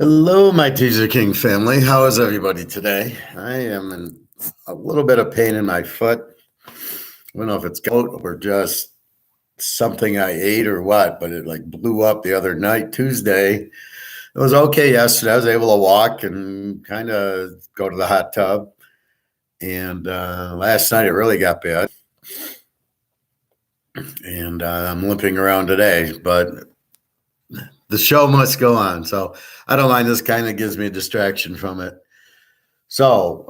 Hello, my Teaserking family. How is everybody today? I am in a little bit of pain in my foot. I don't know if it's gout or just something I ate or what, but it like blew up the other night, Tuesday. It was okay yesterday. I was able to walk and kind of go to the hot tub. And last night it really got bad. And I'm limping around today, but the show must go on. So I don't mind. This kind of gives me a distraction from it. So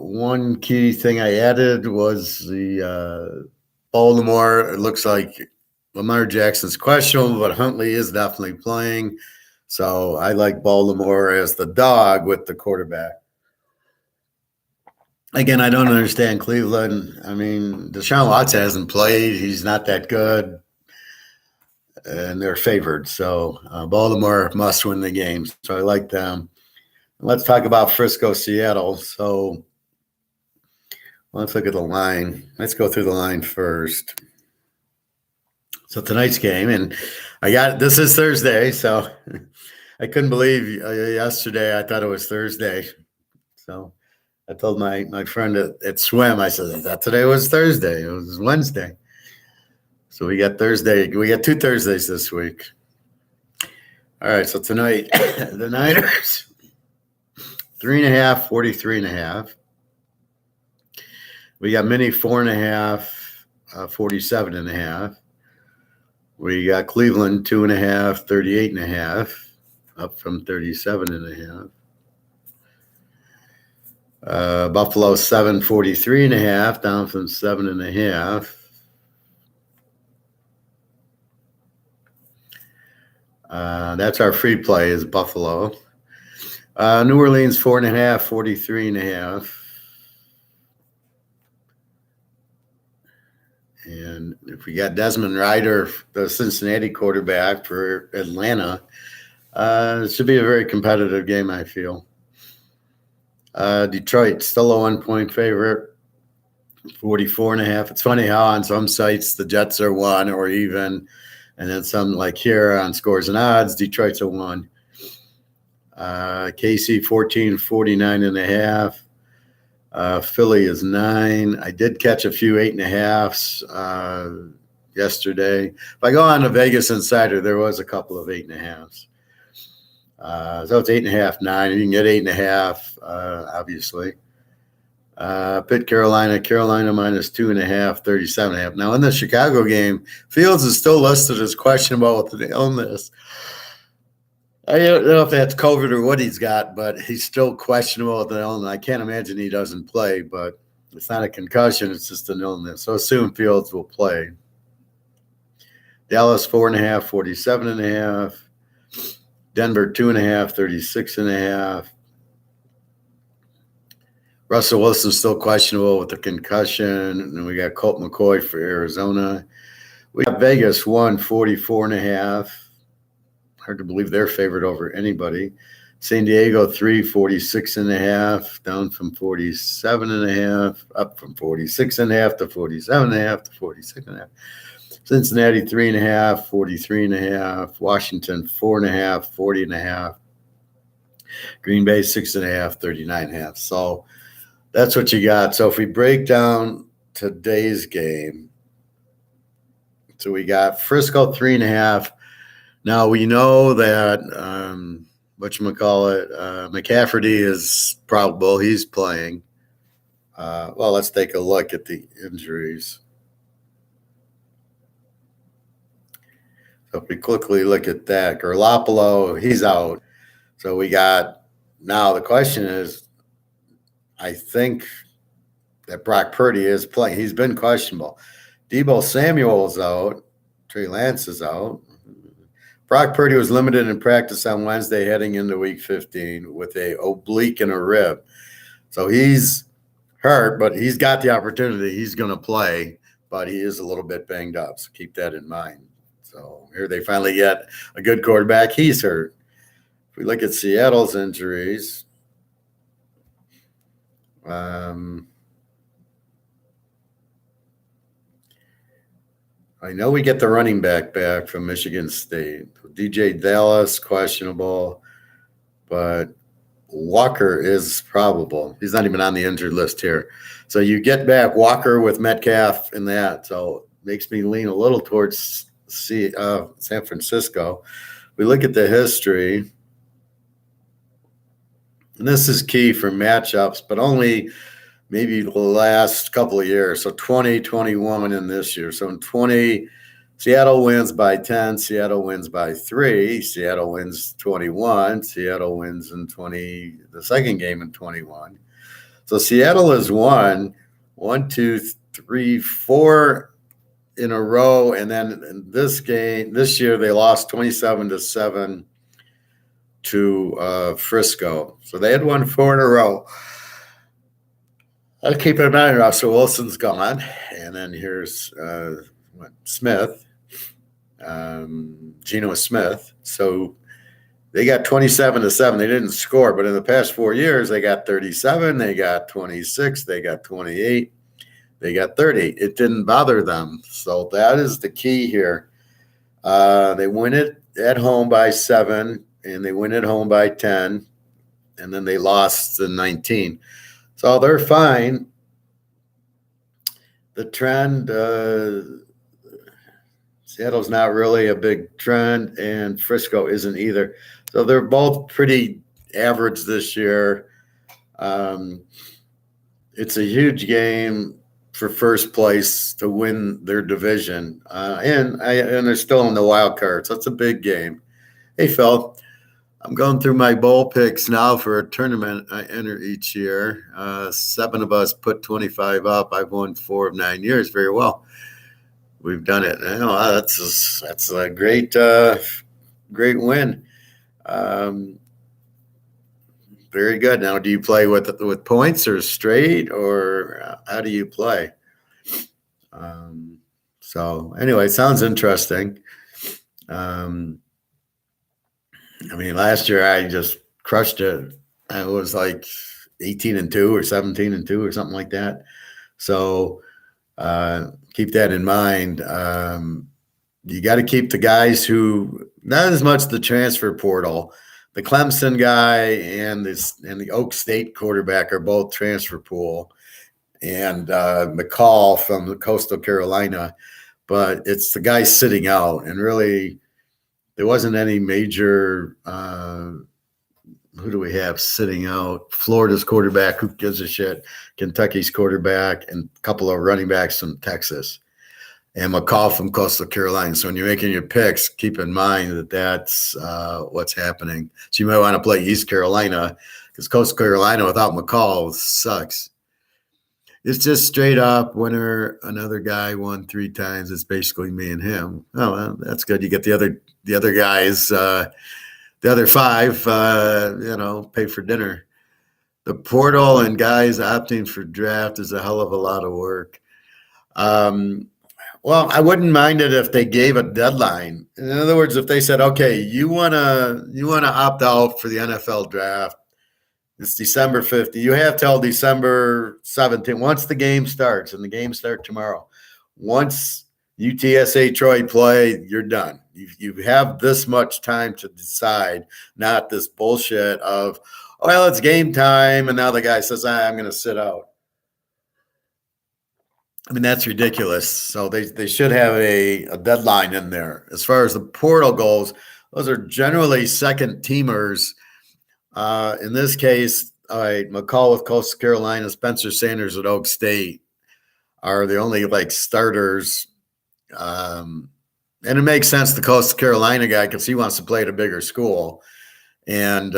one key thing I added was the Baltimore. It looks like Lamar Jackson's questionable, but Huntley is definitely playing. So I like Baltimore as the dog with the quarterback. Again, I don't understand Cleveland. I mean, Deshaun Watson hasn't played. He's not that good. And they're favored. So Baltimore must win the game. So I like them. Let's talk about Frisco, Seattle. So let's look at the line. Let's go through the line first. So tonight's game, and this is Thursday, so I couldn't believe yesterday I thought it was Thursday. So I told my friend at swim, I said, I thought today was Thursday. It was Wednesday. So we got Thursday. We got 2 Thursdays this week. All right, so tonight, the Niners, 3.5, 43.5. We got mini 4.5, 47.5. We got Cleveland 2.5, 38.5, up from 37.5. Buffalo 7, 43.5, down from 7.5. That's our free play is Buffalo. New Orleans 4.5, 43.5. And if we got Desmond Ryder, the Cincinnati quarterback for Atlanta, it should be a very competitive game, I feel. Detroit, still a 1-point favorite, 44.5. It's funny how on some sites the Jets are 1 or even, and then some like here on Scores and Odds, Detroit's a 1. KC 14, 49.5. Philly is 9. I did catch a few 8.5s yesterday. If I go on to Vegas Insider, there was a couple of 8.5s. So it's 8.5, 9. You can get 8.5, obviously. Pitt, Carolina minus 2.5, 37.5. Now in the Chicago game, Fields is still listed as questionable with the illness. I don't know if that's COVID or what he's got, but he's still questionable with the illness. I can't imagine he doesn't play, but it's not a concussion. It's just an illness. So assume Fields will play. Dallas 4.5, 47.5. Denver 2.5, 36.5. Russell Wilson's still questionable with the concussion. And we got Colt McCoy for Arizona. We got Vegas 1, 44.5. Hard to believe they're favored over anybody. San Diego 3, 46.5, down from 47.5, up from 46.5 to 47.5 to 46.5. Cincinnati 3.5, 43.5. Washington 4.5, 40.5. Green Bay 6.5, 39.5. So that's what you got. So if we break down today's game, so we got Frisco 3.5. Now we know that McCaffrey is probable. He's playing. Well, let's take a look at the injuries. So if we quickly look at that, Garoppolo, he's out. So we got now the question is, I think that Brock Purdy is playing. He's been questionable. Deebo Samuel's out. Trey Lance is out. Brock Purdy was limited in practice on Wednesday heading into Week 15 with a oblique and a rib. So he's hurt, but he's got the opportunity. He's going to play, but he is a little bit banged up. So keep that in mind. So here they finally get a good quarterback. He's hurt. If we look at Seattle's injuries, I know we get the running back from Michigan State. DJ Dallas, questionable. but Walker is probable. He's not even on the injured list here. So you get back Walker with Metcalf in that. So it makes me lean a little towards San Francisco. We look at the history, and this is key for matchups, but only maybe the last couple of years. So 2021 and this year. So in 20, Seattle wins by 10. Seattle wins by 3. Seattle wins 21. Seattle wins in 20, the second game in 21. So Seattle has won 1, 2, 3, 4 in a row. And then in this game, this year, they lost 27-7 to Frisco. So they had won 4 in a row. I'll keep in mind Russell Wilson's gone. And then here's Smith. Geno Smith. So they got 27-7. They didn't score, but in the past 4 years, they got 37, they got 26, they got 28, they got 30. It didn't bother them. So that is the key here. They win it at home by 7, and they win at home by 10, and then they lost the 19. So they're fine. The trend, Seattle's not really a big trend, and Frisco isn't either. So they're both pretty average this year. It's a huge game for first place to win their division, and they're still in the wild card, so it's a big game. Hey, Phil, I'm going through my bowl picks now for a tournament I enter each year. 7 of us put 25 up. I've won 4 of 9 years very well. We've done it. You know, that's a great win. Very good. Now, do you play with points or straight, or how do you play? So anyway, it sounds interesting. I mean, last year I just crushed it. I was like 18-2 or 17-2 or something like that. So keep that in mind. You got to keep the guys who, not as much the transfer portal. The Clemson guy and the Oak State quarterback are both transfer pool, and McCall from the Coastal Carolina. But it's the guys sitting out, and really there wasn't any major. Who do we have sitting out? Florida's quarterback, who gives a shit? Kentucky's quarterback, and a couple of running backs from Texas. And McCall from Coastal Carolina. So when you're making your picks, keep in mind that that's what's happening. So you might want to play East Carolina, because Coastal Carolina without McCall sucks. It's just straight up winner. Another guy won 3 times. It's basically me and him. Oh, well, that's good. You get the other guys, the other 5, pay for dinner. The portal and guys opting for draft is a hell of a lot of work. Well, I wouldn't mind it if they gave a deadline. In other words, if they said, okay, you wanna opt out for the NFL draft, it's December 5th. You have till December 17th. Once the game starts, and the game starts tomorrow, once UTSA Troy play, you're done. You have this much time to decide, not this bullshit of, well, it's game time, and now the guy says, I'm going to sit out. I mean, that's ridiculous. So they should have a deadline in there. As far as the portal goes, those are generally second teamers. In this case, all right, McCall with Coastal Carolina, Spencer Sanders at Oak State are the only starters. And it makes sense, the Coastal Carolina guy, because he wants to play at a bigger school. And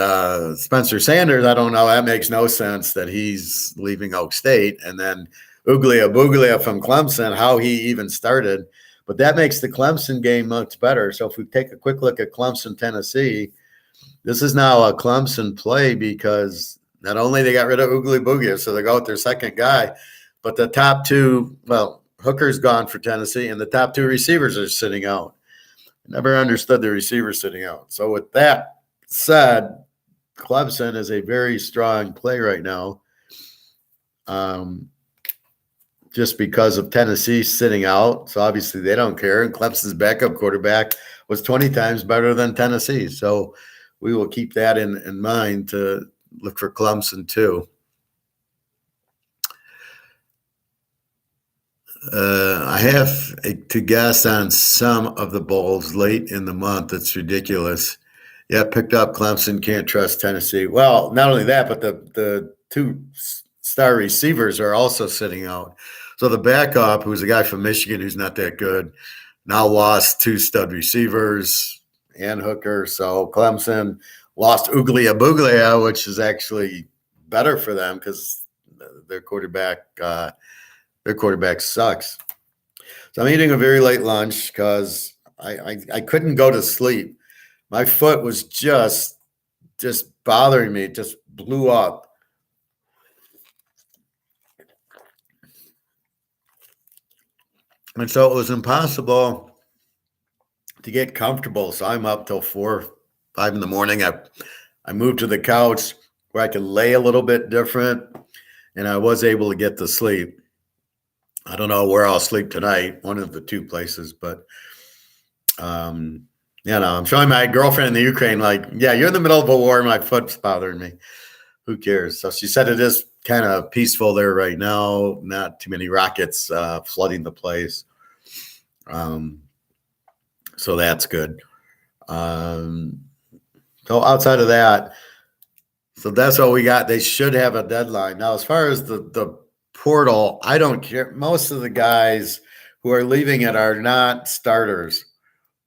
Spencer Sanders, I don't know, that makes no sense that he's leaving Oak State. And then Buglia from Clemson, how he even started. But that makes the Clemson game much better. So if we take a quick look at Clemson, Tennessee, this is now a Clemson play, because not only they got rid of Buglia, so they go with their second guy, but the top 2, Hooker's gone for Tennessee, and the top 2 receivers are sitting out. Never understood the receivers sitting out. So with that said, Clemson is a very strong play right now. Just because of Tennessee sitting out. So obviously they don't care. And Clemson's backup quarterback was 20 times better than Tennessee. So we will keep that in mind to look for Clemson too. I have to guess on some of the bowls late in the month. It's ridiculous. Yeah, picked up Clemson, can't trust Tennessee. Well, not only that, but the two star receivers are also sitting out. So the backup, who's a guy from Michigan who's not that good, now lost two stud receivers and hooker. So Clemson lost Uglia Buglia, which is actually better for them because their quarterback sucks. So I'm eating a very late lunch because I couldn't go to sleep. My foot was just bothering me. It just blew up. And so it was impossible to get comfortable. So I'm up till 4, 5 in the morning. I moved to the couch where I could lay a little bit different, and I was able to get to sleep. I don't know where I'll sleep tonight, one of the two places, but I'm showing my girlfriend in the Ukraine, like, yeah, you're in the middle of a war, my foot's bothering me. Who cares? So she said it is kind of peaceful there right now, not too many rockets flooding the place. So that's good. So outside of that, so that's all we got. They should have a deadline. Now, as far as the portal, I don't care. Most of the guys who are leaving it are not starters,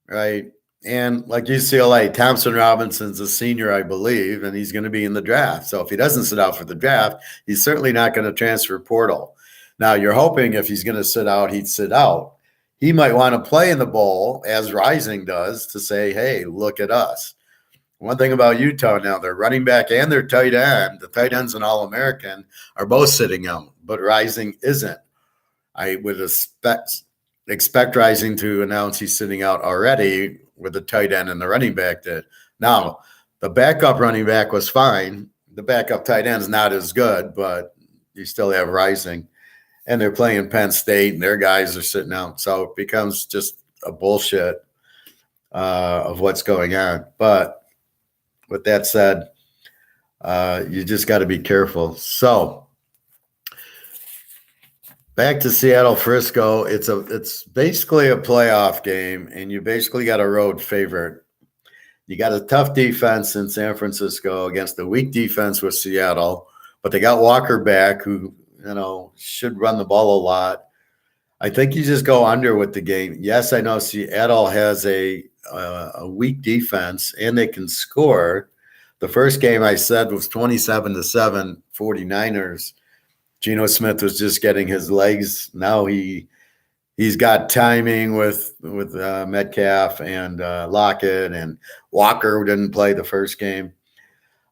right? And like UCLA, Thompson Robinson's a senior, I believe, and he's going to be in the draft. So if he doesn't sit out for the draft, he's certainly not going to transfer portal. Now, you're hoping if he's going to sit out, he'd sit out. He might want to play in the bowl, as Rising does, to say, hey, look at us. One thing about Utah now, their running back and their tight end, the tight end's an All-American, are both sitting out, but Rising isn't. I would expect Rising to announce he's sitting out already with the tight end and the running back did. Now, the backup running back was fine. The backup tight end is not as good, but you still have Rising. And they're playing Penn State, and their guys are sitting out. So it becomes just a bullshit of what's going on. But with that said, you just got to be careful. So back to Seattle Frisco. It's basically a playoff game, and you basically got a road favorite. You got a tough defense in San Francisco against a weak defense with Seattle, but they got Walker back, who should run the ball a lot. I think you just go under with the game. Yes, I know Seattle has a weak defense, and they can score. The first game I said was 27-7 49ers. Geno Smith was just getting his legs. Now he's got timing with Metcalf and Lockett, and Walker, who didn't play the first game.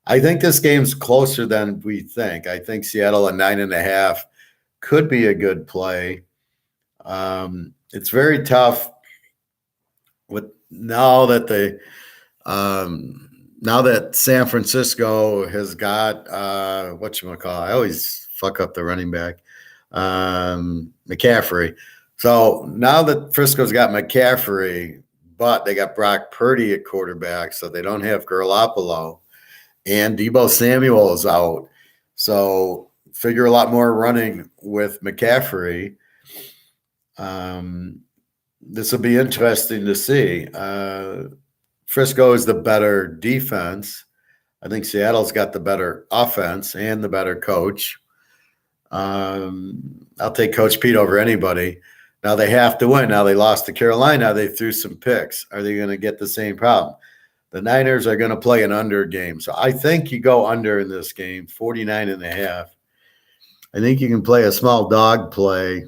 I think this game's closer than we think. I think Seattle at 9.5 could be a good play. It's very tough with now that San Francisco has got whatchamacallit. I always fuck up the running back, McCaffrey. So now that Frisco's got McCaffrey, but they got Brock Purdy at quarterback, so they don't have Garoppolo, and Deebo Samuel is out. So figure a lot more running with McCaffrey. This will be interesting to see. Frisco is the better defense. I think Seattle's got the better offense and the better coach. I'll take Coach Pete over anybody. Now they have to win. Now they lost to Carolina. They threw some picks. Are they going to get the same problem? The Niners are going to play an under game. So I think you go under in this game, 49.5. I think you can play a small dog play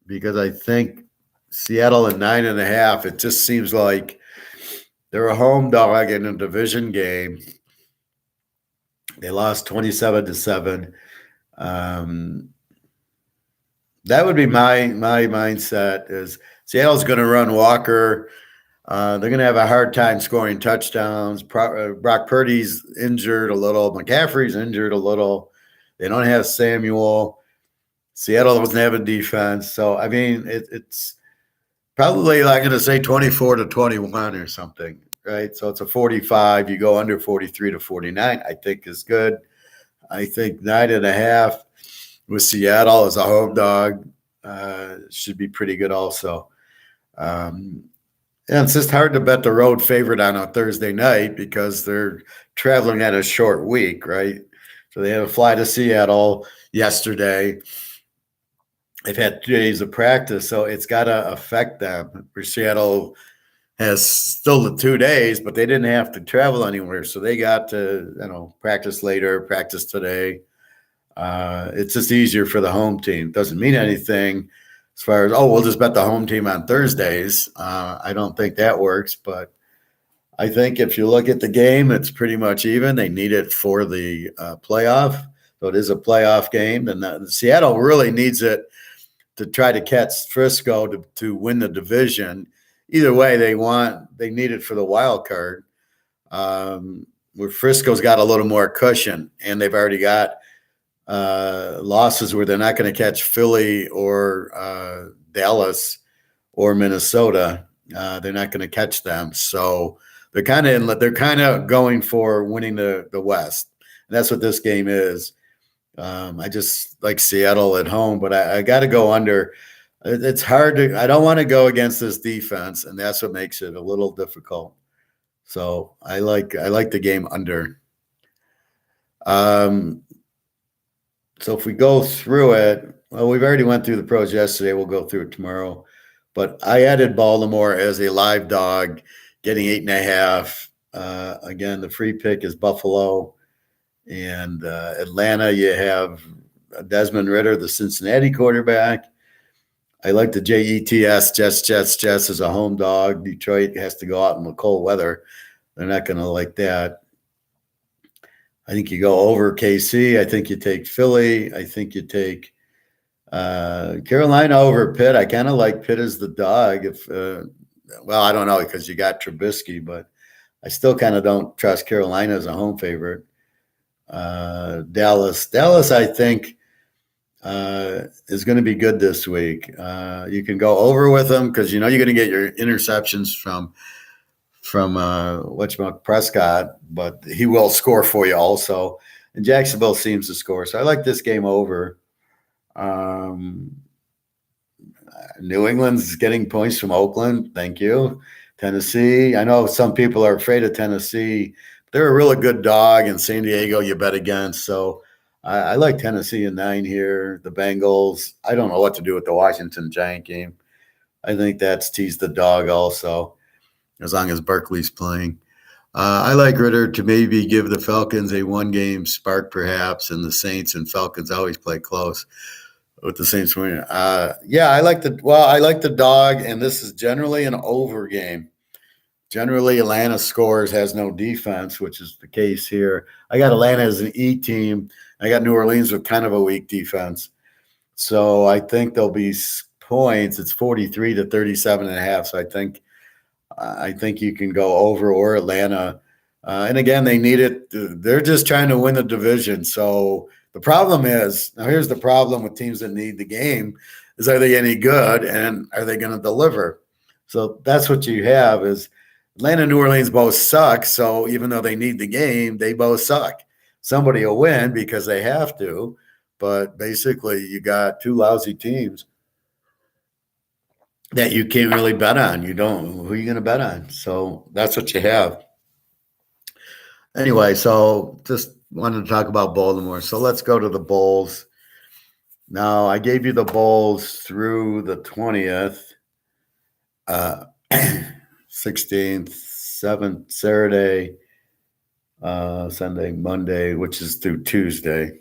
because I think Seattle at 9.5, it just seems like they're a home dog in a division game. They lost 27-7. That would be my mindset is Seattle's going to run Walker. They're going to have a hard time scoring touchdowns. Brock Purdy's injured a little. McCaffrey's injured a little. They don't have Samuel. Seattle doesn't have a defense. So, I mean, it's probably, like, I'm going to say 24-21 or something. right? So it's a 45. You go under 43 to 49, I think is good. I think 9.5 with Seattle as a home dog should be pretty good also. Um, and it's just hard to bet the road favorite on a Thursday night because they're traveling at a short week, right? So they had to fly to Seattle yesterday. They've had 2 days of practice, so it's got to affect them. For Seattle has still the 2 days, but they didn't have to travel anywhere, so they got to practice later, practice today. It's just easier for the home team. Doesn't mean anything as far as we'll just bet the home team on Thursdays. I don't think that works, but I think if you look at the game, it's pretty much even. They need it for the playoff, so it is a playoff game, and Seattle really needs it to try to catch Frisco to win the division. Either way, they need it for the wild card. Where Frisco's got a little more cushion, and they've already got losses where they're not going to catch Philly or Dallas or Minnesota. They're not going to catch them, so they're kind of going for winning the West. And that's what this game is. I just like Seattle at home, but I got to go under. It's hard to. I don't want to go against this defense, and that's what makes it a little difficult. So I like the game under. So if we go through it, well, we've already went through the pros yesterday. We'll go through it tomorrow. But I added Baltimore as a live dog, getting 8.5. Again, the free pick is Buffalo. And Atlanta, you have Desmond Ridder, the Cincinnati quarterback. I like the Jets as a home dog. Detroit has to go out in the cold weather. They're not going to like that. I think you go over KC. I think you take Philly. I think you take Carolina over Pitt. I kind of like Pitt as the dog. I don't know because you got Trubisky, but I still kind of don't trust Carolina as a home favorite. Dallas, I think, is going to be good this week. You can go over with them because you're going to get your interceptions from Prescott, but he will score for you also. And Jacksonville seems to score, so I like this game over. New England's getting points from Oakland. Thank you. Tennessee. I know some people are afraid of Tennessee. They're a really good dog, and San Diego you bet against. So I like Tennessee in 9 here. The Bengals. I don't know what to do with the Washington Giant game. I think that's tease the dog also, as long as Barkley's playing. I like Ritter to maybe give the Falcons a 1-game spark, perhaps, and the Saints and Falcons always play close with the Saints winning. I like the dog, and this is generally an over game. Generally, Atlanta scores, has no defense, which is the case here. I got Atlanta as an E team. I got New Orleans with kind of a weak defense. So I think there'll be points. It's 43 to 37.5. So I think you can go over or Atlanta. And again, they need it. They're just trying to win the division. So the problem is, now here's the problem with teams that need the game, is are they any good and are they going to deliver? So that's what you have is Atlanta and New Orleans both suck. So even though they need the game, they both suck. Somebody will win because they have to. But basically, you got 2 lousy teams that you can't really bet on. Who are you going to bet on? So that's what you have. Anyway, so just wanted to talk about Baltimore. So let's go to the Bowls. Now, I gave you the Bowls through the 20th, 16th, 7th, Saturday, Sunday, Monday, which is through Tuesday.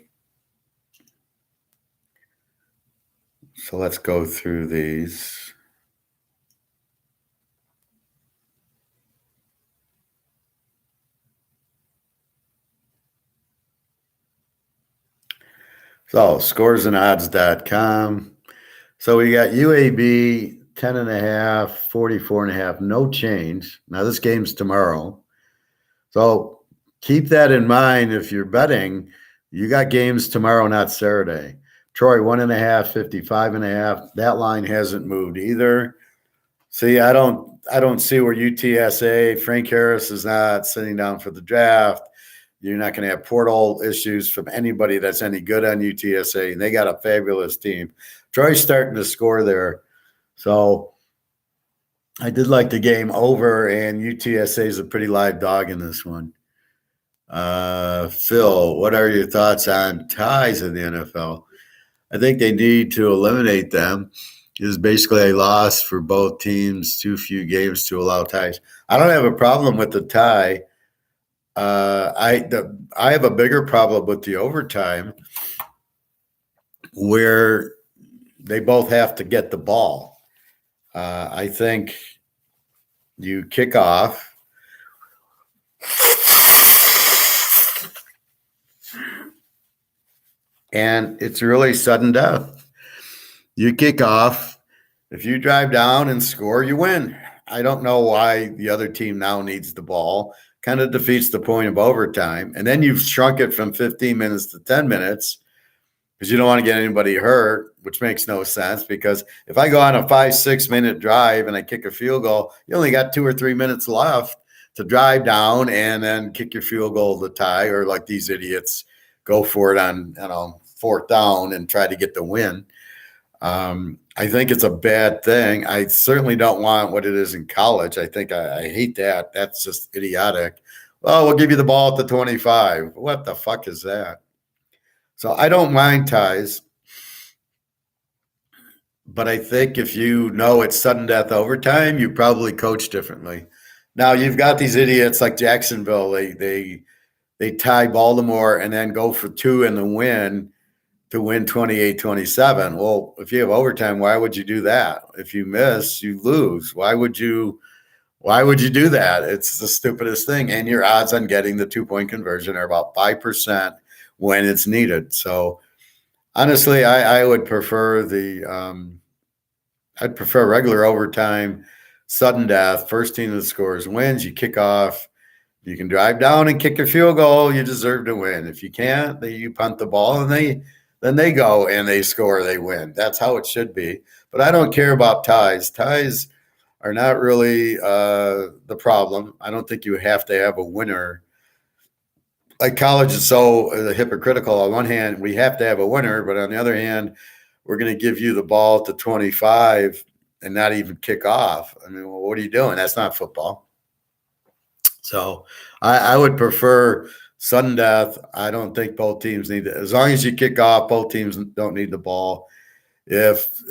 So let's go through these. So scoresandodds.com. So we got UAB 10.5, 44.5, no change. Now this game's tomorrow. So keep that in mind if you're betting. You got games tomorrow, not Saturday. Troy 1.5, 55.5. That line hasn't moved either. See, I don't I don't see where UTSA, Frank Harris is not sitting down for the draft. You're not going to have portal issues from anybody that's any good on UTSA. And they got a fabulous team. Troy's starting to score there. So I did like the game over, and UTSA is a pretty live dog in this one. Phil, what are your thoughts on ties in the NFL? I think they need to eliminate them. It is basically a loss for both teams, too few games to allow ties. I don't have a problem with the tie. I have a bigger problem with the overtime where they both have to get the ball. I think you kick off. And it's really sudden death. You kick off. If you drive down and score, you win. I don't know why the other team now needs the ball. Kind of defeats the point of overtime. And then you've shrunk it from 15 minutes to 10 minutes because you don't want to get anybody hurt, which makes no sense because if I go on a 5-6 minute drive and I kick a field goal, you only got 2 or 3 minutes left to drive down and then kick your field goal to tie, or like these idiots go for it on, fourth down and try to get the win. I think it's a bad thing. I certainly don't want what it is in college. I think I hate that. That's just idiotic. Well, we'll give you the ball at the 25. What the fuck is that? So I don't mind ties. But I think if you know it's sudden death overtime, you probably coach differently. Now you've got these idiots like Jacksonville. They tie Baltimore and then go for 2 in the win to win 28-27. Well, if you have overtime, why would you do that? If you miss, you lose. Why would you do that? It's the stupidest thing. And your odds on getting the 2-point conversion are about 5% when it's needed. So honestly, I would prefer I'd prefer regular overtime, sudden death. First team that scores wins. You kick off. You can drive down and kick a field goal. You deserve to win. If you can't, you punt the ball, and then they go and they score. They win. That's how it should be. But I don't care about ties. Ties are not really the problem. I don't think you have to have a winner. Like college is so hypocritical. On one hand, we have to have a winner, but on the other hand, we're going to give you the ball to 25 and not even kick off. I mean, well, what are you doing? That's not football. So I would prefer sudden death. I don't think both teams need it. As long as you kick off, both teams don't need the ball. If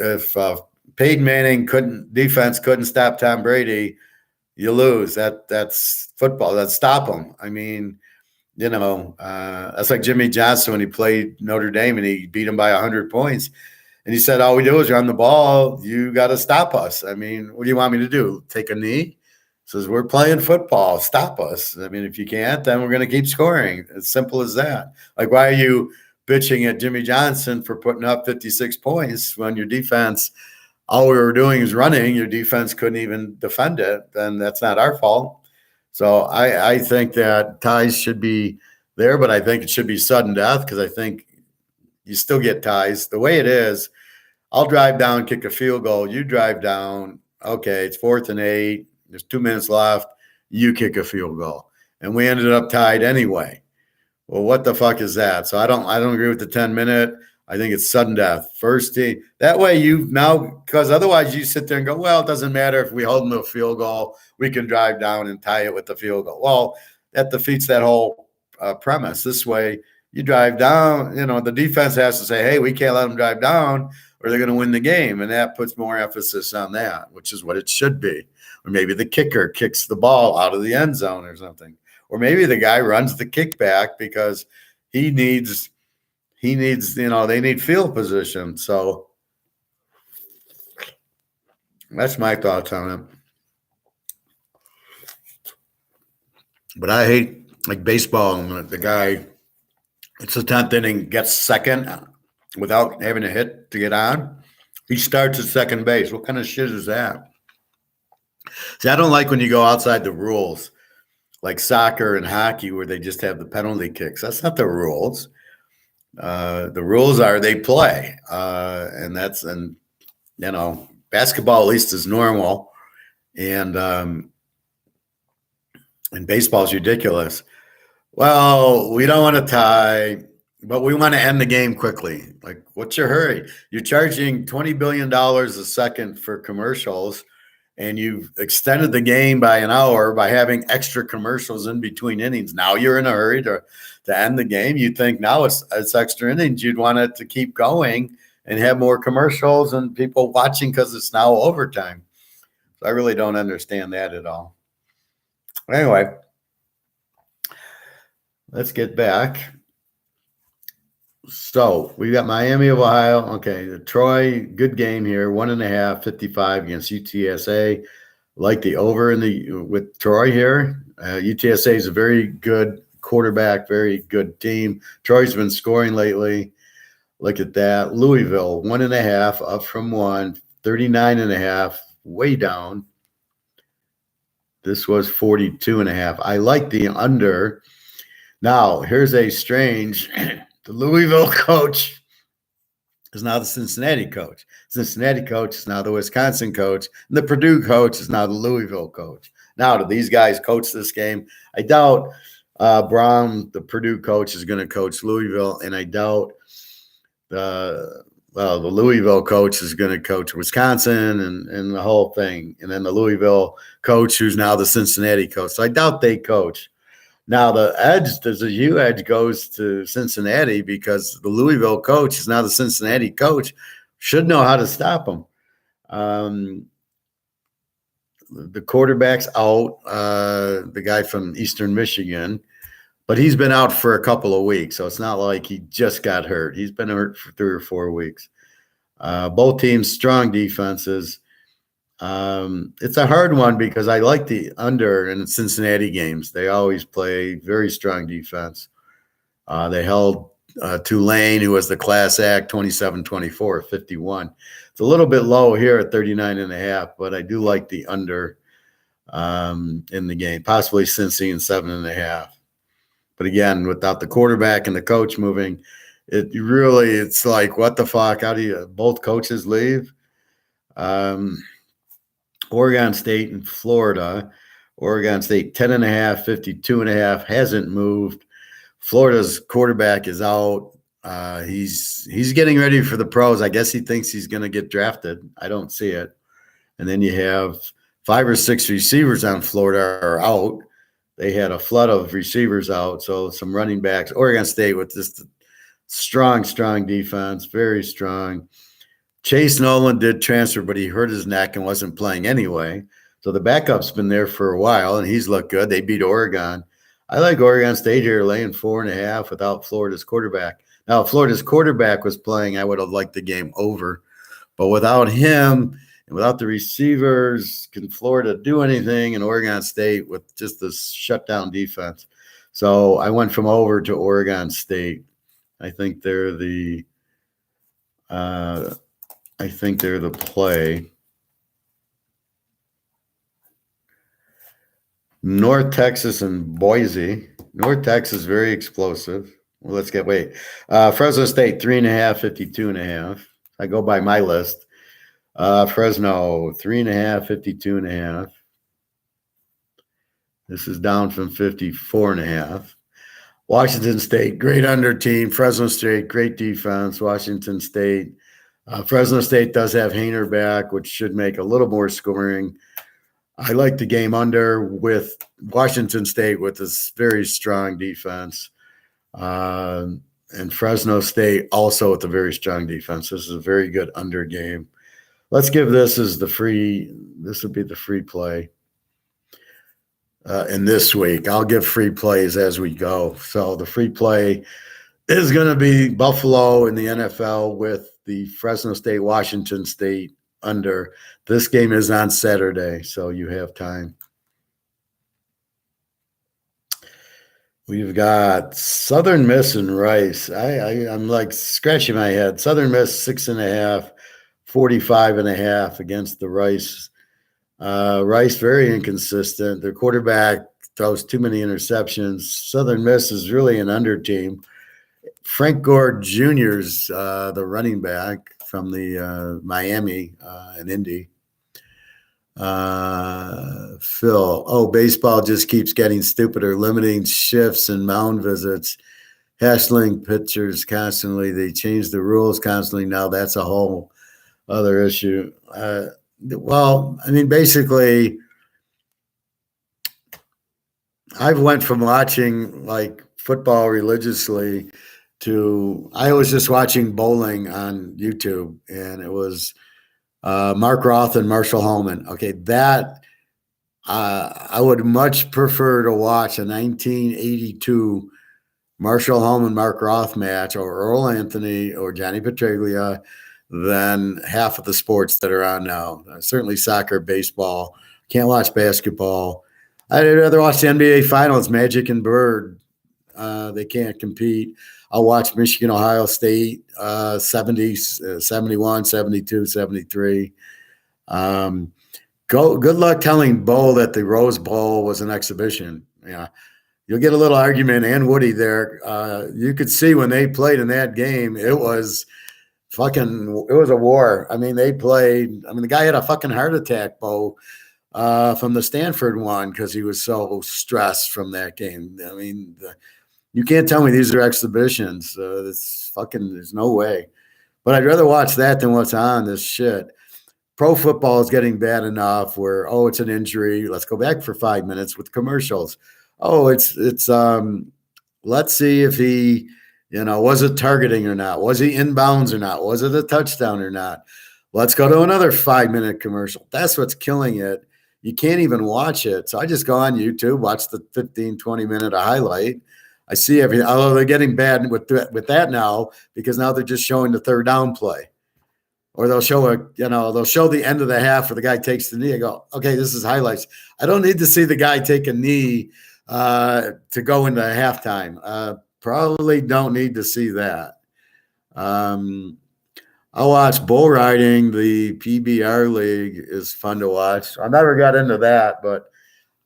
Peyton Manning defense couldn't stop Tom Brady, you lose. That's football. That's stop him. I mean, that's like Jimmy Johnson when he played Notre Dame and he beat him by 100 points. And he said, all we do is run the ball. You got to stop us. I mean, what do you want me to do? Take a knee? Says, we're playing football. Stop us. I mean, if you can't, then we're going to keep scoring. As simple as that. Like, why are you bitching at Jimmy Johnson for putting up 56 points when your defense, all we were doing is running, your defense couldn't even defend it? Then that's not our fault. So I think that ties should be there, but I think it should be sudden death because I think you still get ties. The way it is, I'll drive down, kick a field goal. You drive down. Okay, it's 4th and 8. There's 2 minutes left. You kick a field goal. And we ended up tied anyway. Well, what the fuck is that? So I don't agree with the 10-minute. I think it's sudden death. First team. That way because otherwise you sit there and go, well, it doesn't matter if we hold them to a field goal. We can drive down and tie it with the field goal. Well, that defeats that whole premise. This way you drive down, the defense has to say, hey, we can't let them drive down or they're going to win the game. And that puts more emphasis on that, which is what it should be. Or maybe the kicker kicks the ball out of the end zone or something. Or maybe the guy runs the kickback because they need field position. So that's my thoughts on it. But I hate, like baseball, the guy, it's the 10th inning, gets second without having a hit to get on. He starts at second base. What kind of shit is that? See, I don't like when you go outside the rules, like soccer and hockey, where they just have the penalty kicks. That's not the rules. The rules are they play, and basketball at least is normal. And baseball's ridiculous. Well, we don't want to tie, but we want to end the game quickly. Like, what's your hurry? You're charging $20 billion a second for commercials, and you've extended the game by an hour by having extra commercials in between innings. Now you're in a hurry to end the game. You'd think now it's extra innings. You'd want it to keep going and have more commercials and people watching because it's now overtime. So I really don't understand that at all. Anyway, let's get back. So we got Miami of Ohio. Okay, Troy, good game here. 1.5, 55 against UTSA. Like the over with Troy here. UTSA is a very good quarterback, very good team. Troy's been scoring lately. Look at that. Louisville, 1.5, up from 1. 39.5, way down. This was 42.5. I like the under. Now, here's a strange. The Louisville coach is now the Cincinnati coach. Cincinnati coach is now the Wisconsin coach. And the Purdue coach is now the Louisville coach. Now, do these guys coach this game? I doubt Brown, the Purdue coach, is going to coach Louisville. And I doubt the Louisville coach is going to coach Wisconsin and the whole thing. And then the Louisville coach, who's now the Cincinnati coach. So I doubt they coach. Now, there's a huge edge goes to Cincinnati because the Louisville coach is now the Cincinnati coach, should know how to stop them. The quarterback's out, the guy from Eastern Michigan, but he's been out for a couple of weeks, so it's not like he just got hurt. He's been hurt for 3 or 4 weeks. Both teams, strong defenses. It's a hard one because I like the under in Cincinnati games. They always play very strong defense. They held Tulane, who was the class act, 27-24, 51. It's a little bit low here at 39.5, but I do like the under in the game, possibly Cincy in 7.5. But again, without the quarterback and the coach moving, it's like, what the fuck? How do you both coaches leave? Oregon State and Florida. Oregon State 10.5, 52.5, hasn't moved. Florida's quarterback is out. He's getting ready for the pros. I guess he thinks he's going to get drafted. I don't see it. And then you have 5 or 6 receivers on Florida are out. They had a flood of receivers out, so some running backs. Oregon State with this strong defense, very strong. Chase Nolan did transfer, but he hurt his neck and wasn't playing anyway. So the backup's been there for a while, and he's looked good. They beat Oregon. I like Oregon State here, laying 4.5 without Florida's quarterback. Now, if Florida's quarterback was playing, I would have liked the game over. But without him and without the receivers, can Florida do anything? And Oregon State with just this shutdown defense. So I went from over to Oregon State. I think they're the play. North Texas and Boise. North Texas, very explosive. Well, Fresno State, 3.5, 52.5. I go by my list. Fresno, 3.5, 52.5. This is down from 54.5. Washington State, great under team. Fresno State, great defense. Washington State. Fresno State does have Hainer back, which should make a little more scoring. I like the game under with Washington State with this very strong defense. And Fresno State also with a very strong defense. This is a very good under game. Let's give this as this would be the free play in this week. I'll give free plays as we go. So the free play is going to be Buffalo in the NFL with the Fresno State, Washington State under. This game is on Saturday, so you have time. We've got Southern Miss and Rice. I'm like scratching my head. Southern Miss 6.5, 45.5 against the Rice. Rice very inconsistent. Their quarterback throws too many interceptions. Southern Miss is really an under team. Frank Gore Jr.'s the running back from the Miami and Indy. Phil, oh, baseball just keeps getting stupider, limiting shifts and mound visits, hassling pitchers constantly. They change the rules constantly. Now that's a whole other issue. Well, I mean, basically, I've went from watching like football religiously to I was just watching bowling on YouTube, and it was Mark Roth and Marshall Holman. Okay, that I would much prefer to watch a 1982 Marshall Holman Mark Roth match or Earl Anthony or Johnny Petraglia than half of the sports that are on now. Certainly soccer, baseball. Can't watch basketball. I'd rather watch the NBA Finals, Magic and Bird. They can't compete. I'll watch Michigan, Ohio State, 70s, 71, 72, 73. Good luck telling Bo that the Rose Bowl was an exhibition. Yeah. You'll get a little argument and Woody there. You could see when they played in that game, it was a war. I mean, the guy had a fucking heart attack, Bo, from the Stanford one because he was so stressed from that game. I mean, you can't tell me these are exhibitions. There's no way. But I'd rather watch that than what's on this shit. Pro football is getting bad enough where, oh, it's an injury. Let's go back for 5 minutes with commercials. Oh, it's let's see if he, was it targeting or not? Was he inbounds or not? Was it a touchdown or not? Let's go to another 5-minute commercial. That's what's killing it. You can't even watch it. So I just go on YouTube, watch the 15, 20-minute highlight. I see everything. Although they're getting bad with that now because now they're just showing the third down play. Or they'll show the end of the half where the guy takes the knee. I go, okay, this is highlights. I don't need to see the guy take a knee to go into halftime. Probably don't need to see that. I'll watch bull riding. The PBR league is fun to watch. I never got into that, but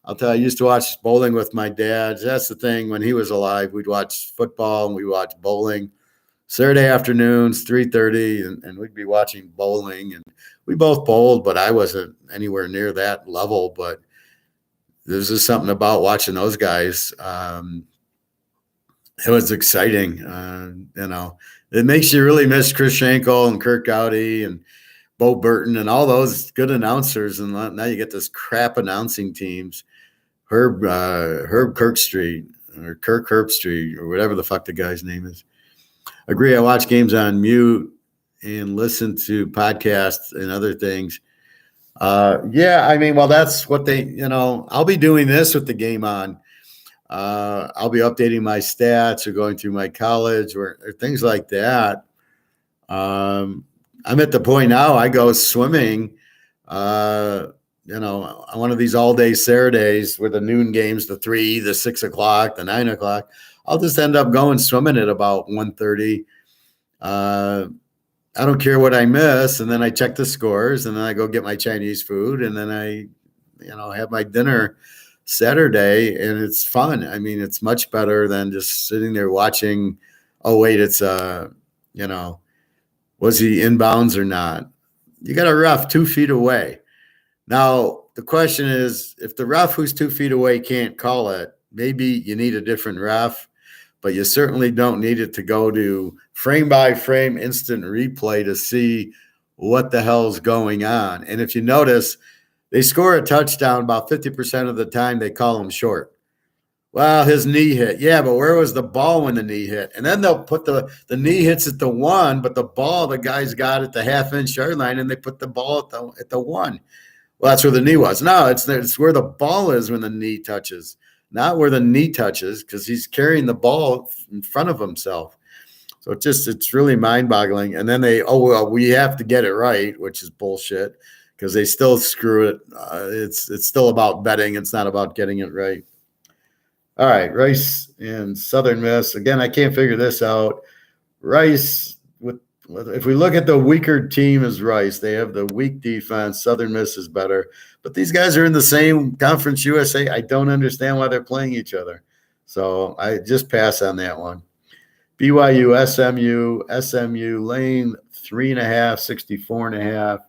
I'll tell you, I used to watch bowling with my dad. That's the thing. When he was alive, we'd watch football and we'd watch bowling. Saturday afternoons, 3:30, and we'd be watching bowling. And we both bowled, but I wasn't anywhere near that level. But there's just something about watching those guys. It was exciting. It makes you really miss Chris Schenkel and Kirk Gowdy and Bo Burton and all those good announcers. And now you get this crap announcing teams. Herb Kirkstreet or Kirk Herbstreit or whatever the fuck the guy's name is. Agree. I watch games on mute and listen to podcasts and other things. That's what I'll be doing this with the game on. I'll be updating my stats or going through my college or things like that. I'm at the point now I go swimming, on one of these all day Saturdays with the noon games, the 3, the 6 o'clock, the 9 o'clock. I'll just end up going swimming at about 1:30. I don't care what I miss. And then I check the scores and then I go get my Chinese food. And then I, have my dinner Saturday and it's fun. I mean, it's much better than just sitting there watching. Oh, wait, it's, was he inbounds or not? You got a ref 2 feet away. Now, the question is, if the ref who's 2 feet away can't call it, maybe you need a different ref. But you certainly don't need it to go to frame-by-frame instant replay to see what the hell's going on. And if you notice, they score a touchdown about 50% of the time they call him short. Well, his knee hit. Yeah, but where was the ball when the knee hit? And then they'll put the knee hits at the 1, but the ball the guy's got at the half-inch yard line, and they put the ball at the 1. Well, that's where the knee was. No, it's where the ball is when the knee touches. Not where the knee touches because he's carrying the ball in front of himself. So it's really mind-boggling. And then we have to get it right, which is bullshit because they still screw it. It's still about betting. It's not about getting it right. All right, Rice and Southern Miss. Again, I can't figure this out. Rice, if we look at the weaker team as Rice, they have the weak defense. Southern Miss is better. But these guys are in the same Conference USA. I don't understand why they're playing each other. So I just pass on that one. BYU, SMU, Lane, 3.5, 64.5.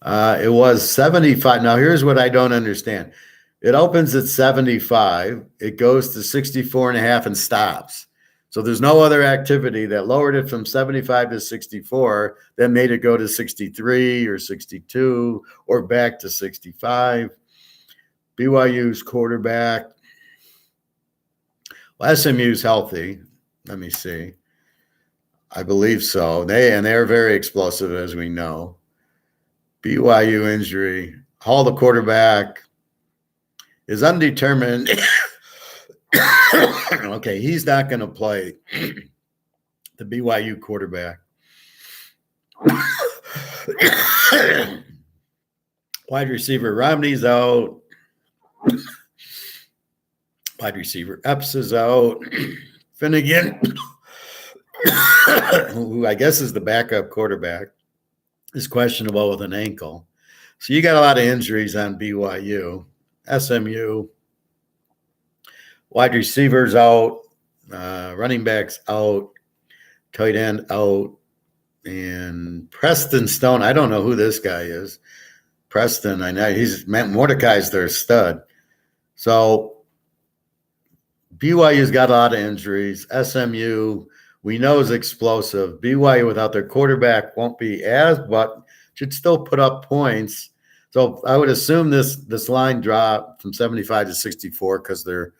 It was 75. Now, here's what I don't understand. It opens at 75. It goes to 64 and a half and stops. So there's no other activity that lowered it from 75 to 64 that made it go to 63 or 62 or back to 65. BYU's quarterback. Well, SMU's healthy. Let me see. I believe so. They're very explosive, as we know. BYU injury. Hall, the quarterback, is undetermined. Okay, he's not going to play. The BYU quarterback. Wide receiver Romney's out. Wide receiver Epps is out. Finnegan, who I guess is the backup quarterback, is questionable with an ankle. So you got a lot of injuries on BYU. SMU, wide receivers out, running backs out, tight end out, and Preston Stone. I don't know who this guy is. Preston, I know Mordecai's their stud. So BYU's got a lot of injuries. SMU, we know, is explosive. BYU without their quarterback won't be as, but should still put up points. So I would assume this line dropped from 75 to 64 because the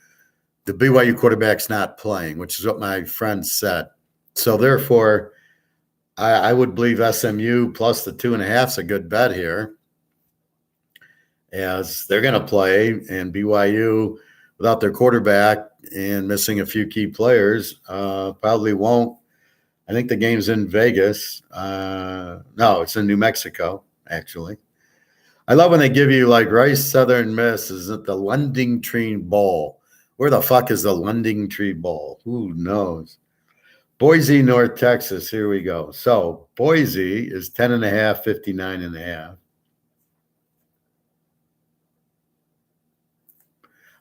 BYU quarterback's not playing, which is what my friend said. So therefore, I would believe SMU plus the 2.5 is a good bet here, as they're going to play, and BYU without their quarterback and missing a few key players probably won't. I think the game's in Vegas. No, it's in New Mexico, actually. I love when they give you like Rice Southern Miss is at the Lunding Tree Bowl. Where the fuck is the Lunding Tree Bowl? Who knows? Boise, North Texas. Here we go. So Boise is 10.5, 59.5.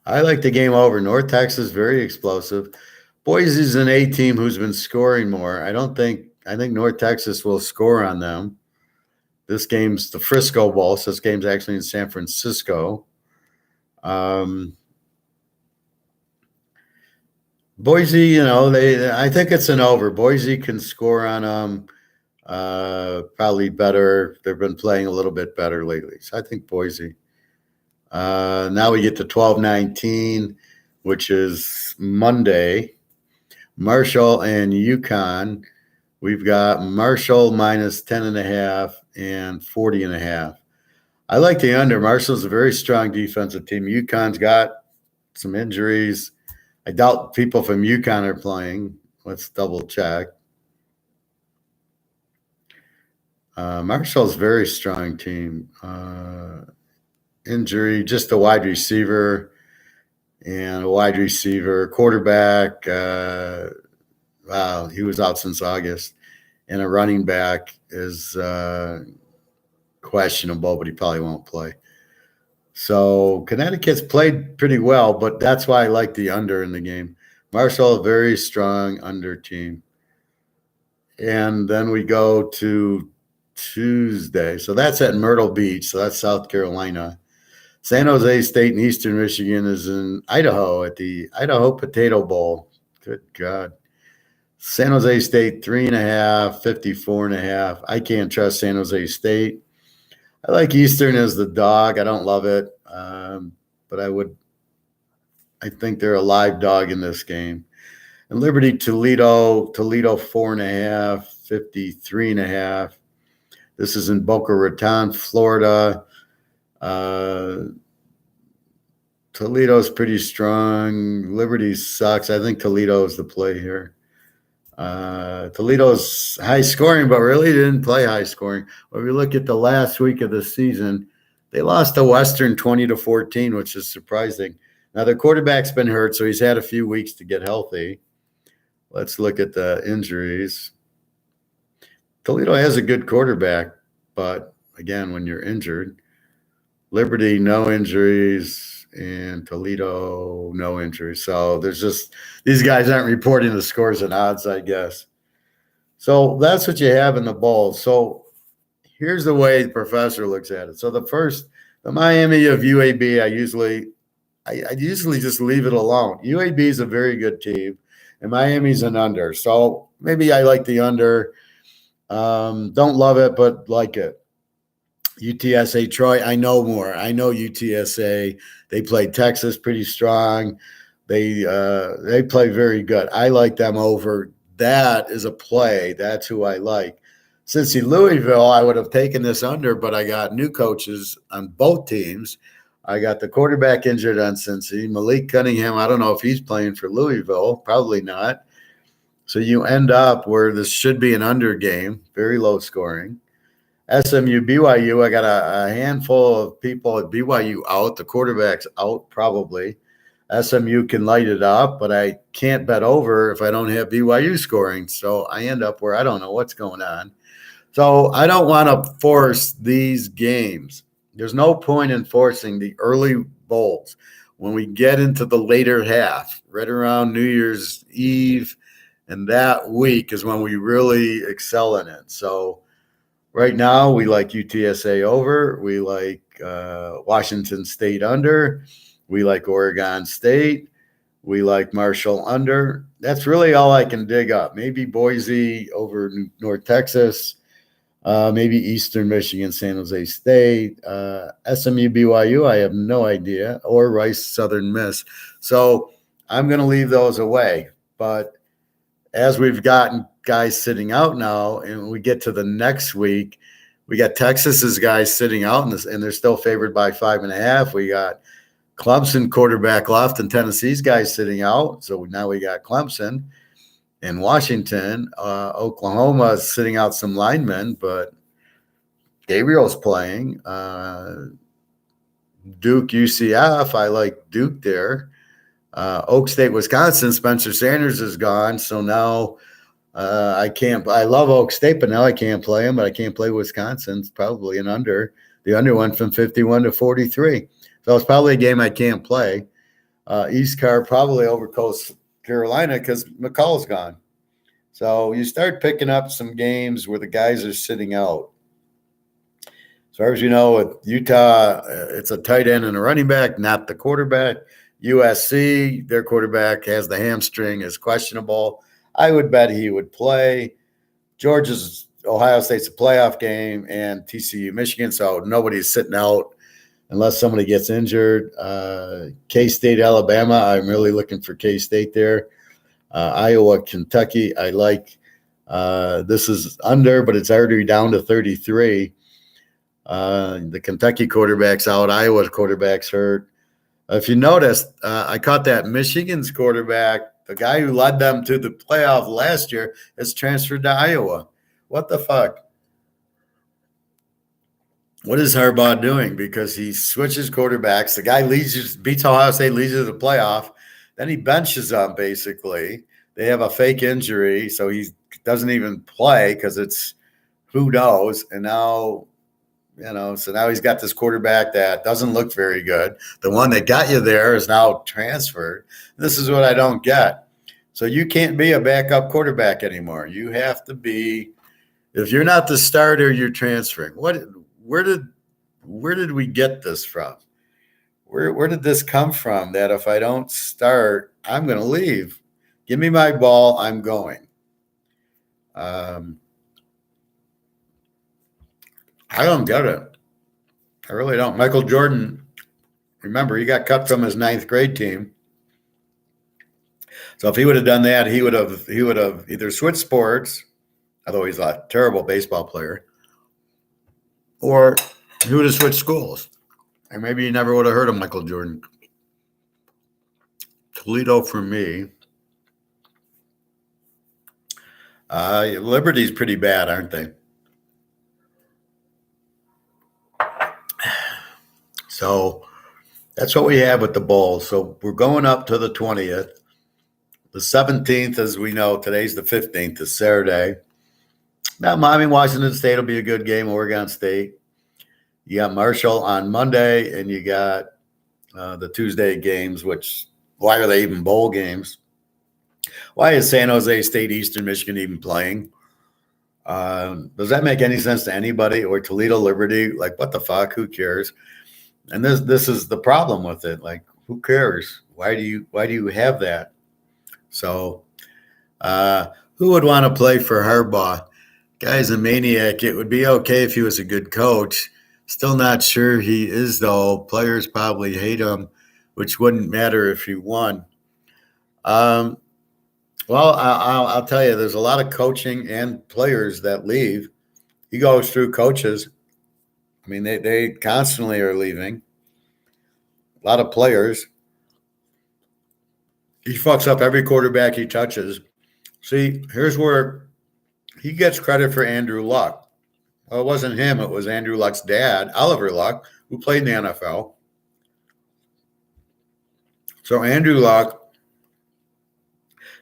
I like the game over. North Texas, very explosive. Boise's an A team who's been scoring more. I think North Texas will score on them. This game's the Frisco Bowl, so this game's actually in San Francisco. Boise, I think it's an over. Boise can score on them probably better. They've been playing a little bit better lately. So I think Boise. Now we get to 12-19, which is Monday. Marshall and UConn. We've got Marshall minus 10.5 and 40.5. I like the under. Marshall's a very strong defensive team. UConn's got some injuries. I doubt people from UConn are playing. Let's double check. Marshall's a very strong team. Injury, just a wide receiver and a wide receiver. Quarterback, wow, he was out since August. And a running back is questionable, but he probably won't play. So Connecticut's played pretty well, but that's why I like the under in the game. Marshall, a very strong under team. And then we go to Tuesday. So that's at Myrtle Beach. So that's South Carolina. San Jose State and Eastern Michigan is in Idaho at the Idaho Potato Bowl. Good God. San Jose State 3.5, 54.5. I can't trust San Jose State. I like Eastern as the dog. I don't love it, but I think they're a live dog in this game. And Liberty Toledo 4.5, 53.5. This is in Boca Raton, Florida. Toledo's pretty strong. Liberty sucks. I think Toledo's the play here. Toledo's high scoring, but really didn't play high scoring. When we look at the last week of the season, they lost to Western 20-14, which is surprising. Now their quarterback's been hurt, so he's had a few weeks to get healthy. Let's look at the injuries. Toledo has a good quarterback, but again, when you're injured, Liberty, no injuries, and Toledo, no injuries. So there's just these guys aren't reporting the scores and odds, I guess. So that's what you have in the bowl. So here's the way the professor looks at it. So the Miami of UAB, I usually just leave it alone. UAB is a very good team, and Miami's an under. So maybe I like the under. Don't love it, but like it. UTSA Troy, I know more. I know UTSA. They played Texas pretty strong. They play very good. I like them over. That is a play. That's who I like. Cincy Louisville, I would have taken this under, but I got new coaches on both teams. I got the quarterback injured on Cincy. Malik Cunningham, I don't know if he's playing for Louisville. Probably not. So you end up where this should be an under game, very low scoring. SMU BYU, I got a handful of people at BYU out. The quarterback's out probably. SMU can light it up, but I can't bet over if I don't have BYU scoring. So I end up where I don't know what's going on. So I don't want to force these games. There's no point in forcing the early bowls. When we get into the later half, right around New Year's Eve, and that week is when we really excel in it. So right now, we like UTSA over. We like Washington State under. We like Oregon State. We like Marshall under. That's really all I can dig up. Maybe Boise over North Texas. Maybe Eastern Michigan, San Jose State. SMU BYU, I have no idea. Or Rice Southern Miss. So I'm going to leave those away. But as we've gotten guys sitting out now, and we get to the next week, we got Texas's guys sitting out, and they're still favored by 5.5. We got Clemson quarterback left, and Tennessee's guys sitting out. So now we got Clemson and Washington. Oklahoma is sitting out some linemen, but Gabriel's playing. Duke UCF, I like Duke there. Oak State, Wisconsin, Spencer Sanders is gone. So now I can't. I love Oak State, but now I can't play them. But I can't play Wisconsin. It's probably an under. The under went from 51 to 43. So it's probably a game I can't play. East Car probably over Coast Carolina because McCall's gone. So you start picking up some games where the guys are sitting out. As far as you know, with Utah, it's a tight end and a running back, not the quarterback. USC, their quarterback has the hamstring, is questionable. I would bet he would play. Georgia's Ohio State's a playoff game, and TCU Michigan, so nobody's sitting out unless somebody gets injured. K-State, Alabama, I'm really looking for K-State there. Iowa, Kentucky, I like. This is under, but it's already down to 33. The Kentucky quarterback's out. Iowa's quarterback's hurt. If you noticed, I caught that Michigan's quarterback, the guy who led them to the playoff last year, has transferred to Iowa. What the fuck? What is Harbaugh doing? Because he switches quarterbacks. The guy beats Ohio State, leads to the playoff. Then he benches them, basically. They have a fake injury, so he doesn't even play because it's who knows. And now, so now he's got this quarterback that doesn't look very good. The one that got you there is now transferred. This is what I don't get. So you can't be a backup quarterback anymore. You have to be, if you're not the starter, you're transferring. Where did we get this from? Where did this come from that if I don't start, I'm going to leave? Give me my ball, I'm going. I don't get it. I really don't. Michael Jordan, remember, he got cut from his 9th grade team. So if he would have done that, he would have either switched sports, although he's a terrible baseball player, or he would have switched schools. And maybe you never would have heard of Michael Jordan. Toledo for me. Liberty's pretty bad, aren't they? So that's what we have with the Bowls. So we're going up to the 20th. The 17th, as we know, today's the 15th, is Saturday. Now, Miami, Washington State will be a good game, Oregon State. You got Marshall on Monday, and you got the Tuesday games, which, why are they even bowl games? Why is San Jose State, Eastern Michigan even playing? Does that make any sense to anybody? Or Toledo Liberty? Like, what the fuck? Who cares? And this is the problem with it. Like, who cares? Why do you have that? So, uh, who would want to play for Harbaugh? Guy's a maniac. It would be okay if he was a good coach. Still not sure he is, though. Players probably hate him, which wouldn't matter if he won. Um, well, I'll tell you, there's a lot of coaching and players that leave. He goes through coaches. I mean, they constantly are leaving. A lot of players. He fucks up every quarterback he touches. See, here's where he gets credit for Andrew Luck. Well, it wasn't him. It was Andrew Luck's dad, Oliver Luck, who played in the NFL. So Andrew Luck,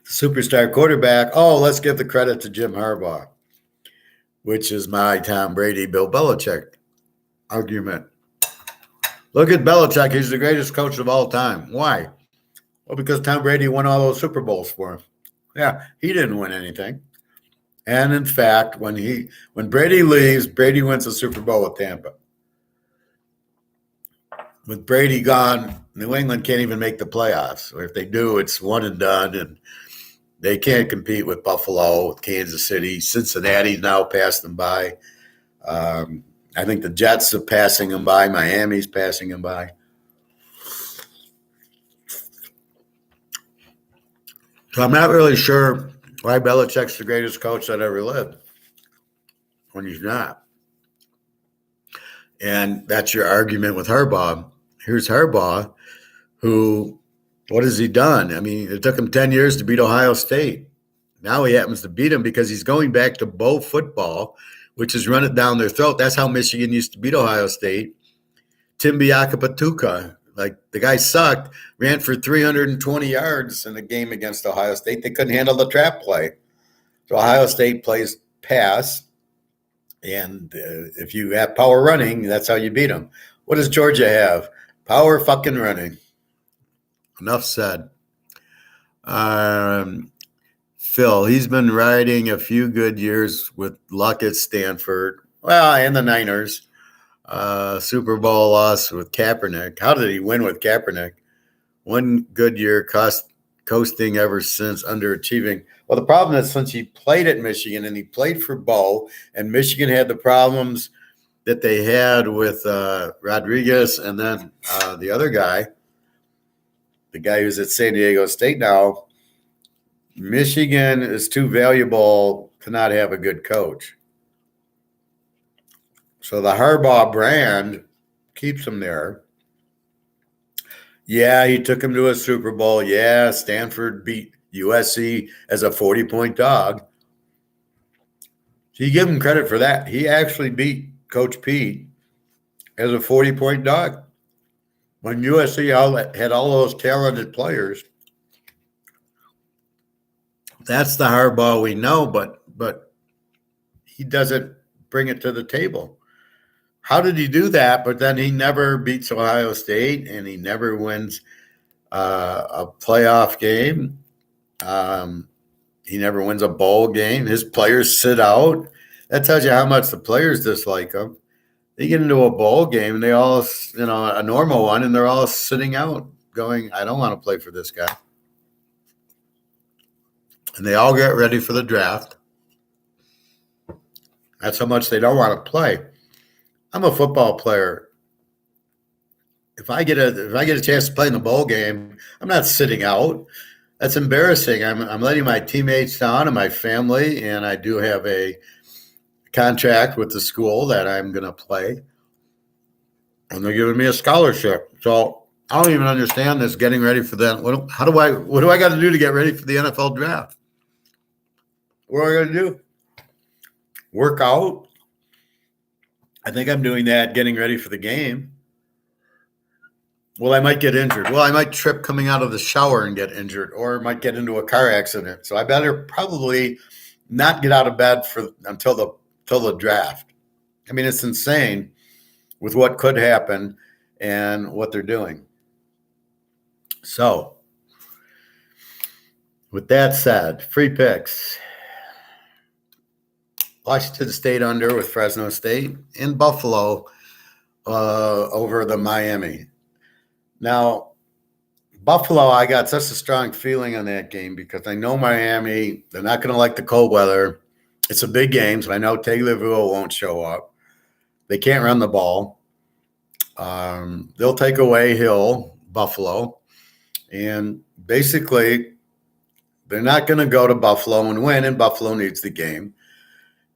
superstar quarterback. Oh, let's give the credit to Jim Harbaugh, which is my Tom Brady, Bill Belichick argument. Look at Belichick. He's the greatest coach of all time. Why? Well, because Tom Brady won all those Super Bowls for him. Yeah, he didn't win anything. And in fact, when Brady leaves, Brady wins the Super Bowl with Tampa. With Brady gone, New England can't even make the playoffs. Or if they do, it's one and done. And they can't compete with Buffalo, with Kansas City. Cincinnati's now passed them by. I think the Jets are passing them by. Miami's passing them by. So I'm not really sure why Belichick's the greatest coach that ever lived when he's not. And that's your argument with Harbaugh. Here's Harbaugh, who, what has he done? I mean, it took him 10 years to beat Ohio State. Now he happens to beat him because he's going back to bowl football, which is run it down their throat. That's how Michigan used to beat Ohio State. Tim Biakapatuka, like the guy sucked, ran for 320 yards in a game against Ohio State. They couldn't handle the trap play. So Ohio State plays pass. And if you have power running, that's how you beat them. What does Georgia have? Power fucking running. Enough said. Phil, he's been riding a few good years with luck at Stanford. Well, and the Niners. Super Bowl loss with Kaepernick. How did he win with Kaepernick? One good year, coasting ever since, underachieving. Well, the problem is since he played at Michigan and he played for Bo, and Michigan had the problems that they had with Rodriguez and then the other guy, the guy who's at San Diego State now, Michigan is too valuable to not have a good coach. So the Harbaugh brand keeps him there. Yeah, he took him to a Super Bowl. Yeah, Stanford beat USC as a 40-point dog. So you give him credit for that. He actually beat Coach Pete as a 40-point dog. When USC had all those talented players, that's the Harbaugh we know, but he doesn't bring it to the table. How did he do that? But then he never beats Ohio State, and he never wins a playoff game. He never wins a bowl game. His players sit out. That tells you how much the players dislike him. They get into a bowl game, and they all, a normal one, and they're all sitting out going, I don't want to play for this guy. And they all get ready for the draft. That's how much they don't want to play. I'm a football player. If I get a chance to play in the bowl game, I'm not sitting out. That's embarrassing. I'm letting my teammates down and my family, and I do have a contract with the school that I'm going to play, and they're giving me a scholarship. So I don't even understand this getting ready for that. What do I got to do to get ready for the NFL draft? What am I going to do? Work out? I think I'm doing that, getting ready for the game. Well, I might get injured. Well, I might trip coming out of the shower and get injured, or might get into a car accident. So I better probably not get out of bed until the draft. I mean, it's insane with what could happen and what they're doing. So, with that said, free picks. Washington State under with Fresno State, and Buffalo over the Miami. Now, Buffalo, I got such a strong feeling on that game because I know Miami, they're not going to like the cold weather. It's a big game, so I know Tagovailoa won't show up. They can't run the ball. They'll take away Hill, Buffalo, and basically they're not going to go to Buffalo and win, and Buffalo needs the game.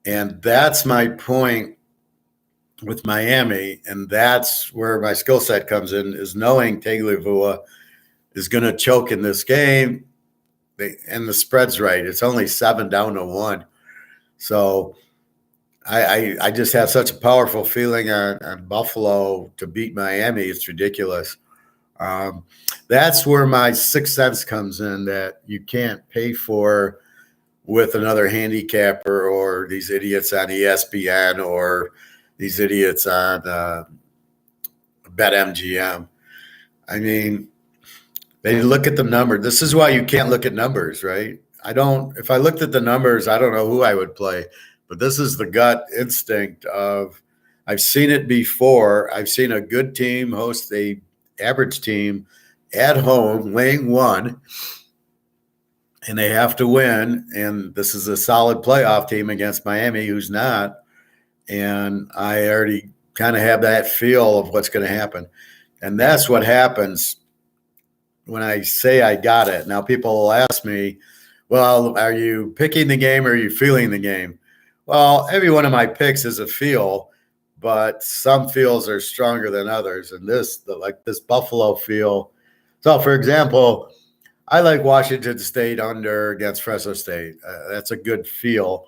And that's my point with Miami, and that's where my skill set comes in, is knowing Tagovailoa is going to choke in this game, and the spread's right. It's only 7-1. So I just have such a powerful feeling on Buffalo to beat Miami. It's ridiculous. That's where my sixth sense comes in, that you can't pay for with another handicapper or these idiots on ESPN or these idiots on BetMGM. I mean, they look at the number. This is why you can't look at numbers, right? If I looked at the numbers, I don't know who I would play, but this is the gut instinct of, I've seen it before. I've seen a good team host a average team at home laying 1, and they have to win. And this is a solid playoff team against Miami, who's not. And I already kind of have that feel of what's going to happen. And that's what happens when I say I got it. Now, people will ask me, well, are you picking the game or are you feeling the game? Well, every one of my picks is a feel, but some feels are stronger than others. And this Buffalo feel. So, for example, I like Washington State under against Fresno State. That's a good feel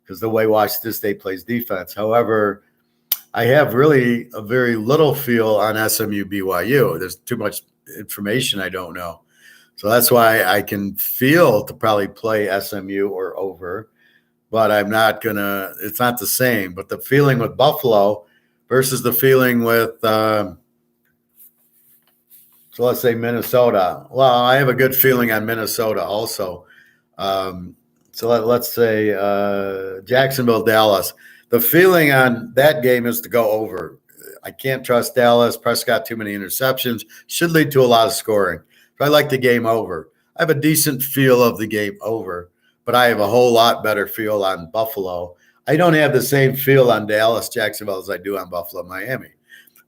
because the way Washington State plays defense. However, I have really a very little feel on SMU BYU. There's too much information I don't know. So that's why I can feel to probably play SMU or over, but I'm not going to – it's not the same. But the feeling with Buffalo versus the feeling with so let's say Minnesota. Well, I have a good feeling on Minnesota also. So let's say Jacksonville, Dallas. The feeling on that game is to go over. I can't trust Dallas. Prescott, too many interceptions. Should lead to a lot of scoring. But I like the game over. I have a decent feel of the game over, but I have a whole lot better feel on Buffalo. I don't have the same feel on Dallas, Jacksonville as I do on Buffalo, Miami.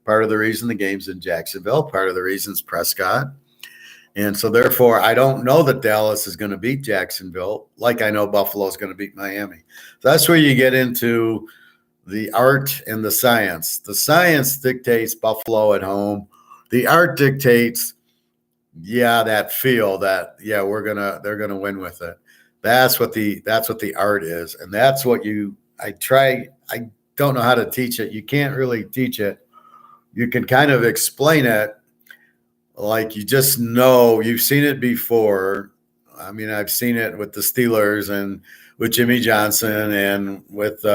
Part of the reason the game's in Jacksonville, part of the reason is Prescott. And so, therefore, I don't know that Dallas is going to beat Jacksonville like I know Buffalo is going to beat Miami. So that's where you get into the art and the science. The science dictates Buffalo at home. The art dictates, that feel that, they're gonna win with it. That's what the art is, and that's what I don't know how to teach it. You can't really teach it. You can kind of explain it, like you just know you've seen it before. I mean, I've seen it with the Steelers and with Jimmy Johnson and with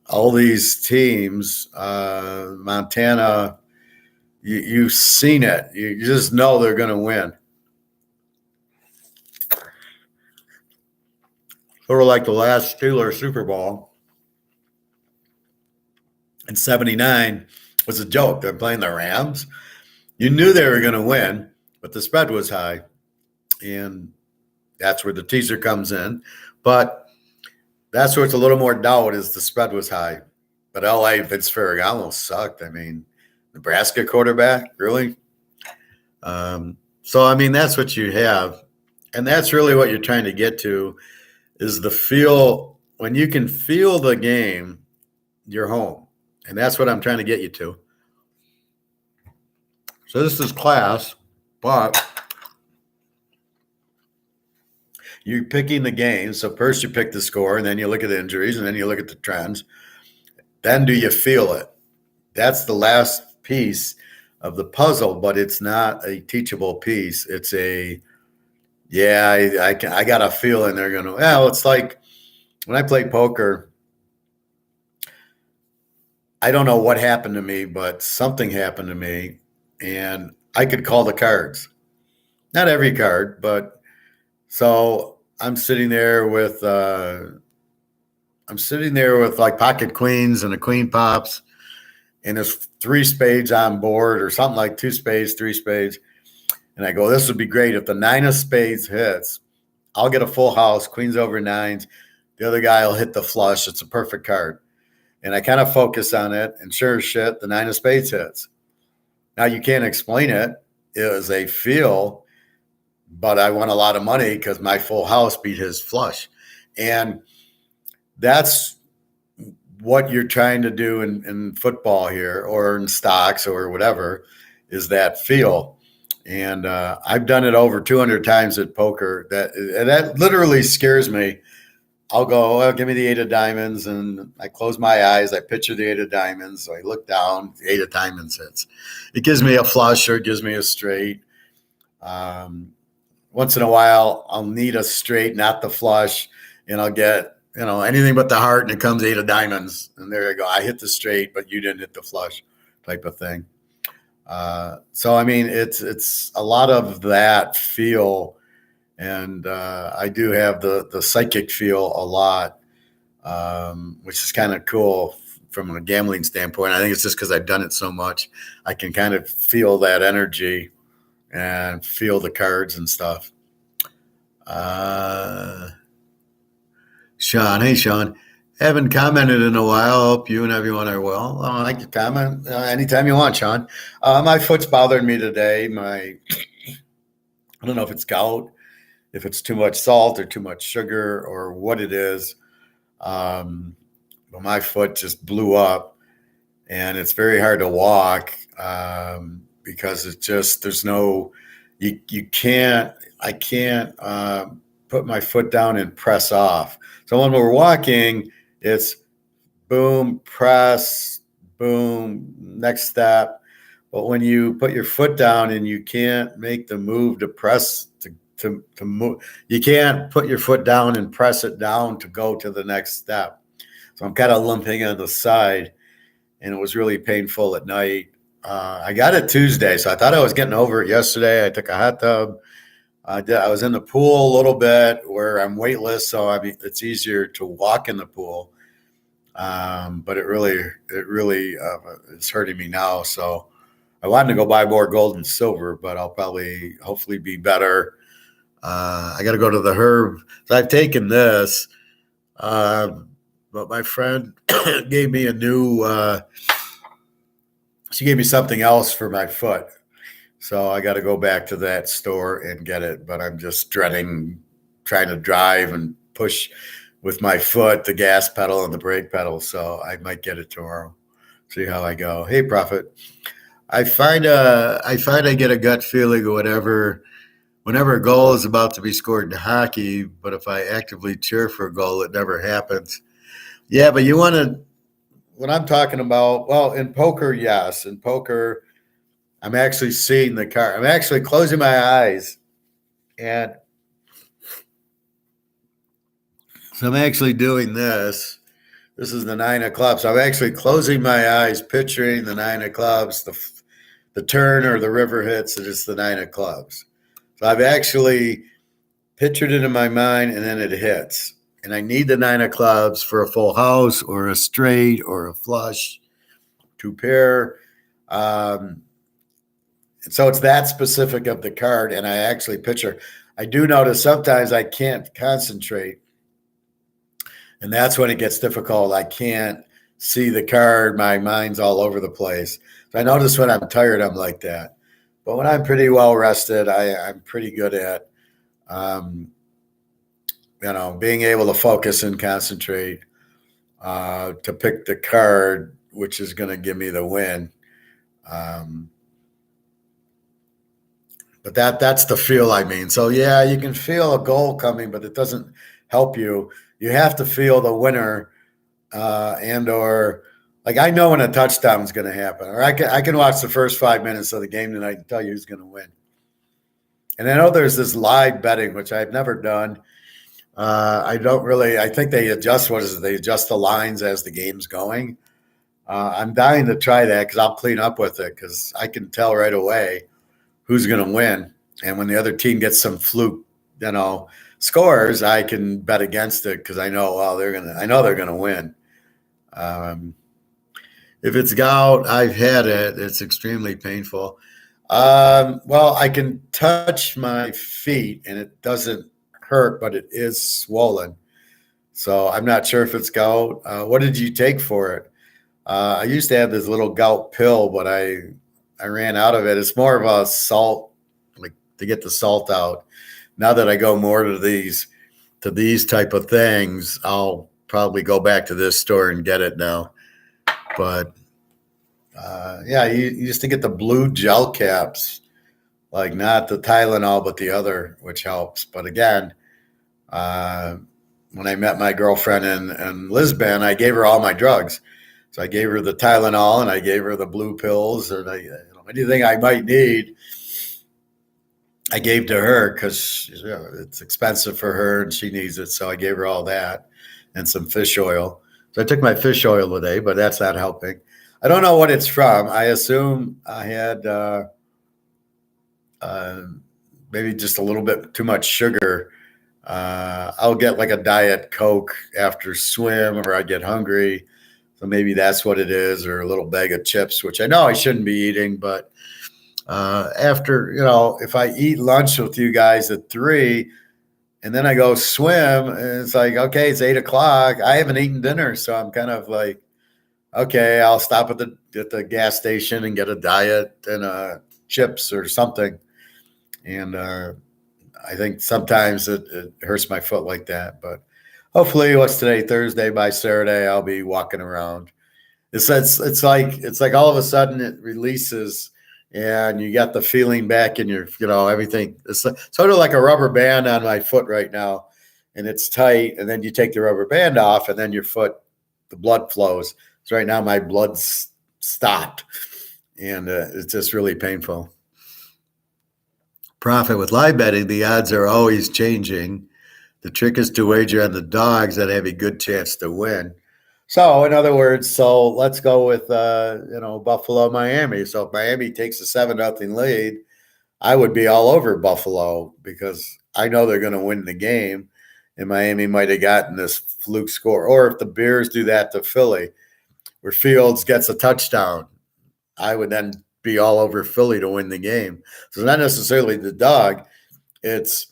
all these teams, Montana. You've seen it. You just know they're going to win. Sort of like the last Steelers Super Bowl in '79 was a joke. They're playing the Rams. You knew they were going to win, but the spread was high. And that's where the teaser comes in. But that's where it's a little more doubt, is the spread was high. But LA, Vince Ferragamo sucked. I mean, Nebraska quarterback, really? So, I mean, that's what you have. And that's really what you're trying to get to, is the feel. When you can feel the game, you're home. And that's what I'm trying to get you to. So this is class, but you're picking the game. So first you pick the score, and then you look at the injuries, and then you look at the trends. Then do you feel it? That's the last piece of the puzzle, but it's not a teachable piece. It's I got a feeling they're going to. Well, it's like when I play poker, I don't know what happened to me, but something happened to me, and I could call the cards. Not every card, but so I'm sitting there with I'm sitting there with like pocket queens and the queen pops, and there's 3 spades on board or something like 2 spades, 3 spades. And I go, this would be great. If the 9 of spades hits, I'll get a full house, queens over nines. The other guy will hit the flush. It's a perfect card. And I kind of focus on it. And sure as shit, the 9 of spades hits. Now you can't explain it. It was a feel, but I won a lot of money because my full house beat his flush. And that's what you're trying to do in football here or in stocks or whatever, is that feel. And I've done it over 200 times at poker. That literally scares me. I'll go, well, give me the 8 of diamonds, and I close my eyes. I picture the 8 of diamonds. So I look down, the 8 of diamonds hits. It gives me a flush or it gives me a straight. Once in a while, I'll need a straight, not the flush, and I'll get anything but the heart, and it comes 8 of diamonds, and there you go. I hit the straight, but you didn't hit the flush, type of thing. So I mean, it's a lot of that feel, and I do have the psychic feel a lot, which is kind of cool from a gambling standpoint. I think it's just because I've done it so much, I can kind of feel that energy and feel the cards and stuff. Sean, hey Sean, haven't commented in a while. Hope you and everyone are well. I can comment anytime you want, Sean. My foot's bothering me today. I don't know if it's gout, if it's too much salt or too much sugar or what it is. But my foot just blew up, and it's very hard to walk because it's just I can't put my foot down and press off. So when we're walking, it's boom, press, boom, next step. But when you put your foot down and you can't make the move to press to move, you can't put your foot down and press it down to go to the next step. So I'm kind of limping on the side, and it was really painful at night. I got it Tuesday, so I thought I was getting over it yesterday. I took a hot tub. I was in the pool a little bit where I'm weightless, so it's easier to walk in the pool. But it really is hurting me now. So I wanted to go buy more gold and silver, but I'll hopefully be better. I got to go to the herb. So I've taken this, but my friend gave me she gave me something else for my foot. So I got to go back to that store and get it. But I'm just dreading trying to drive and push with my foot, the gas pedal and the brake pedal. So I might get it tomorrow. See how I go. Hey, Prophet. I find I get a gut feeling or whenever a goal is about to be scored in hockey, but if I actively cheer for a goal, it never happens. Yeah, but what I'm talking about, well, in poker, yes. In poker, I'm actually seeing the card. I'm actually closing my eyes, and so I'm actually doing this. This is the 9 of clubs. So I'm actually closing my eyes, picturing the 9 of clubs, the turn or the river hits, and it's the 9 of clubs. So I've actually pictured it in my mind, and then it hits. And I need the 9 of clubs for a full house or a straight or a flush, 2 pair. So it's that specific of the card, and I actually picture. I do notice sometimes I can't concentrate, and that's when it gets difficult. I can't see the card. My mind's all over the place. So I notice when I'm tired, I'm like that. But when I'm pretty well rested, I'm pretty good at, being able to focus and concentrate to pick the card, which is going to give me the win. But that's the feel I mean. So, yeah, you can feel a goal coming, but it doesn't help you. You have to feel the winner or like I know when a touchdown is going to happen. Or I can watch the first 5 minutes of the game tonight and tell you who's going to win. And I know there's this live betting, which I've never done. I think they adjust they adjust the lines as the game's going. I'm dying to try that because I'll clean up with it because I can tell right away who's going to win. And when the other team gets some fluke, scores, I can bet against it because I know, well, I know they're gonna win. Um, if it's gout, I've had it. It's extremely painful. Well, I can touch my feet and it doesn't hurt, but it is swollen. So I'm not sure if it's gout. What did you take for it? I used to have this little gout pill, but I ran out of it. It's more of a salt, like to get the salt out. Now that I go more to these type of things, I'll probably go back to this store and get it now. But yeah, you used to get the blue gel caps, like not the Tylenol, but the other, which helps. But again, uh, when I met my girlfriend in Lisbon, I gave her all my drugs. So I gave her the Tylenol and I gave her the blue pills and anything I might need, I gave to her because it's expensive for her and she needs it. So I gave her all that and some fish oil. So I took my fish oil today, but that's not helping. I don't know what it's from. I assume I had uh, maybe just a little bit too much sugar. I'll get like a Diet Coke after swim or I get hungry. So maybe that's what it is, or a little bag of chips, which I know I shouldn't be eating. But after, if I eat lunch with you guys at 3 and then I go swim, and it's like, okay, it's 8 o'clock. I haven't eaten dinner. So I'm kind of like, okay, I'll stop at the gas station and get a diet and chips or something. And I think sometimes it hurts my foot like that. But hopefully, what's today? Thursday. By Saturday, I'll be walking around. It's like all of a sudden it releases, and you got the feeling back in your everything. It's sort of like a rubber band on my foot right now, and it's tight. And then you take the rubber band off, and then your foot, the blood flows. So right now my blood's stopped, and it's just really painful. Profit with live betting, the odds are always changing. The trick is to wager on the dogs that have a good chance to win. So, in other words, let's go with Buffalo, Miami. So if Miami takes a 7-0 lead, I would be all over Buffalo because I know they're going to win the game, and Miami might have gotten this fluke score. Or if the Bears do that to Philly, where Fields gets a touchdown, I would then be all over Philly to win the game. So it's not necessarily the dog. It's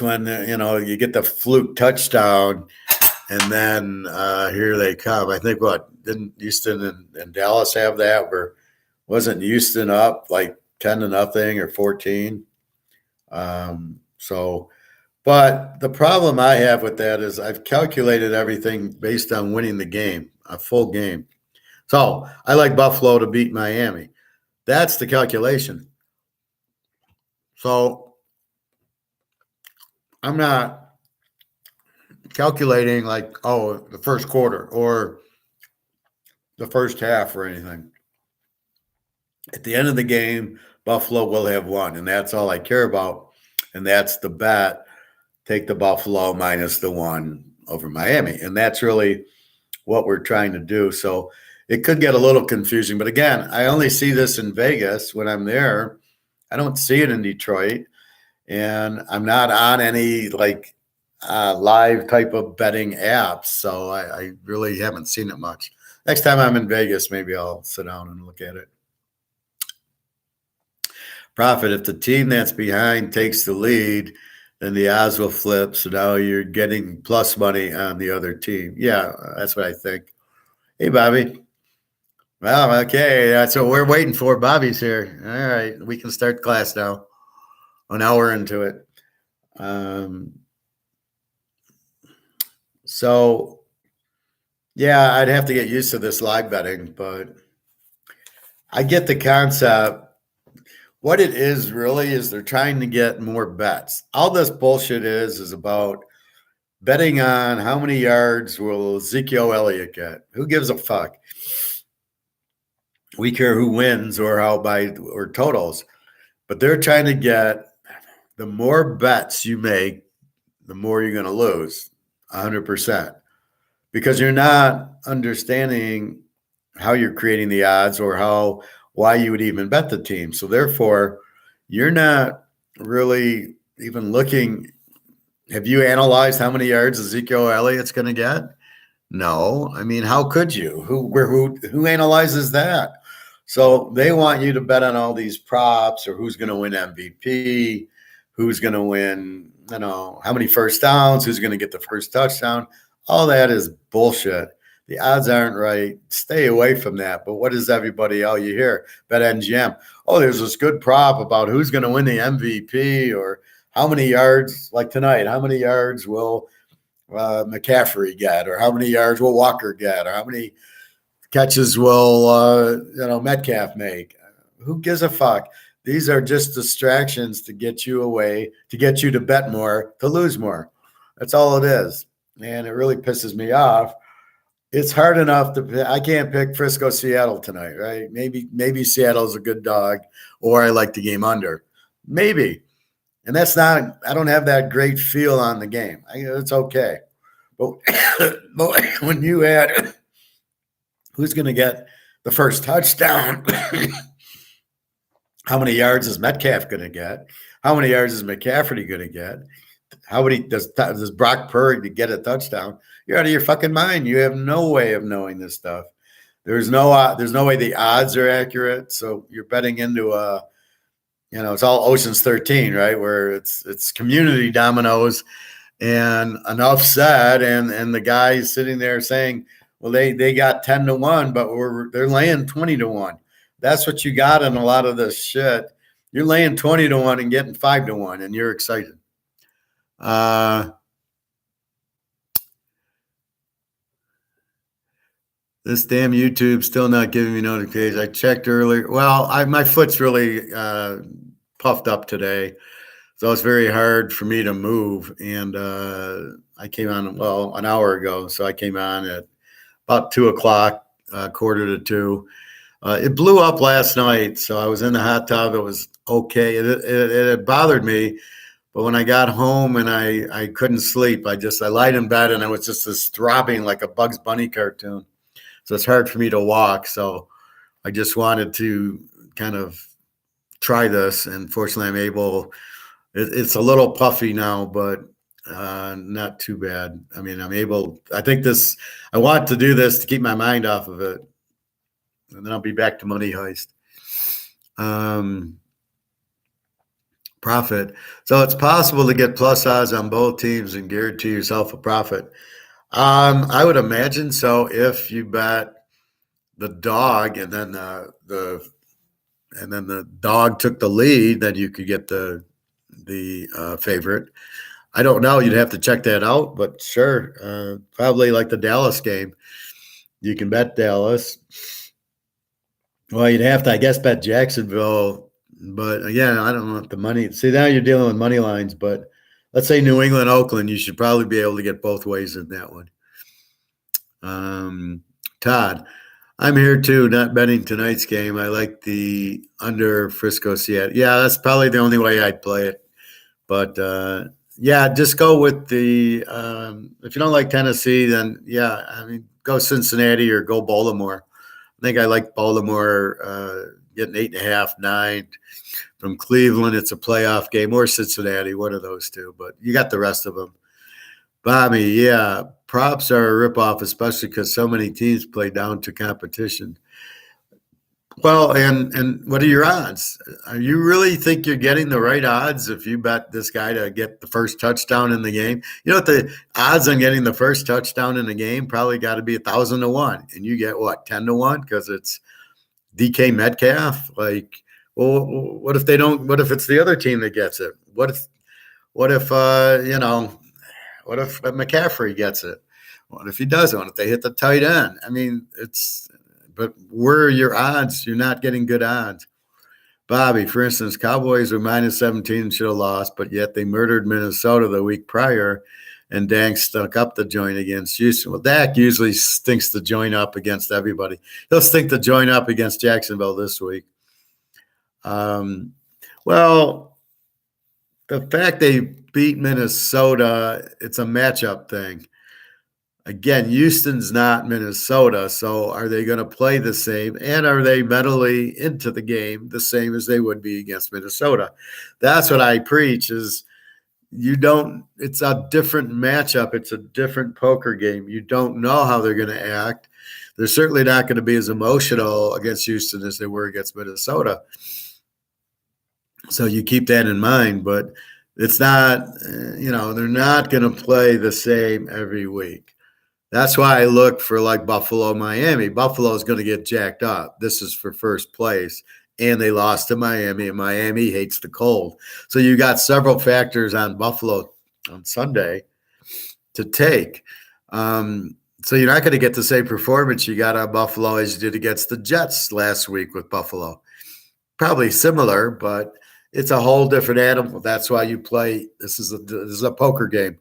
when you get the fluke touchdown, and then here they come. I think didn't Houston and Dallas have that? Where wasn't Houston up like 10-0 or 14? But the problem I have with that is I've calculated everything based on winning the game, a full game. So I like Buffalo to beat Miami. That's the calculation. So I'm not calculating like, the first quarter or the first half or anything. At the end of the game, Buffalo will have won, and that's all I care about. And that's the bet. Take the Buffalo minus the 1 over Miami. And that's really what we're trying to do. So it could get a little confusing. But again, I only see this in Vegas when I'm there. I don't see it in Detroit. And I'm not on any live type of betting apps. So I really haven't seen it much. Next time I'm in Vegas, maybe I'll sit down and look at it. Profit, if the team that's behind takes the lead, then the odds will flip. So now you're getting plus money on the other team. Yeah, that's what I think. Hey, Bobby. Well, okay. That's what we're waiting for. Bobby's here. All right. We can start class now. An hour into it. So, yeah, I'd have to get used to this live betting, but I get the concept. What it is really is they're trying to get more bets. All this bullshit is about betting on how many yards will Ezekiel Elliott get. Who gives a fuck? We care who wins or totals. But they're trying to get the more bets you make, the more you're going to lose 100%. Because you're not understanding how you're creating the odds or why you would even bet the team. So therefore, you're not really even looking, have you analyzed how many yards Ezekiel Elliott's going to get? No. I mean, how could you? Who analyzes that? So they want you to bet on all these props or who's going to win MVP, who's going to win, how many first downs, who's going to get the first touchdown. All that is bullshit. The odds aren't right. Stay away from that. But what is everybody all you hear? Bet NGM. Oh, there's this good prop about who's going to win the MVP or how many yards, like tonight, how many yards will McCaffrey get, or how many yards will Walker get, or how many catches will Metcalf make? Who gives a fuck? These are just distractions to get you away, to get you to bet more, to lose more. That's all it is. And it really pisses me off. It's hard enough to I can't pick Frisco Seattle tonight, right? Maybe Seattle's a good dog, or I like the game under. Maybe. And that's not, I don't have that great feel on the game. It's okay. But when you add who's going to get the first touchdown, how many yards is Metcalf going to get? How many yards is McCaffrey going to get? How many does Brock Purdy get a touchdown? You're out of your fucking mind. You have no way of knowing this stuff. There's no way the odds are accurate. So you're betting into it's all Ocean's 13, right? Where it's community dominoes, and enough said, and the guys sitting there saying, well, they got 10-1, but they're laying 20-1. That's what you got in a lot of this shit. You're laying 20-1 and getting 5-1, and you're excited. This damn YouTube's still not giving me notifications. I checked earlier. Well, my foot's really puffed up today, so it's very hard for me to move. And I came on, an hour ago. So I came on at about 2:00, 1:45. It blew up last night, so I was in the hot tub. It was okay. It had bothered me, but when I got home and I couldn't sleep, I lied in bed and it was just this throbbing like a Bugs Bunny cartoon. So it's hard for me to walk. So I just wanted to kind of try this, and fortunately I'm able. It's a little puffy now, but not too bad. I mean, I'm able. I want to do this to keep my mind off of it, and then I'll be back to Money Heist. Profit. So it's possible to get plus odds on both teams and guarantee yourself a profit. I would imagine so. If you bet the dog and then the dog took the lead, then you could get the favorite. I don't know. You'd have to check that out, but sure. Probably like the Dallas game. You can bet Dallas. Well, you'd have to, I guess, bet Jacksonville. But again, I don't know if the money. See, now you're dealing with money lines, but let's say New England, Oakland, you should probably be able to get both ways in that one. Todd, I'm here too, not betting tonight's game. I like the under Frisco Seattle. Yeah, that's probably the only way I'd play it. But just go with the if you don't like Tennessee, then go Cincinnati or go Baltimore. I think I like Baltimore getting 8.5, 9. From Cleveland, it's a playoff game, or Cincinnati, one of those two. But you got the rest of them. Bobby, props are a ripoff, especially because so many teams play down to competition. Well, and what are your odds? You really think you're getting the right odds if you bet this guy to get the first touchdown in the game? You know what the odds on getting the first touchdown in the game probably got to be 1,000-1, and you get what, 10-1 because it's DK Metcalf? Like, well, what if they don't? What if it's the other team that gets it? What if McCaffrey gets it? What if he doesn't? What if they hit the tight end? I mean, but where are your odds? You're not getting good odds. Bobby, for instance, Cowboys were -17 and should have lost, but yet they murdered Minnesota the week prior, and Dak stuck up the joint against Houston. Well, Dak usually stinks the joint up against everybody. He'll stink the joint up against Jacksonville this week. Well, the fact they beat Minnesota, it's a matchup thing. Again, Houston's not Minnesota, so are they going to play the same? And are they mentally into the game the same as they would be against Minnesota? That's what I preach is you don't, it's a different matchup. It's a different poker game. You don't know how they're going to act. They're certainly not going to be as emotional against Houston as they were against Minnesota. So you keep that in mind, but it's not, they're not going to play the same every week. That's why I look for like Buffalo, Miami. Buffalo is going to get jacked up. This is for first place. And they lost to Miami, and Miami hates the cold. So you got several factors on Buffalo on Sunday to take. So you're not going to get the same performance you got on Buffalo as you did against the Jets last week with Buffalo. Probably similar, but it's a whole different animal. That's why you play. This is a poker game.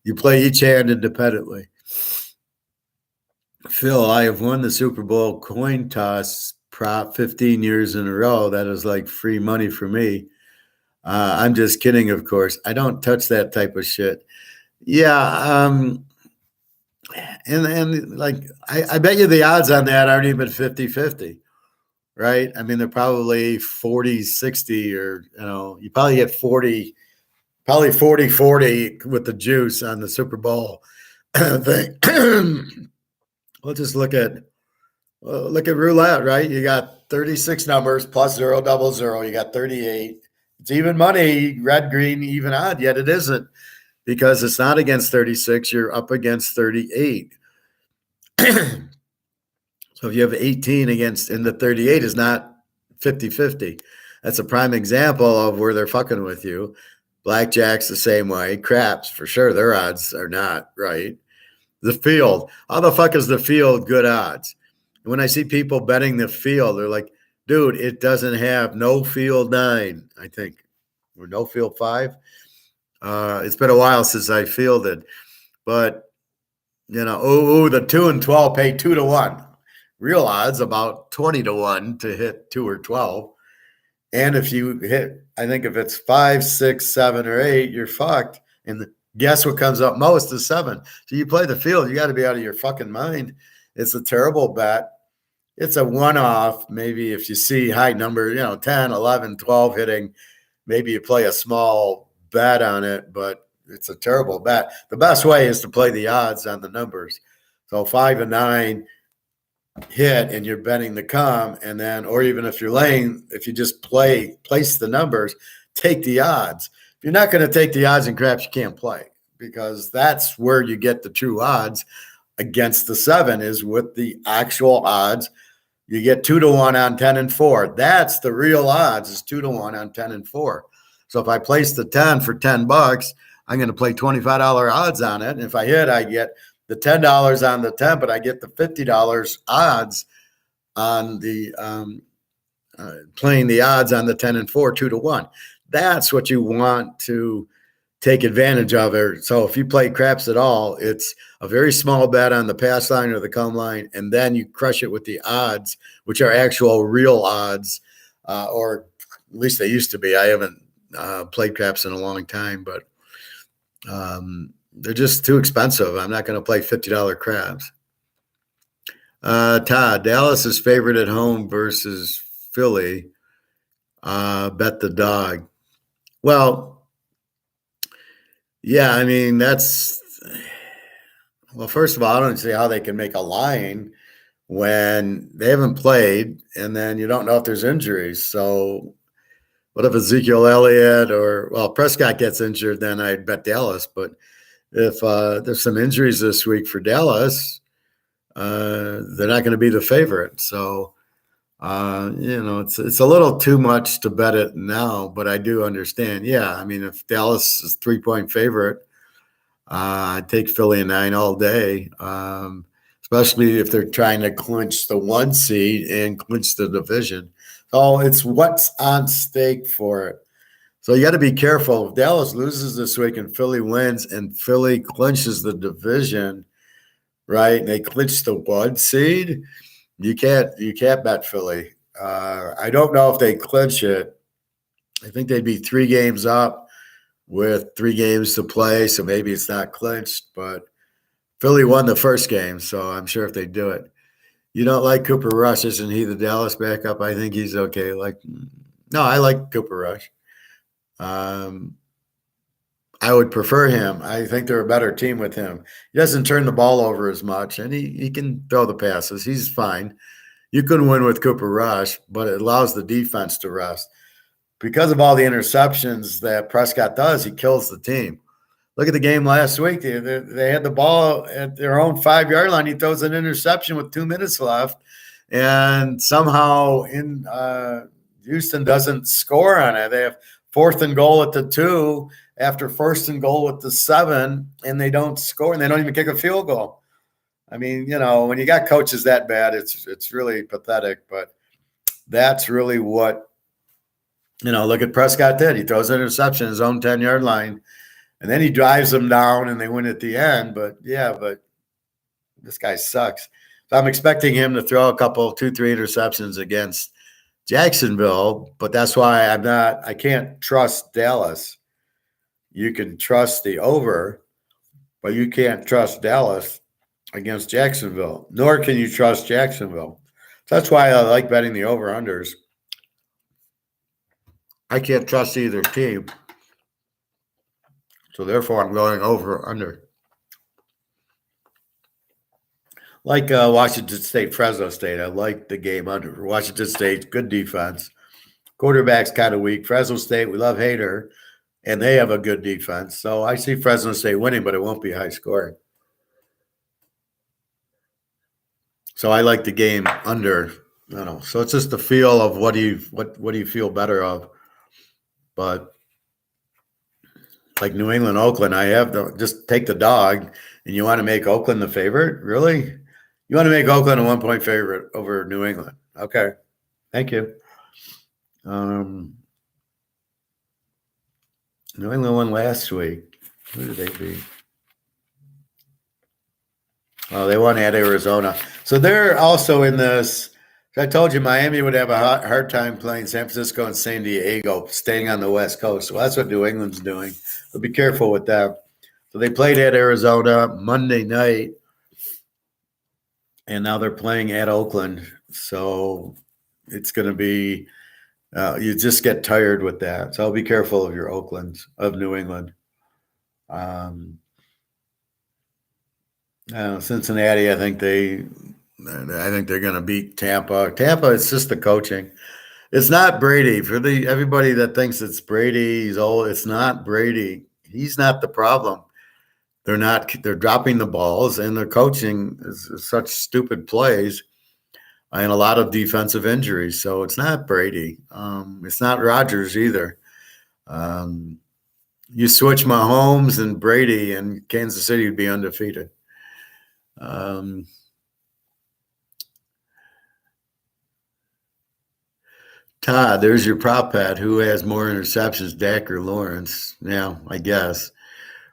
You play each hand independently. Phil, I have won the Super Bowl coin toss prop 15 years in a row. That is like free money for me. I'm just kidding, of course. I don't touch that type of shit. Yeah. And like, I bet you the odds on that aren't even 50-50, right? I mean, they're probably 40-60, or, you probably get 40, probably 40-40 with the juice on the Super Bowl thing. We'll just look at roulette, right? You got 36 numbers plus 0, double 0. You got 38. It's even money, red, green, even odd, yet it isn't, because it's not against 36. You're up against 38. So if you have 18 against, and the 38 is not 50-50. That's a prime example of where they're fucking with you. Blackjack's the same way. Craps, for sure, their odds are not right. The field. How the fuck is the field good odds? When I see people betting the field, they're like, dude, it doesn't have no field 9, I think, or no field 5. It's been a while since I fielded, but the 2 and 12 pay 2-1. Real odds about 20-1 to hit 2 or 12. And if you hit, I think if it's 5, 6, 7, or 8, you're fucked. And guess what comes up most is 7. So you play the field, you got to be out of your fucking mind. It's a terrible bet. It's a one-off. Maybe if you see high number, 10, 11, 12 hitting, maybe you play a small bet on it, but it's a terrible bet. The best way is to play the odds on the numbers. So 5 and 9 hit and you're betting the come, and then, or even if you're laying, if you just place the numbers, take the odds. If you're not going to take the odds and craps, you can't play, because that's where you get the true odds against the 7 is with the actual odds. You get 2-1 on 10 and 4. That's the real odds, is 2-1 on 10 and 4. So if I place the 10 for $10, I'm going to play $25 odds on it. And if I hit, I get the $10 on the 10, but I get the $50 odds on the playing the odds on the 10 and 4, 2-1. That's what you want to take advantage of it. So if you play craps at all, it's a very small bet on the pass line or the come line, and then you crush it with the odds, which are actual real odds, or at least they used to be. I haven't played craps in a long time, but they're just too expensive. I'm not going to play $50 craps. Todd, Dallas is favored at home versus Philly. Bet the dog. Well, yeah, I mean, well, first of all, I don't see how they can make a line when they haven't played, and then you don't know if there's injuries. So what if Ezekiel Elliott Prescott gets injured, then I'd bet Dallas. But if there's some injuries this week for Dallas, they're not going to be the favorite. So, it's a little too much to bet it now, but I do understand. Yeah, I mean, if Dallas is 3-point favorite, I'd take Philly 9 all day, especially if they're trying to clinch the 1 seed and clinch the division. So it's what's on stake for it. So you got to be careful. If Dallas loses this week and Philly wins and Philly clinches the division, right, and they clinch the 1 seed, you can't bet Philly. I don't know if they clinch it. I think they'd be 3 games up with 3 games to play, so maybe it's not clinched. But Philly won the first game, so I'm sure if they do it. You don't like Cooper Rush, isn't he the Dallas backup? I think he's okay. No, I like Cooper Rush. I I would prefer him. I think they're a better team with him. He doesn't turn the ball over as much, and he can throw the passes. He's fine. You couldn't win with Cooper Rush, but it allows the defense to rest. Because of all the interceptions that Prescott does, he kills the team. Look at the game last week. They had the ball at their own 5-yard line. He throws an interception with 2 minutes left, and somehow Houston doesn't score on it. They have 4th and goal at the 2 after 1st and goal at the 7, and they don't score, and they don't even kick a field goal. I mean, when you got coaches that bad, it's really pathetic. But that's really what look at Prescott did. He throws an interception in his own 10-yard line. And then he drives them down and they win at the end. But this guy sucks. So I'm expecting him to throw a couple, 2-3 interceptions against Jacksonville. But that's why I can't trust Dallas. You can trust the over, but you can't trust Dallas against Jacksonville, nor can you trust Jacksonville. So that's why I like betting the over-unders. I can't trust either team. So therefore, I'm going over under. Like Washington State, Fresno State, I like the game under. Washington State, good defense. Quarterback's kind of weak. Fresno State, we love Hader, and they have a good defense. So I see Fresno State winning, but it won't be high scoring. So I like the game under. So it's just the feel of what do you feel better of, but. Like New England, Oakland, I have to just take the dog, and you want to make Oakland the favorite? Really? You want to make Oakland a 1-point favorite over New England? Okay. Thank you. New England won last week. Who did they beat? Oh, they won at Arizona. So they're also in this. I told you Miami would have a hard time playing San Francisco and San Diego, staying on the West Coast. Well, that's what New England's doing. So be careful with that. So they played at Arizona Monday night, and now they're playing at Oakland. So it's going to be you just get tired with that. So be careful of your of New England. Cincinnati, I think they're going to beat Tampa. Tampa, it's just the coaching. It's not Brady. For everybody that thinks it's Brady, he's old. It's not Brady. He's not the problem. They're dropping the balls, and their coaching is such stupid plays and a lot of defensive injuries. So it's not Brady. It's not Rodgers either. You switch Mahomes and Brady, and Kansas City would be undefeated. Todd, there's your prop bet. Who has more interceptions, Dak or Lawrence? Yeah, I guess.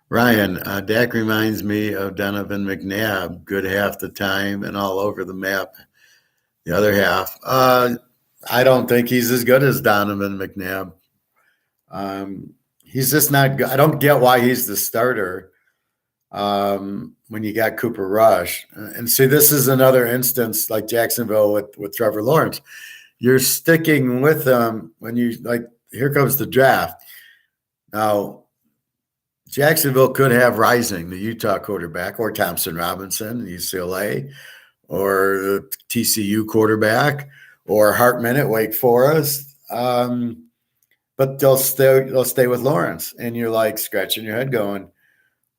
Ryan, Dak reminds me of Donovan McNabb, good half the time and all over the map the other half. I don't think he's as good as Donovan McNabb. He's just not good. I don't get why he's the starter when you got Cooper Rush. And see, this is another instance like Jacksonville with Trevor Lawrence. You're sticking with them when here comes the draft. Now, Jacksonville could have Rising, the Utah quarterback, or Thompson Robinson, UCLA, or the TCU quarterback, or Hartman at Wake Forest. But they'll stay with Lawrence. And you're like scratching your head going,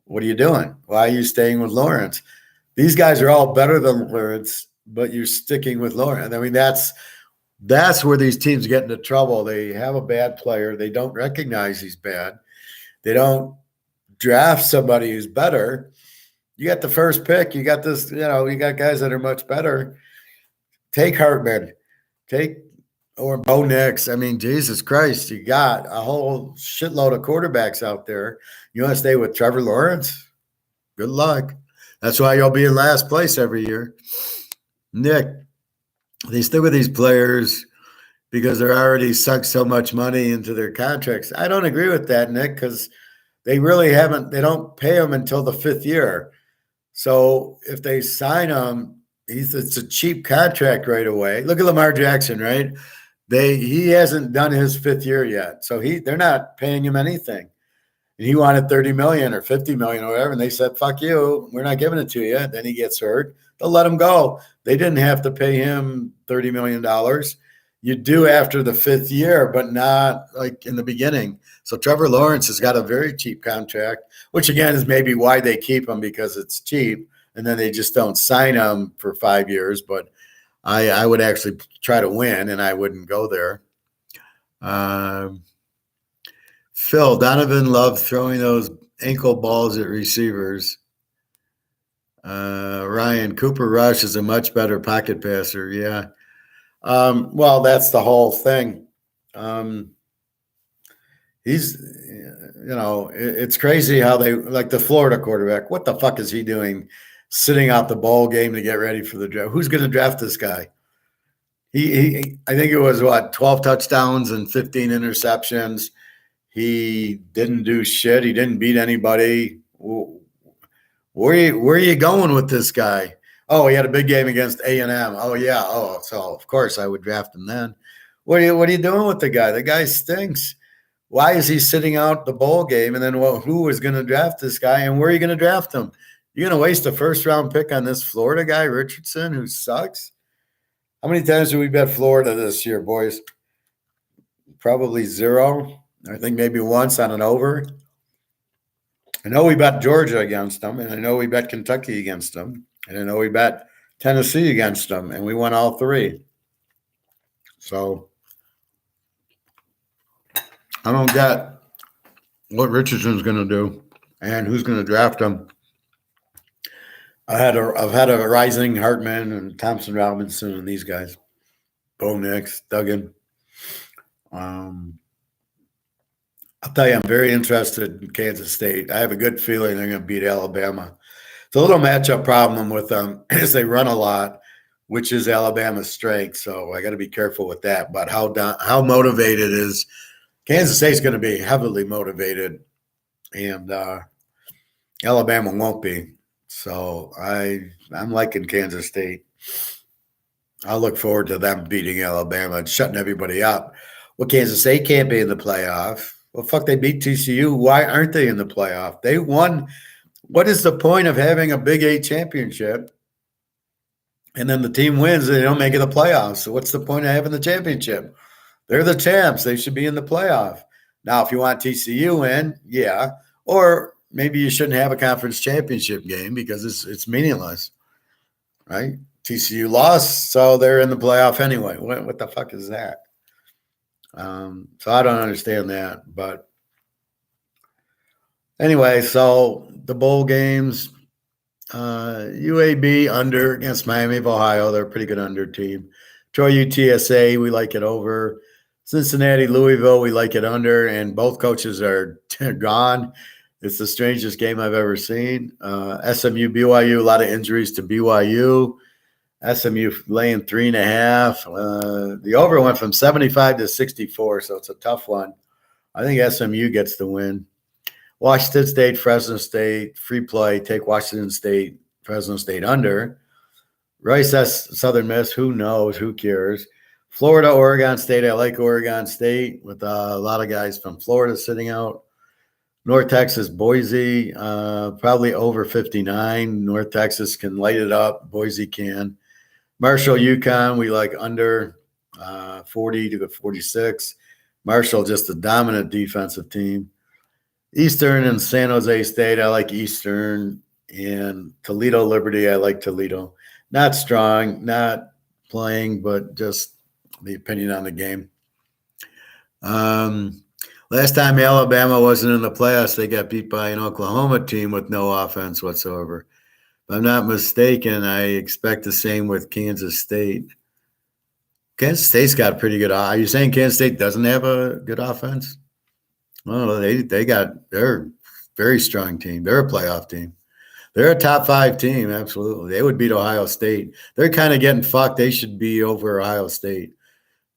what are you doing? Why are you staying with Lawrence? These guys are all better than Lawrence, but you're sticking with Lawrence. I mean, that's where these teams get into trouble. They have a bad player. They don't recognize he's bad. They don't draft somebody who's better. You got the first pick. You got this, you got guys that are much better. Take Hartman. Or Bo Nix. I mean, Jesus Christ, you got a whole shitload of quarterbacks out there. You want to stay with Trevor Lawrence? Good luck. That's why you'll be in last place every year. Nick, they stick with these players because they're already sunk so much money into their contracts. I don't agree with that, Nick, because they really haven't. They don't pay them until the 5th year. So if they sign him, it's a cheap contract right away. Look at Lamar Jackson, right? He hasn't done his 5th year yet, so they're not paying him anything. And he wanted 30 million or 50 million or whatever. And they said, fuck you. We're not giving it to you. Then he gets hurt. They'll let him go. They didn't have to pay him $30 million. You do after the 5th year, but not like in the beginning. So Trevor Lawrence has got a very cheap contract, which again is maybe why they keep him, because it's cheap. And then they just don't sign him for 5 years. But I would actually try to win, and I wouldn't go there. Phil, Donovan loved throwing those ankle balls at receivers. Ryan, Cooper Rush is a much better pocket passer. Yeah. Well, that's the whole thing. It's crazy how they, like the Florida quarterback, what the fuck is he doing sitting out the bowl game to get ready for the draft? Who's going to draft this guy? I think it was 12 touchdowns and 15 interceptions. He didn't do shit. He didn't beat anybody. Where are you going with this guy? Oh, he had a big game against A&M. Oh, yeah. Oh, so of course I would draft him then. What are you doing with the guy? The guy stinks. Why is he sitting out the bowl game? And then who is going to draft this guy, and where are you going to draft him? You're going to waste a first-round pick on this Florida guy, Richardson, who sucks? How many times did we bet Florida this year, boys? Probably 0. I think maybe once on an over. I know we bet Georgia against them, and I know we bet Kentucky against them, and I know we bet Tennessee against them, and we won all 3. So I don't get what Richardson's going to do and who's going to draft him. I've had a Rising, Hartman, and Thompson Robinson, and these guys, Bo Nix, Duggan. I'll tell you, I'm very interested in Kansas State. I have a good feeling they're going to beat Alabama. It's a little matchup problem with them is they run a lot, which is Alabama's strength. So I got to be careful with that. But how motivated is Kansas State's going to be heavily motivated, and Alabama won't be. So I'm liking Kansas State. I'll look forward to them beating Alabama and shutting everybody up. Well, Kansas State can't be in the playoff. Well, fuck, they beat TCU. Why aren't they in the playoff? They won. What is the point of having a Big 8 championship and then the team wins and they don't make it the playoffs? So what's the point of having the championship? They're the champs. They should be in the playoff. Now, if you want TCU in, yeah. Or maybe you shouldn't have a conference championship game because it's meaningless, right? TCU lost, so they're in the playoff anyway. What the fuck is that? So I don't understand that. But anyway, so the bowl games, UAB under against Miami of Ohio. They're a pretty good under team. Troy UTSA, we like it over. Cincinnati, Louisville, we like it under. And both coaches are gone. It's the strangest game I've ever seen. SMU, BYU, a lot of injuries to BYU. SMU laying 3.5. The over went from 75 to 64, so it's a tough one. I think SMU gets the win. Washington State, Fresno State, free play. Take Washington State, Fresno State under. Rice, Southern Miss. Who knows? Who cares? Florida, Oregon State. I like Oregon State with a lot of guys from Florida sitting out. North Texas, Boise, probably over 59. North Texas can light it up. Boise can. Marshall, UConn, we like under 40 to 46. Marshall, just a dominant defensive team. Eastern and San Jose State, I like Eastern. And Toledo, Liberty, I like Toledo. Not strong, not playing, but just the opinion on the game. Last time Alabama wasn't in the playoffs, they got beat by an Oklahoma team with no offense whatsoever. If I'm not mistaken, I expect the same with Kansas State. Kansas State's got pretty good. Are you saying Kansas State doesn't have a good offense? Well, they're a very strong team. They're a playoff team. They're a top 5 team, absolutely. They would beat Ohio State. They're kind of getting fucked. They should be over Ohio State.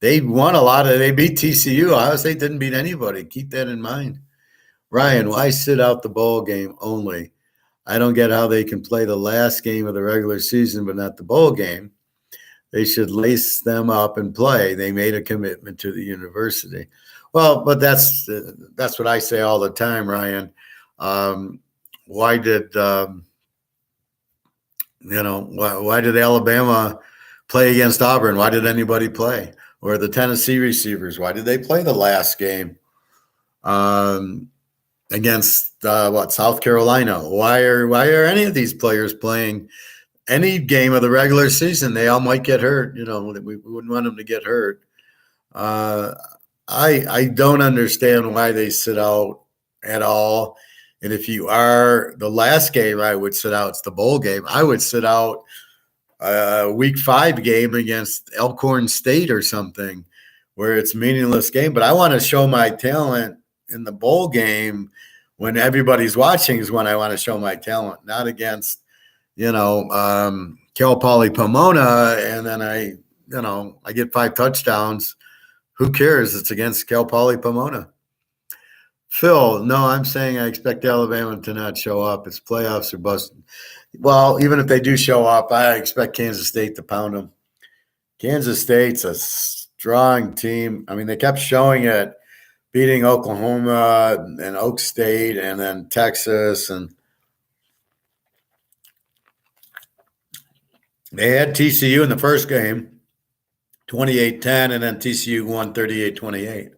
They won a lot they beat TCU. Ohio State didn't beat anybody. Keep that in mind. Ryan, why sit out the bowl game only? I don't get how they can play the last game of the regular season, but not the bowl game. They should lace them up and play. They made a commitment to the university. Well, but that's what I say all the time, Ryan. Why did why did Alabama play against Auburn? Why did anybody play? Or the Tennessee receivers? Why did they play the last game against South Carolina? Why are any of these players playing any game of the regular season? They all might get hurt. We wouldn't want them to get hurt. I don't understand why they sit out at all. And if you are the last game, I would sit out. It's the bowl game. I would sit out week 5 game against Elkhorn State or something where it's a meaningless game. But I want to show my talent in the bowl game when everybody's watching is when I want to show my talent, not against, Cal Poly Pomona. And then I get 5 touchdowns. Who cares? It's against Cal Poly Pomona. Phil, no, I'm saying I expect Alabama to not show up. It's playoffs or bust. Well, even if they do show up, I expect Kansas State to pound them. Kansas State's a strong team. I mean, they kept showing it, beating Oklahoma and Oak State and then Texas. And they had TCU in the first game, 28-10, and then TCU won 38-28.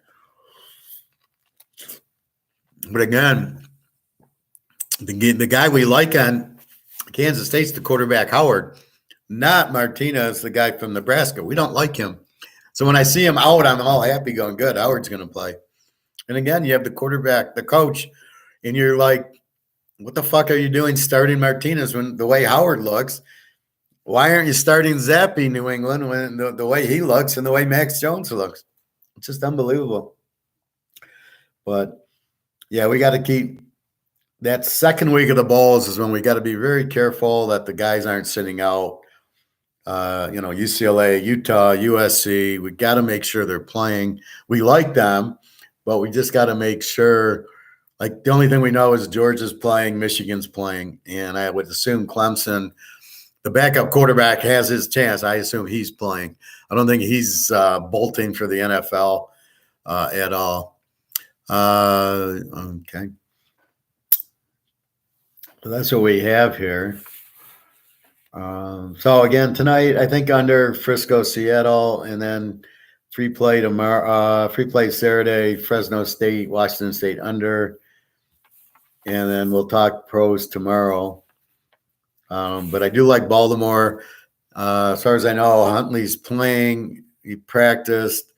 But again, the guy we like on Kansas State's the quarterback, Howard, not Martinez, the guy from Nebraska. We don't like him. So when I see him out, I'm all happy going, good, Howard's going to play. And again, you have the quarterback, the coach, and you're like, what the fuck are you doing starting Martinez when the way Howard looks? Why aren't you starting Zappe, New England, when the way he looks and the way Max Jones looks? It's just unbelievable. But yeah, we got to keep that second week of the bowls is when we got to be very careful that the guys aren't sitting out. UCLA, Utah, USC, we got to make sure they're playing. We like them, but we just got to make sure. Like the only thing we know is Georgia's playing, Michigan's playing, and I would assume Clemson, the backup quarterback, has his chance. I assume he's playing. I don't think he's bolting for the NFL at all. Okay. So that's what we have here. So again, tonight, I think under Frisco, Seattle, and then free play tomorrow, free play Saturday, Fresno State, Washington State under, and then we'll talk pros tomorrow. But I do like Baltimore. As far as I know, Huntley's playing. He practiced.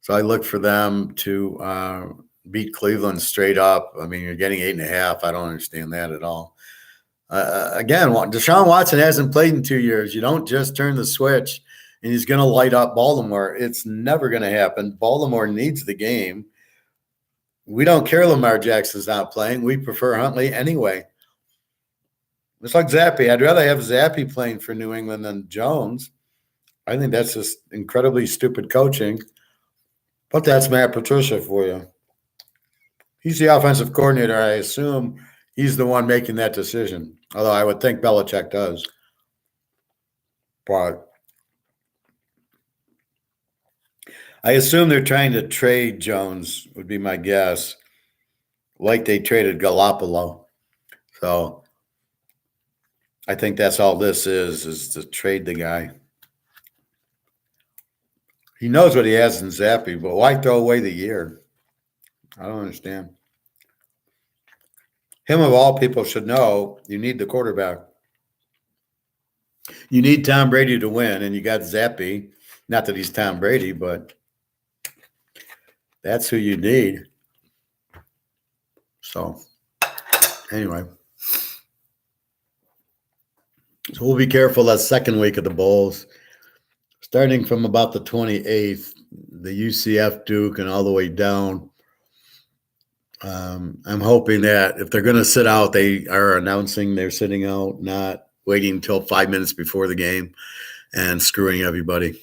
So I look for them to beat Cleveland straight up. I mean, you're getting 8.5. I don't understand that at all. Again, Deshaun Watson hasn't played in 2 years. You don't just turn the switch and he's going to light up Baltimore. It's never going to happen. Baltimore needs the game. We don't care Lamar Jackson's not playing. We prefer Huntley anyway. It's like Zappe. I'd rather have Zappe playing for New England than Jones. I think that's just incredibly stupid coaching. But that's Matt Patricia for you. He's the offensive coordinator. I assume he's the one making that decision, although I would think Belichick does. But I assume they're trying to trade Jones, would be my guess, like they traded Garoppolo. So I think that's all this is to trade the guy. He knows what he has in Zappe, but why throw away the year? I don't understand. Him of all people should know you need the quarterback. You need Tom Brady to win, and you got Zappe. Not that he's Tom Brady, but that's who you need. So, anyway. So we'll be careful that second week of the Bowls. Starting from about the 28th, the UCF Duke and all the way down. I'm hoping that if they're going to sit out, they are announcing they're sitting out, not waiting until 5 minutes before the game and screwing everybody.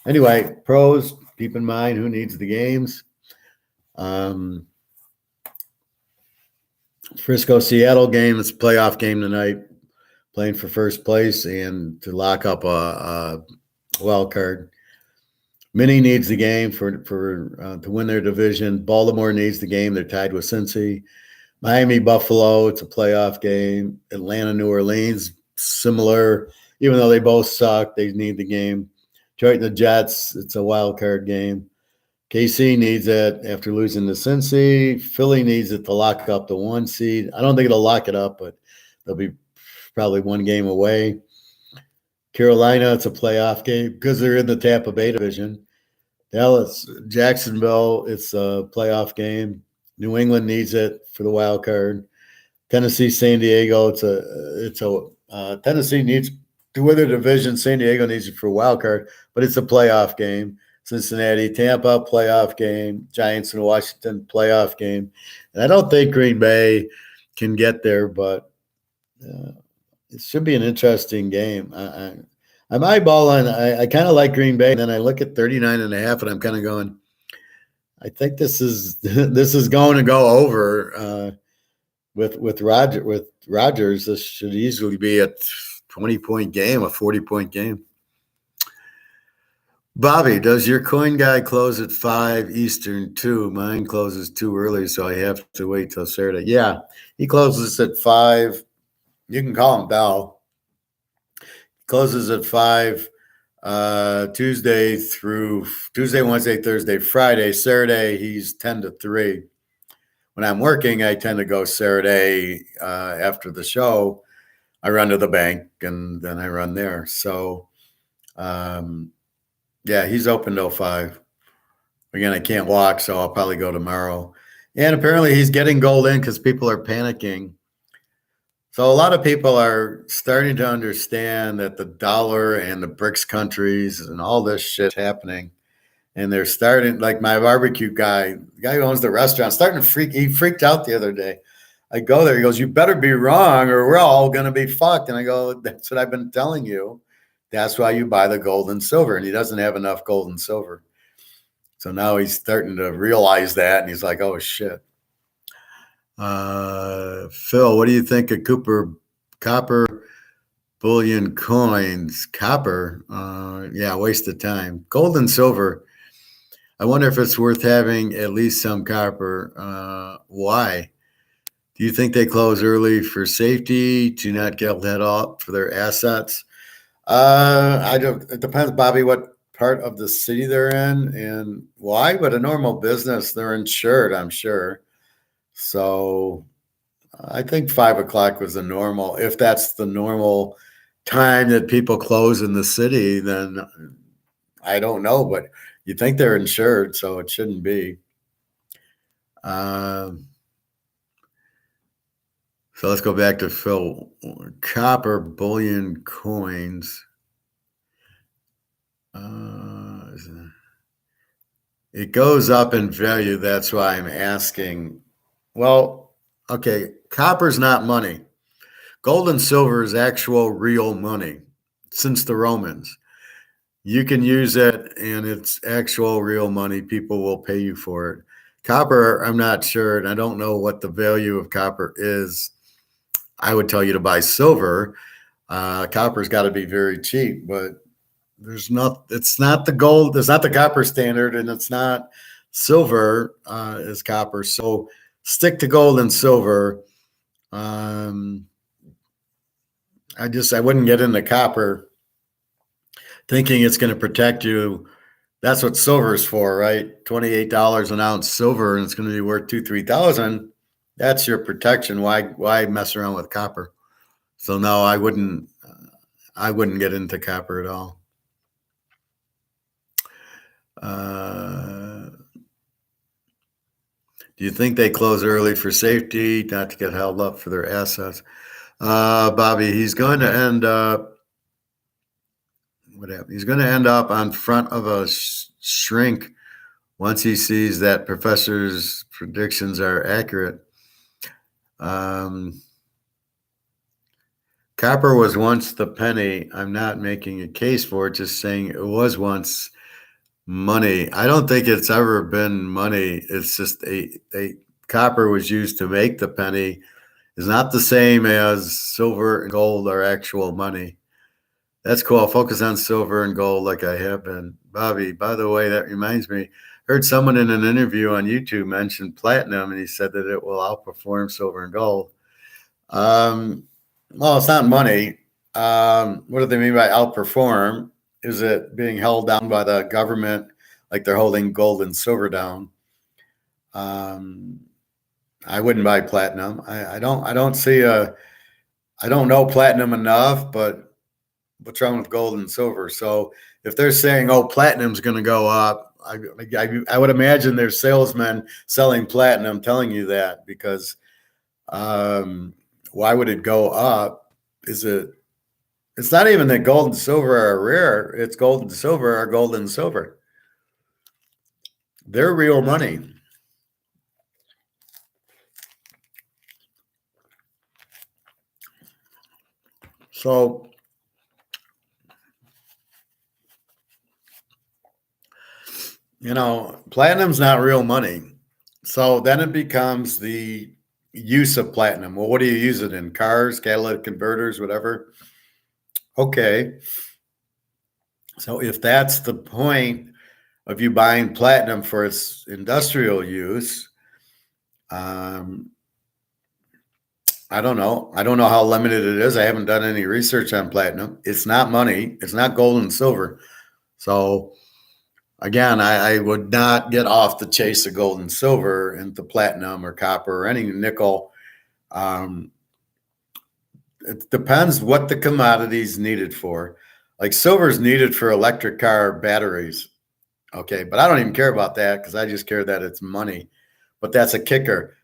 Anyway, pros, keep in mind who needs the games. Frisco-Seattle game, it's a playoff game tonight, playing for first place and to lock up a wild card. Minnie needs the game for to win their division. Baltimore needs the game. They're tied with Cincy. Miami, Buffalo, it's a playoff game. Atlanta, New Orleans, similar. Even though they both suck, they need the game. Detroit and the Jets, it's a wild card game. KC needs it after losing to Cincy. Philly needs it to lock up the 1 seed. I don't think it'll lock it up, but they'll be probably 1 game away. Carolina, it's a playoff game because they're in the Tampa Bay division. Dallas, Jacksonville, it's a playoff game. New England needs it for the wild card. Tennessee, San Diego, Tennessee needs to win their division. San Diego needs it for a wild card, but it's a playoff game. Cincinnati, Tampa, playoff game. Giants and Washington, playoff game. And I don't think Green Bay can get there, but it should be an interesting game. I'm eyeballing. I kind of like Green Bay. And then I look at 39.5, and I'm kind of going, I think this is going to go over with Rodgers. This should easily be a 20-point game, a 40-point game. Bobby, does your coin guy close at 5 Eastern too? Mine closes too early, so I have to wait till Saturday. Yeah, he closes at 5. You can call him Bell. Closes at 5 Tuesday, Wednesday, Thursday, Friday. Saturday, he's 10 to 3. When I'm working, I tend to go Saturday after the show. I run to the bank, and then I run there. So, yeah, he's open till 5. Again, I can't walk, so I'll probably go tomorrow. And apparently he's getting gold in because people are panicking. So a lot of people are starting to understand that the dollar and the BRICS countries and all this shit happening. And they're starting, like my barbecue guy, the guy who owns the restaurant, he freaked out the other day. I go there, he goes, "You better be wrong or we're all going to be fucked." And I go, "That's what I've been telling you. That's why you buy the gold and silver." And he doesn't have enough gold and silver. So now he's starting to realize that. And he's like, "Oh, shit." Phil, what do you think of copper bullion coins? Copper, yeah, waste of time. Gold and silver, I wonder if it's worth having at least some copper. Why? Do you think they close early for safety to not get let off for their assets? I don't. It depends, Bobby, what part of the city they're in and why. But a normal business, they're insured, I'm sure. So I think 5 o'clock was the normal. If that's the normal time that people close in the city, then I don't know. But you think they're insured, so it shouldn't be. So let's go back to Phil. Copper bullion coins. It goes up in value. That's why I'm asking. Well, okay, copper's not money. Gold and silver is actual real money since the Romans. You can use it and it's actual real money. People will pay you for it. Copper, I'm not sure, and I don't know what the value of copper is. I would tell you to buy silver. Copper's got to be very cheap, but it's not the gold, it's not the copper standard, and it's not silver is copper. So stick to gold and silver. I wouldn't get into copper thinking it's going to protect you. That's what silver is for, right? $28 an ounce silver, and it's going to be worth $2,000-3,000. That's your protection. Why mess around with copper? So no, I wouldn't get into copper at all. Do you think they close early for safety, not to get held up for their assets? Bobby, he's going to end up. What happened? He's going to end up on front of a shrink once he sees that professor's predictions are accurate. Copper was once the penny. I'm not making a case for it, just saying it was once money. I don't think it's ever been money. It's just copper was used to make the penny. It's not the same as silver and gold are actual money. That's cool. I'll focus on silver and gold like I have been. Bobby, by the way, that reminds me, heard someone in an interview on YouTube mention platinum, and he said that it will outperform silver and gold. Um, well, it's not money. What do they mean by outperform? Is it being held down by the government, like they're holding gold and silver down? Um, I wouldn't buy platinum. I don't. I don't see a. I don't know platinum enough, but what's wrong with gold and silver? So if they're saying, "Oh, platinum's going to go up," I would imagine there's salesmen selling platinum telling you that because um, why would it go up? Is it? It's not even that gold and silver are rare. It's gold and silver are gold and silver. They're real money. So platinum's not real money. So then it becomes the use of platinum. Well, what do you use it in? Cars, catalytic converters, whatever. Okay. So if that's the point of you buying platinum for its industrial use, um, I don't know. I don't know how limited it is. I haven't done any research on platinum. It's not money. It's not gold and silver. So again, I would not get off the chase of gold and silver into platinum or copper or any nickel. Um, it depends what the commodity is needed for. Like silver is needed for electric car batteries. Okay, but I don't even care about that because I just care that it's money. But that's a kicker.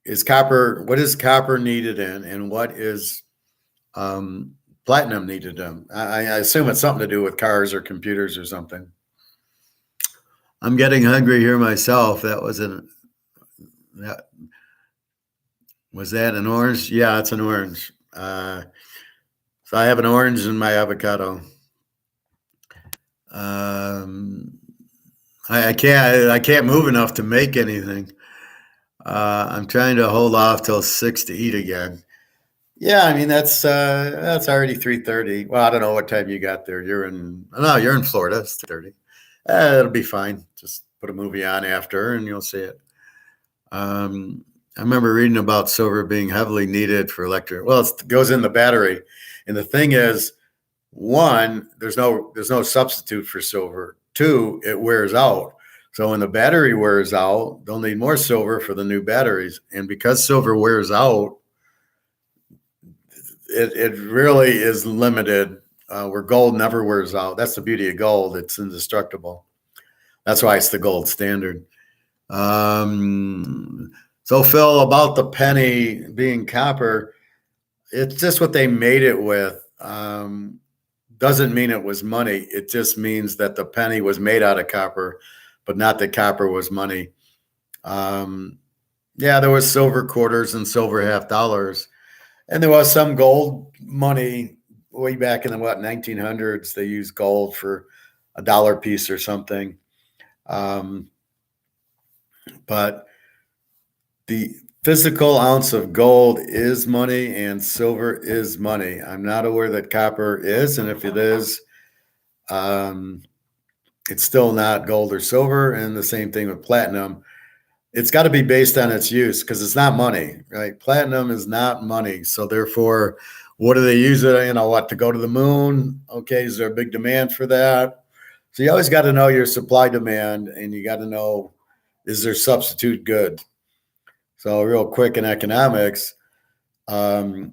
What is copper needed in, and what is platinum needed in? I assume it's something to do with cars or computers or something. I'm getting hungry here myself. That was that an orange? Yeah, it's an orange. So I have an orange in my avocado. I can't move enough to make anything. I'm trying to hold off till 6 to eat again. Yeah, I mean that's already 3:30. Well, I don't know what time you got there. You're in Florida. It's 3:30. It'll be fine. Just put a movie on after, and you'll see it. I remember reading about silver being heavily needed for electric. Well, it goes in the battery, and the thing is, one, there's no substitute for silver. Two, it wears out. So when the battery wears out, they'll need more silver for the new batteries. And because silver wears out, it really is limited. Where gold never wears out. That's the beauty of gold. It's indestructible. That's why it's the gold standard. So Phil, about the penny being copper, it's just what they made it with. Doesn't mean it was money. It just means that the penny was made out of copper, but not that copper was money. Yeah, there was silver quarters and silver half dollars, and there was some gold money way back in the 1900s. They used gold for a dollar piece or something. But the physical ounce of gold is money and silver is money. I'm not aware that copper is, and if it is, it's still not gold or silver. And the same thing with platinum. It's got to be based on its use because it's not money, right? Platinum is not money. So therefore, what do they use it? To go to the moon? Okay, is there a big demand for that? So you always got to know your supply demand, and you got to know, is there substitute good? So real quick in economics, we're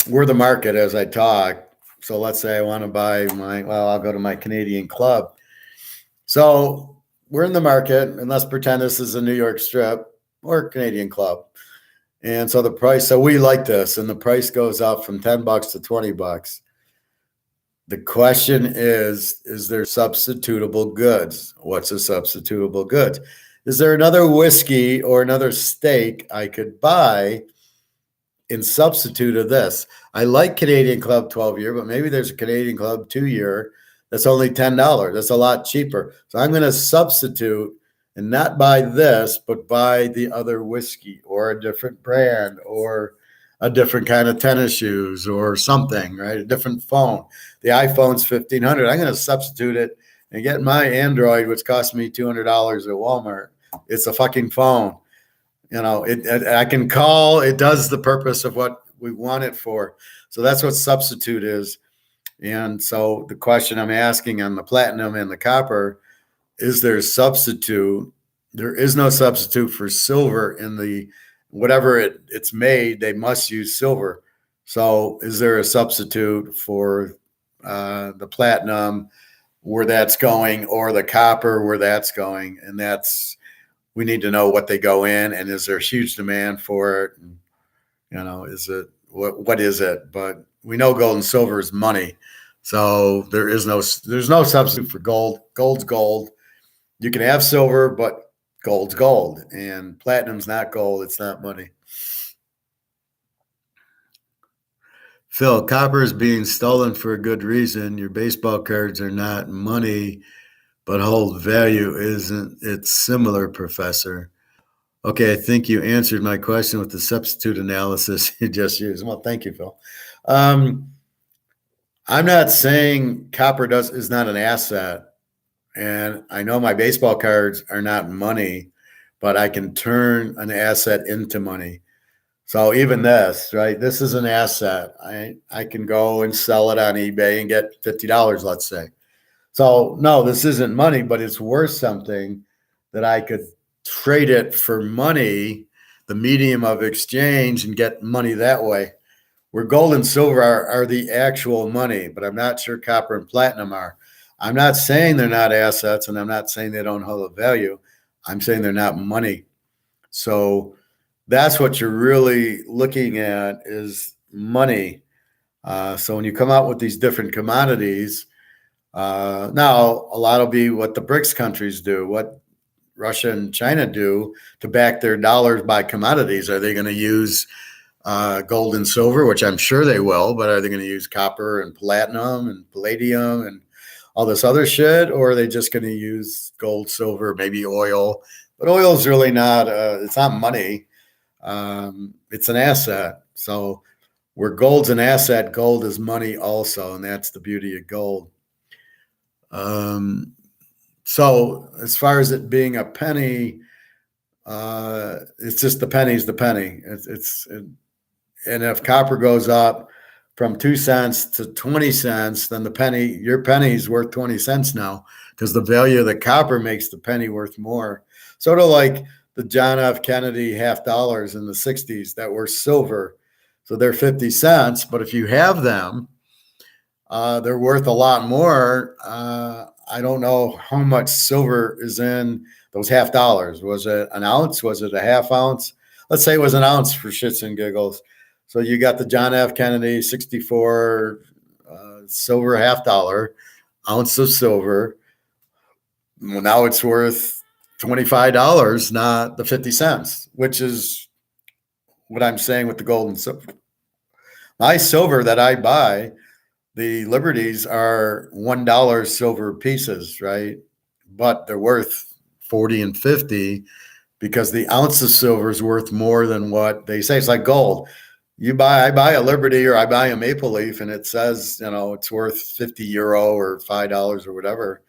the market as I talk. So let's say I want to buy I'll go to my Canadian club. So we're in the market, and let's pretend this is a New York strip or Canadian club. And so we like this, and the price goes up from $10 to $20. The question is there substitutable goods? What's a substitutable good? Is there another whiskey or another steak I could buy in substitute of this? I like Canadian Club 12-year, but maybe there's a Canadian Club 2-year that's only $10. That's a lot cheaper. So I'm going to substitute and not buy this, but buy the other whiskey or a different brand or a different kind of tennis shoes or something, right? A different phone. The iPhone's 1,500. I'm going to substitute it and get my Android, which cost me $200 at Walmart. It's a fucking phone. I can call. It does the purpose of what we want it for. So that's what substitute is. And so the question I'm asking on the platinum and the copper, is there a substitute? There is no substitute for silver in the whatever it's made. They must use silver. So is there a substitute for the platinum where that's going, or the copper where that's going? And we need to know what they go in, and is there huge demand for it? And, is it what is it? But we know gold and silver is money. So there's no substitute for gold. Gold's gold. You can have silver, but gold's gold, and platinum's not gold. It's not money. Phil, copper is being stolen for a good reason. Your baseball cards are not money, but hold value. Isn't it similar, Professor? Okay, I think you answered my question with the substitute analysis you just used. Well, thank you, Phil. I'm not saying copper is not an asset. And I know my baseball cards are not money, but I can turn an asset into money. So even this, right? This is an asset. I can go and sell it on eBay and get $50, let's say. So no, this isn't money, but it's worth something that I could trade it for money, the medium of exchange, and get money that way. Where gold and silver are the actual money, but I'm not sure copper and platinum are. I'm not saying they're not assets, and I'm not saying they don't hold a value. I'm saying they're not money. So that's what you're really looking at is money. So when you come out with these different commodities, now a lot will be what the BRICS countries do, what Russia and China do to back their dollars by commodities. Are they going to use gold and silver, which I'm sure they will, but are they going to use copper and platinum and palladium and all this other shit, or are they just going to use gold, silver, maybe oil? But oil is really not, it's not money. It's an asset. So where gold's an asset, gold is money also, and that's the beauty of gold. So as far as it being a penny, it's just the penny's the penny. And if copper goes up from 2 cents to 20 cents, then your penny is worth 20 cents now, because the value of the copper makes the penny worth more. Sort of like the John F. Kennedy $50 in the 60s that were silver. So they're 50 cents, but if you have them, they're worth a lot more. I don't know how much silver is in those $50. Was it an ounce? Was it a half ounce? Let's say it was an ounce for shits and giggles. So you got the John F. Kennedy 64 silver $50 ounce of silver. Well, now it's worth $25, not the 50 cents, which is what I'm saying with the gold and silver. My silver that I buy, the Liberties are $1 silver pieces, right? But they're worth 40 and 50 because the ounce of silver is worth more than what they say. It's like gold. I buy a Liberty or I buy a Maple Leaf and it says, it's worth €50 or $5 or whatever,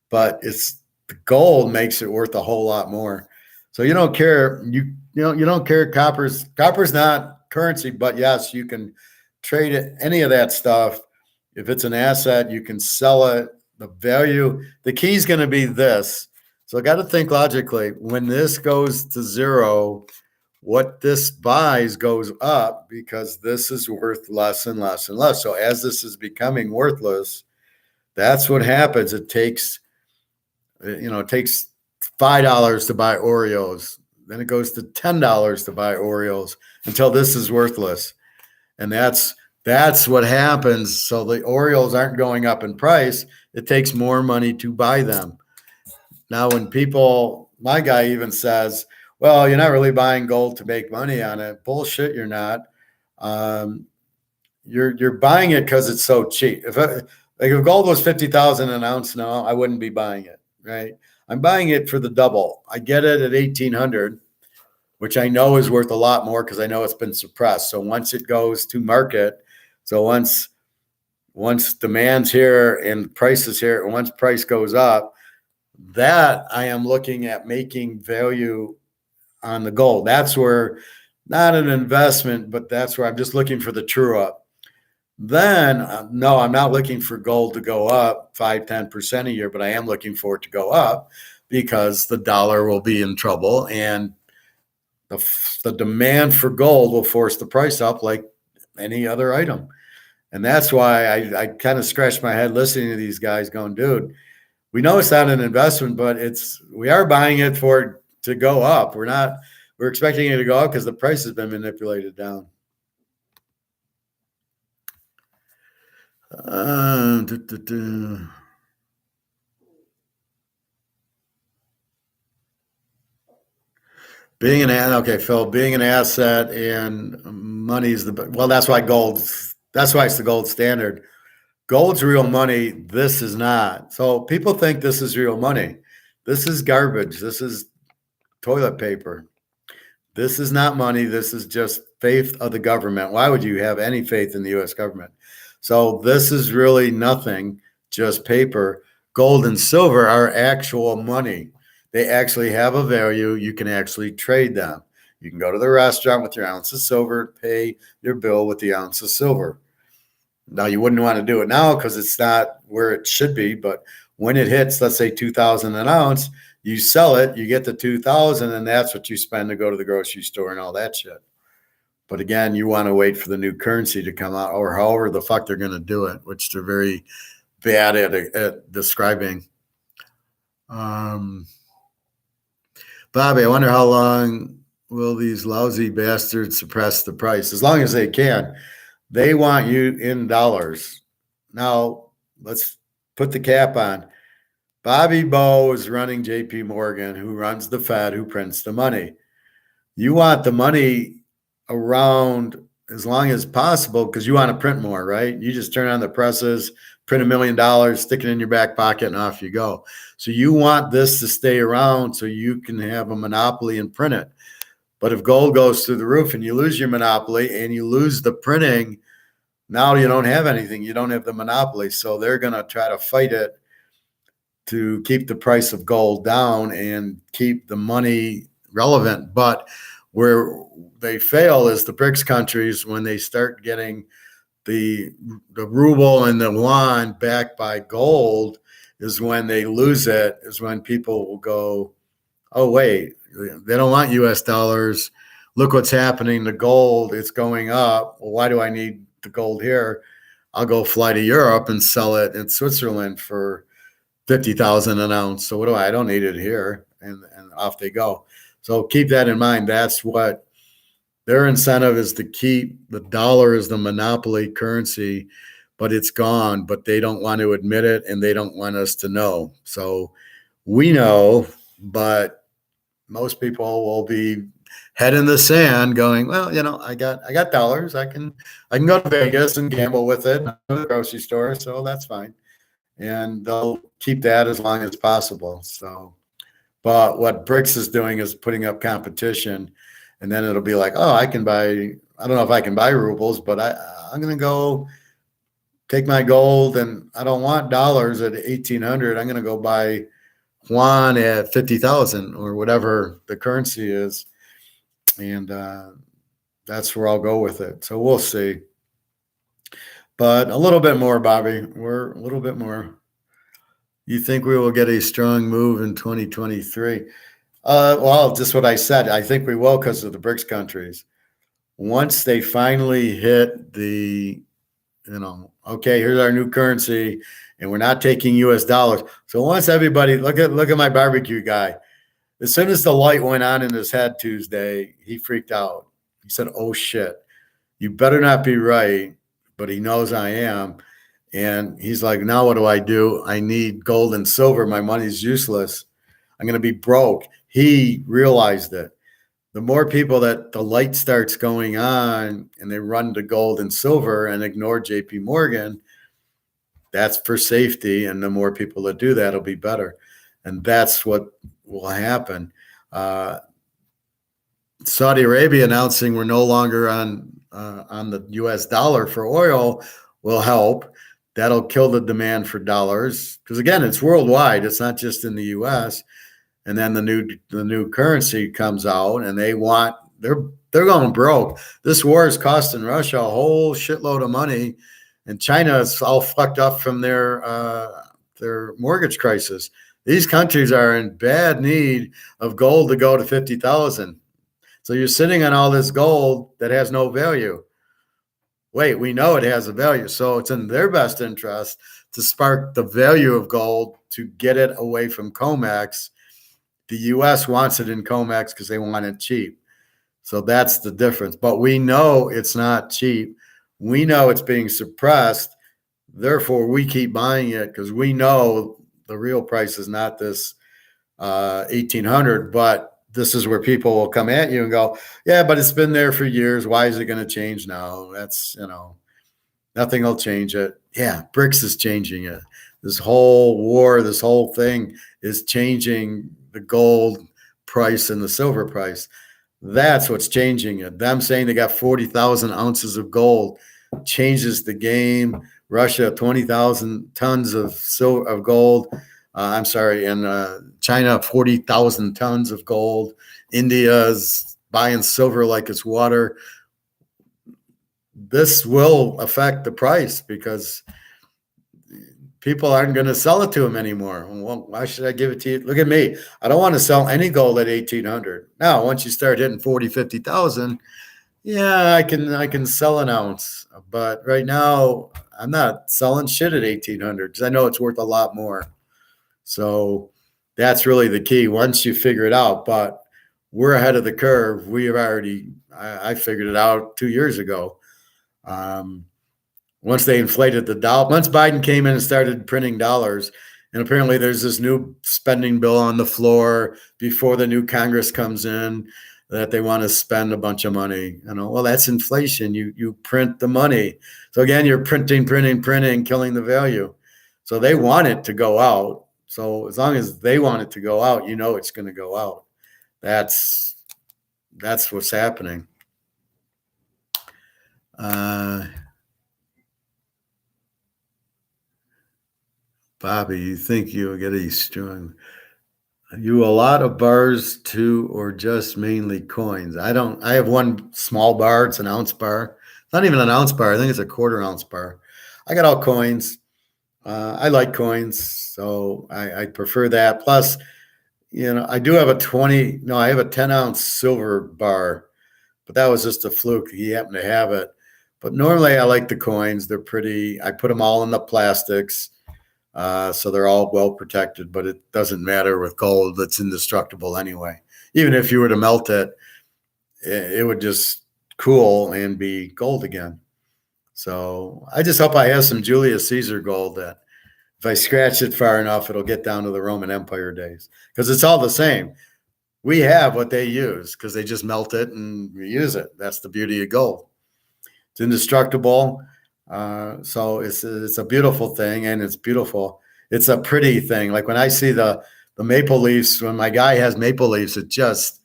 but the gold makes it worth a whole lot more. So you don't care. You don't care. Copper's not currency, but yes, you can trade it, any of that stuff. If it's an asset, you can sell it. The value, the key is going to be this. So I got to think logically. When this goes to zero, what this buys goes up because this is worth less and less and less. So as this is becoming worthless, that's what happens. It takes $5 to buy Oreos. Then it goes to $10 to buy Oreos until this is worthless. And that's what happens. So the Oreos aren't going up in price. It takes more money to buy them. Now, when my guy even says, well, you're not really buying gold to make money on it. Bullshit, you're not. You're buying it because it's so cheap. If gold was $50,000 an ounce now, I wouldn't be buying it, right? I'm buying it for the double. I get it at $1,800, which I know is worth a lot more because I know it's been suppressed. So once it goes to market, so once demand's here and price is here, and once price goes up, that I am looking at making value on the gold. That's where, not an investment, but that's where I'm just looking for the true up. Then, no, I'm not looking for gold to go up 5-10% a year, but I am looking for it to go up because the dollar will be in trouble and the demand for gold will force the price up like any other item. And that's why I kind of scratched my head listening to these guys going, dude, we know it's not an investment, but we are buying it for it to go up. We're expecting it to go up because the price has been manipulated down. Phil, being an asset and money's that's why it's the gold standard. Gold's real money. This is not. So people think this is real money. This is garbage. This is toilet paper. This is not money. This is just faith of the government. Why would you have any faith in the U.S. government? So this is really nothing, just paper. Gold and silver are actual money. They actually have a value. You can actually trade them. You can go to the restaurant with your ounce of silver, pay your bill with the ounce of silver. Now, you wouldn't want to do it now because it's not where it should be. But when it hits, let's say 2,000 an ounce, you sell it, you get the 2,000, and that's what you spend to go to the grocery store and all that shit. But again, you want to wait for the new currency to come out, or however the fuck they're going to do it, which they're very bad at describing. Bobby, I wonder how long will these lousy bastards suppress the price? As long as they can. They want you in dollars. Now, let's put the cap on. Bobby Bowe is running JP Morgan, who runs the Fed, who prints the money. You want the money around as long as possible because you want to print more, right? You just turn on the presses, print $1 million, stick it in your back pocket, and off you go. So you want this to stay around so you can have a monopoly and print it. But if gold goes through the roof and you lose your monopoly and you lose the printing, now you don't have anything. You don't have the monopoly. So they're going to try to fight it to keep the price of gold down and keep the money relevant. But where they fail is the BRICS countries when they start getting the ruble and the yuan backed by gold is when they lose it, is when people will go, oh, wait, they don't want US dollars. Look what's happening to gold. It's going up. Well, why do I need the gold here? I'll go fly to Europe and sell it in Switzerland for 50,000 an ounce. So what do I don't need it here. And off they go. So keep that in mind. That's what their incentive is, to keep the dollar as the monopoly currency, but it's gone, but they don't want to admit it and they don't want us to know. So we know, but most people will be head in the sand going, well, I got dollars. I can go to Vegas and gamble with it, go to the grocery store. So that's fine. And they'll keep that as long as possible. So, but what BRICS is doing is putting up competition, and then it'll be like, oh, I don't know if I can buy rubles, but I'm going to go take my gold, and I don't want dollars at 1,800. I'm going to go buy yuan at 50,000 or whatever the currency is. And that's where I'll go with it. So we'll see. But a little bit more, Bobby. We're a little bit more. You think we will get a strong move in 2023? Well, just what I said. I think we will because of the BRICS countries. Once they finally hit the, okay, here's our new currency, and we're not taking U.S. dollars. So once everybody, look at my barbecue guy. As soon as the light went on in his head Tuesday, he freaked out. He said, oh, shit, you better not be right. But he knows I am. And he's like, now what do? I need gold and silver. My money's useless. I'm going to be broke. He realized it. The more people that the light starts going on and they run to gold and silver and ignore JP Morgan, that's for safety. And the more people that do that, it'll be better. And that's what will happen. Saudi Arabia announcing we're no longer on the U.S. dollar for oil will help. That'll kill the demand for dollars because again, it's worldwide. It's not just in the U.S. And then the new currency comes out, and they're going broke. This war is costing Russia a whole shitload of money, and China is all fucked up from their mortgage crisis. These countries are in bad need of gold to go to 50,000. So you're sitting on all this gold that has no value. Wait, we know it has a value. So it's in their best interest to spark the value of gold to get it away from COMEX. The U.S. wants it in COMEX because they want it cheap. So that's the difference. But we know it's not cheap. We know it's being suppressed. Therefore, we keep buying it because we know the real price is not this 1,800, but this is where people will come at you and go, yeah, but it's been there for years. Why is it going to change now? That's, nothing will change it. Yeah, BRICS is changing it. This whole war, this whole thing is changing the gold price and the silver price. That's what's changing it. Them saying they got 40,000 ounces of gold changes the game. Russia, 20,000 tons of gold. And China, 40,000 tons of gold. India's buying silver like it's water. This will affect the price because people aren't going to sell it to them anymore. Well, why should I give it to you? Look at me. I don't want to sell any gold at 1,800. Now, once you start hitting 40, 50,000, yeah, I can sell an ounce. But right now, I'm not selling shit at 1,800 because I know it's worth a lot more. So that's really the key once you figure it out. But we're ahead of the curve. We have I figured it out 2 years ago. Once they inflated the dollar, once Biden came in and started printing dollars, and apparently there's this new spending bill on the floor before the new Congress comes in that they want to spend a bunch of money. Well, that's inflation. You print the money. So again, you're printing, killing the value. So they want it to go out. So as long as they want it to go out, it's going to go out. That's what's happening. Bobby, you think you'll get a strong? You a lot of bars too, or just mainly coins? I don't. I have one small bar. It's an ounce bar. It's not even an ounce bar. I think it's a quarter ounce bar. I got all coins. I like coins, so I prefer that. Plus, I do have a 10-ounce silver bar, but that was just a fluke. He happened to have it. But normally I like the coins. They're pretty. I put them all in the plastics, so they're all well protected. But it doesn't matter with gold. It's indestructible anyway. Even if you were to melt it, it would just cool and be gold again. So I just hope I have some Julius Caesar gold that if I scratch it far enough, it'll get down to the Roman Empire days because it's all the same. We have what they use because they just melt it and reuse it. That's the beauty of gold. It's indestructible. So it's a beautiful thing, and it's beautiful. It's a pretty thing. Like when I see the maple leaves, when my guy has maple leaves, it's just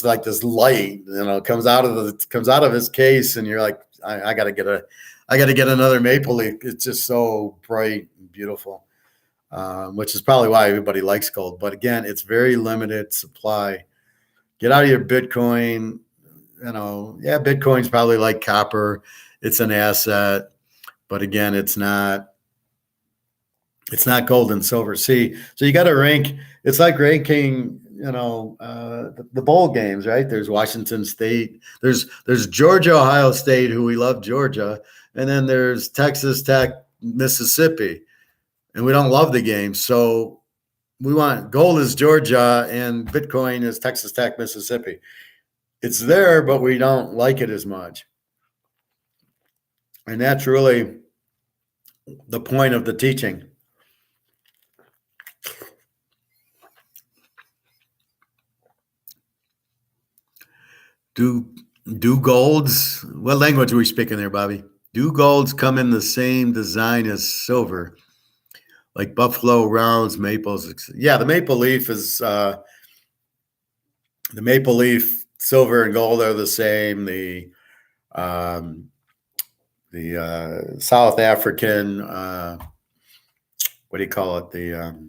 like this light, comes out of his case, and you're like, I gotta get another maple leaf. It's just so bright and beautiful, which is probably why everybody likes gold. But again, it's very limited supply. Get out of your Bitcoin. Bitcoin's probably like copper. It's an asset, but again, it's not gold and silver. See, so you got to rank. It's like ranking, the bowl games, right? There's Washington State. There's Georgia, Ohio State, who we love Georgia, and then there's Texas Tech, Mississippi, and we don't love the game. So we want gold is Georgia and Bitcoin is Texas Tech, Mississippi. It's there, but we don't like it as much. And that's really the point of the teaching. Do golds, what language are we speaking there, Bobby? Do golds come in the same design as silver, like buffalo, rounds, maples? Yeah, the maple leaf silver and gold are the same. Um, the South African, what do you call it? The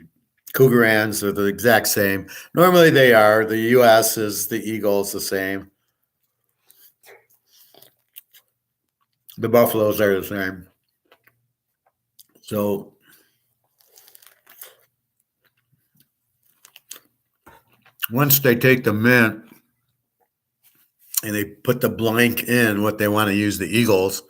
Cougarans are the exact same. Normally they are. The U.S. is the Eagles the same. The Buffaloes are the same. So once they take the mint and they put the blank in what they want to use the Eagles,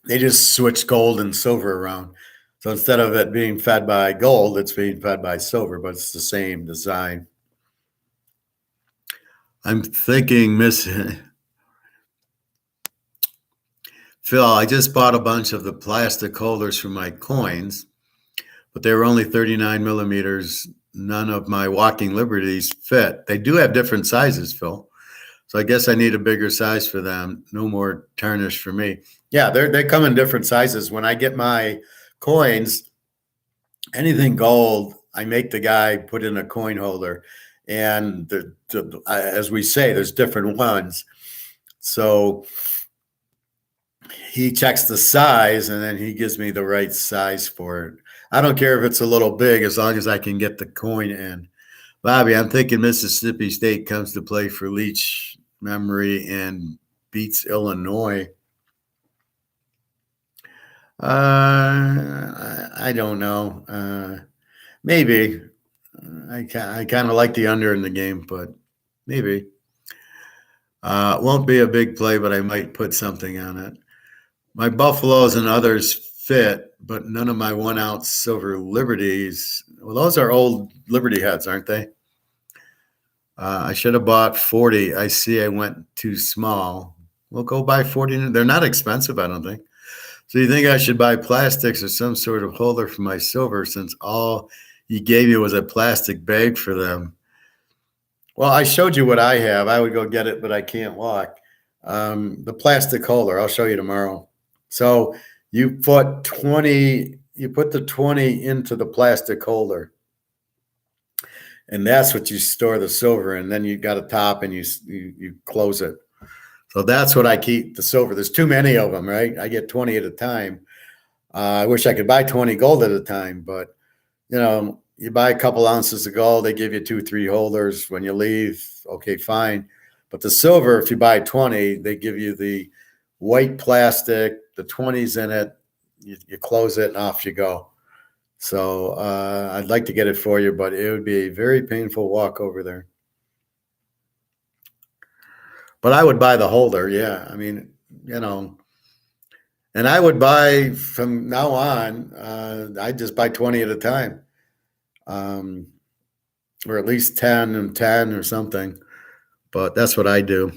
they just switch gold and silver around. So instead of it being fed by gold, it's being fed by silver, but it's the same design. I'm thinking, Miss Phil, I just bought a bunch of the plastic holders for my coins, but they were only 39 millimeters. None of my Walking Liberties fit. They do have different sizes, Phil. So I guess I need a bigger size for them. No more tarnish for me. Yeah, they come in different sizes. When I get my coins, anything gold, I make the guy put in a coin holder. And as we say, there's different ones. So he checks the size and then he gives me the right size for it. I don't care if it's a little big as long as I can get the coin in. Bobby, I'm thinking Mississippi State comes to play for Leach memory and beats Illinois. I don't know. Maybe. I kind of like the under in the game, but maybe. It won't be a big play, but I might put something on it. My Buffaloes and others fit, but none of my 1 ounce silver Liberties. Well, those are old Liberty heads, aren't they? I should have bought 40. I see I went too small. We'll go buy 40. They're not expensive, I don't think. So you think I should buy plastics or some sort of holder for my silver since all you gave me was a plastic bag for them? Well, I showed you what I have. I would go get it, but I can't walk. The plastic holder, I'll show you tomorrow. So you put the 20 into the plastic holder. And that's what you store the silver in. Then you got a top and you close it. So that's what I keep the silver. There's too many of them, right? I get 20 at a time. I wish I could buy 20 gold at a time, but you buy a couple ounces of gold, they give you 2-3 holders. When you leave, okay, fine. But the silver, if you buy 20, they give you the white plastic, the 20s in it. You close it and off you go. So I'd like to get it for you, but it would be a very painful walk over there. But I would buy the holder, yeah. I mean, and I would buy from now on, I just buy 20 at a time, or at least 10 and 10 or something. But that's what I do.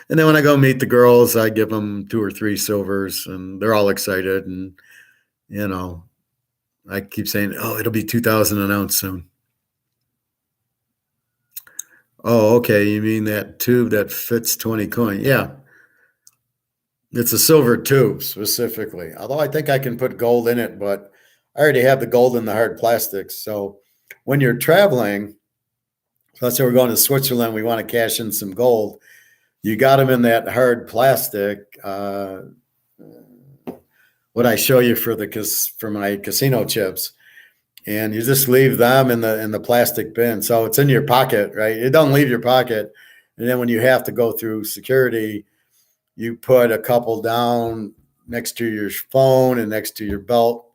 And then when I go meet the girls, I give them 2 or 3 silvers, and they're all excited. And, I keep saying, oh, it'll be 2,000 an ounce soon. Oh, okay. You mean that tube that fits 20 coin? Yeah. It's a silver tube specifically. Although I think I can put gold in it, but I already have the gold in the hard plastics. So when you're traveling, let's say we're going to Switzerland, we want to cash in some gold. You got them in that hard plastic. What I show you for my casino chips, and you just leave them in the plastic bin. So it's in your pocket, right? It don't leave your pocket. And then when you have to go through security, you put a couple down next to your phone and next to your belt,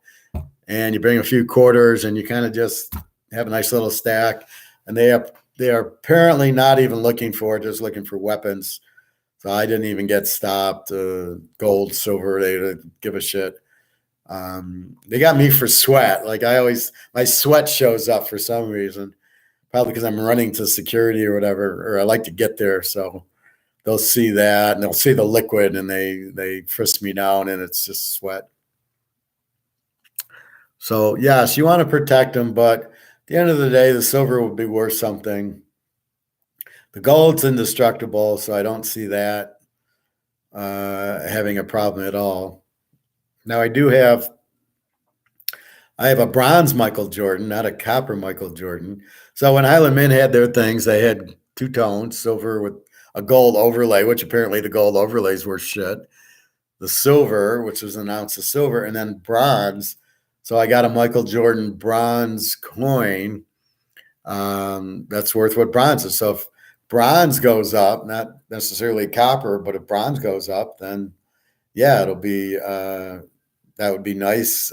and you bring a few quarters, and you kind of just have a nice little stack. And they are apparently not even looking for it, just looking for weapons. So I didn't even get stopped. Gold, silver, they didn't give a shit. They got me for sweat. Like my sweat shows up for some reason, probably because I'm running to security or whatever, or I like to get there. So they'll see that and they'll see the liquid and they frisk me down and it's just sweat. So yes, you want to protect them, but at the end of the day, the silver would be worth something. The gold's indestructible, so I don't see that having a problem at all. Now I have a bronze Michael Jordan, not a copper Michael Jordan. So when Highland Mint had their things, they had two-tone silver with a gold overlay, which apparently the gold overlays were shit. The silver, which was an ounce of silver, and then bronze. So I got a Michael Jordan bronze coin. That's worth what bronze is. So if bronze goes up, not necessarily copper, but if bronze goes up, then yeah, it'll be that would be nice.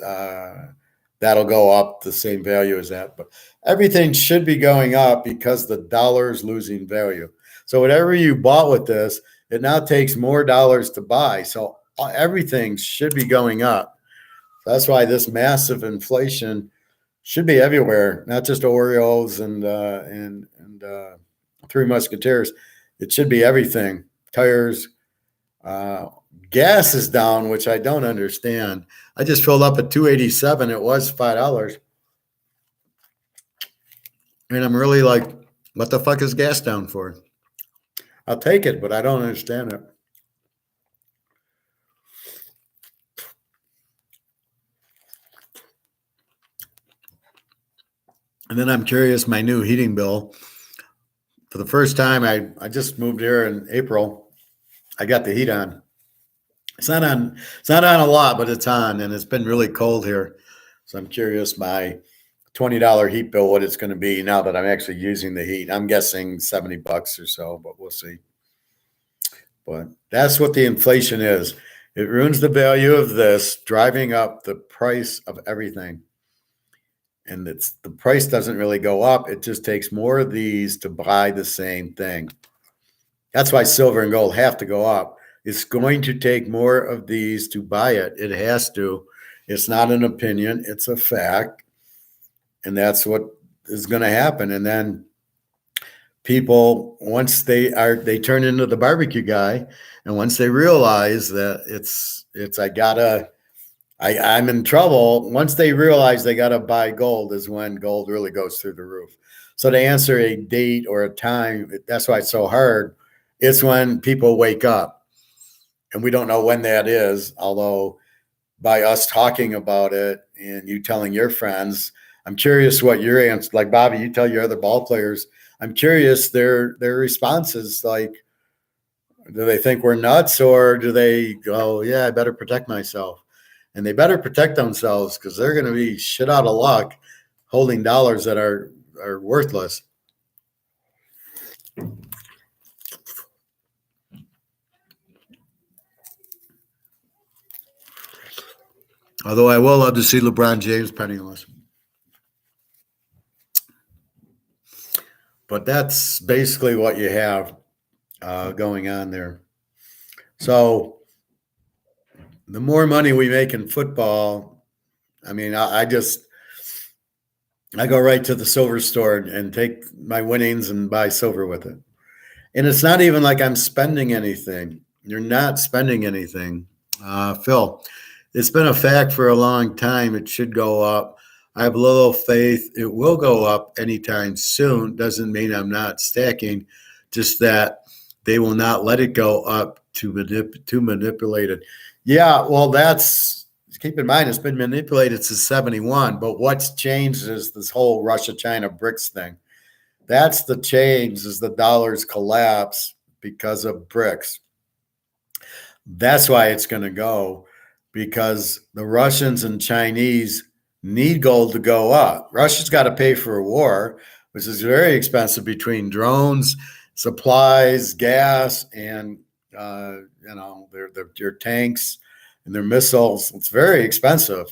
That'll go up the same value as that. But everything should be going up because the dollar is losing value. So whatever you bought with this, it now takes more dollars to buy. So everything should be going up. So that's why this massive inflation should be everywhere, not just Oreos and Three Musketeers. It should be everything. Tires, gas is down, which I don't understand. I just filled up at $2.87. It was $5. And I'm really like, what the fuck is gas down for? I'll take it, but I don't understand it. And then I'm curious, my new heating bill. For the first time, I just moved here in April. I got the heat on. It's not on a lot, but it's on, and it's been really cold here. So I'm curious my $20 heat bill, what it's going to be now that I'm actually using the heat. I'm guessing $70 or so, but we'll see. But that's what the inflation is. It ruins the value of this, driving up the price of everything. And the price doesn't really go up. It just takes more of these to buy the same thing. That's why silver and gold have to go up. It's going to take more of these to buy it. It has to. It's not an opinion. It's a fact. And that's what is going to happen. And then people, once they turn into the barbecue guy, and once they realize that I'm in trouble. Once they realize they got to buy gold is when gold really goes through the roof. So to answer a date or a time, that's why it's so hard. It's when people wake up, and we don't know when that is. Although by us talking about it and you telling your friends, I'm curious what your answer, like Bobby, you tell your other ball players, I'm curious their responses. Like, do they think we're nuts, or do they go, yeah, I better protect myself? And they better protect themselves because they're going to be shit out of luck holding dollars that are worthless. Although I will love to see LeBron James penniless. But that's basically what you have going on there. So the more money we make in football, I mean, I go right to the silver store and take my winnings and buy silver with it. And it's not even like I'm spending anything. You're not spending anything. Phil, it's been a fact for a long time. It should go up. I have little faith it will go up anytime soon. Doesn't mean I'm not stacking, just that they will not let it go up to manipulate it. Yeah, well, keep in mind, it's been manipulated since 71. But what's changed is this whole Russia-China BRICS thing. That's the change, is the dollars collapse because of BRICS. That's why it's going to go, because the Russians and Chinese need gold to go up. Russia's got to pay for a war, which is very expensive, between drones, supplies, gas, and their tanks and their missiles. It's very expensive.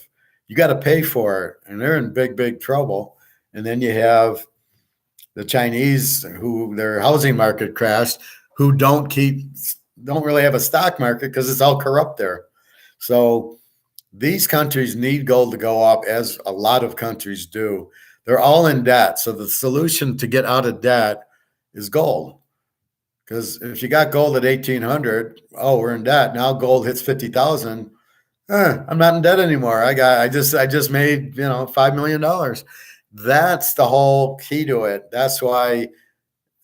You got to pay for it, and they're in big trouble. And then you have the Chinese, who their housing market crashed, who don't really have a stock market because it's all corrupt there. So these countries need gold to go up, as a lot of countries do. They're all in debt. So the solution to get out of debt is gold. Because if you got gold at 1,800, we're in debt. Now gold hits 50,000. I'm not in debt anymore. I just made $5 million. That's the whole key to it. That's why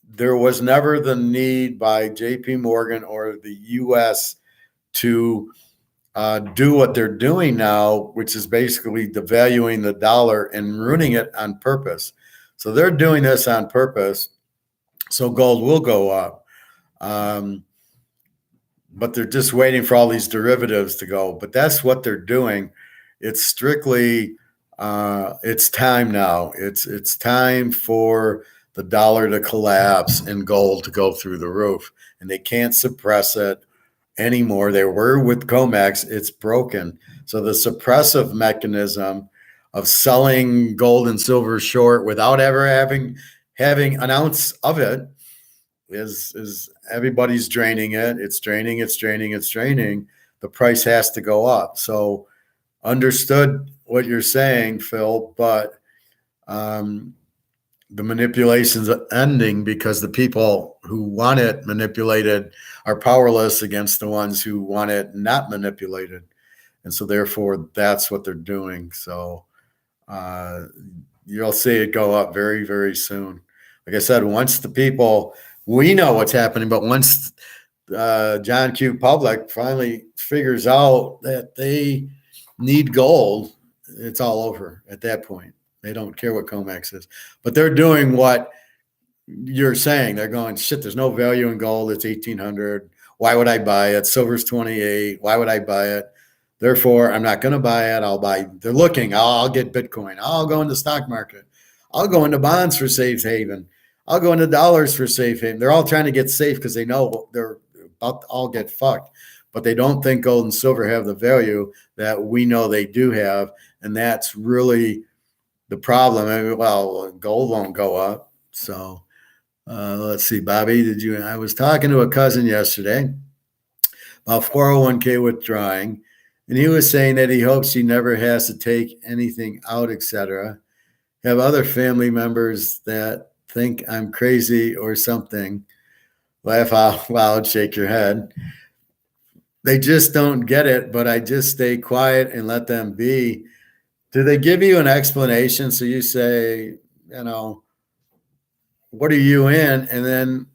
there was never the need by J.P. Morgan or the U.S. to do what they're doing now, which is basically devaluing the dollar and ruining it on purpose. So they're doing this on purpose So gold will go up. Um, but they're just waiting for all these derivatives to go. But that's what they're doing. It's strictly it's time now. It's time for the dollar to collapse and gold to go through the roof, and they can't suppress it anymore. They were with COMEX. It's broken. So the suppressive mechanism of selling gold and silver short without ever having an ounce of it is everybody's draining it. It's draining, it's draining, it's draining. The price has to go up. So understood what you're saying, Phil, but the manipulation's ending because the people who want it manipulated are powerless against the ones who want it not manipulated. And so therefore that's what they're doing. So you'll see it go up very, very soon. Like I said, once the people, we know what's happening, but once John Q. Public finally figures out that they need gold, it's all over at that point. They don't care what COMEX is, but they're doing what you're saying. They're going, shit, there's no value in gold. It's 1,800. Why would I buy it? Silver's 28. Why would I buy it? Therefore, I'm not going to buy it. I'll buy. They're looking. I'll get Bitcoin. I'll go into the stock market. I'll go into bonds for safe haven. I'll go into dollars for safe haven. They're all trying to get safe because they know they're about to all get fucked. But they don't think gold and silver have the value that we know they do have. And that's really the problem. I mean, well, gold won't go up. So let's see, Bobby, I was talking to a cousin yesterday about 401k withdrawing. And he was saying that he hopes he never has to take anything out, etc. Have other family members that think I'm crazy or something. Laugh out loud, shake your head. They just don't get it, but I just stay quiet and let them be. Do they give you an explanation? So you say, what are you in? And then,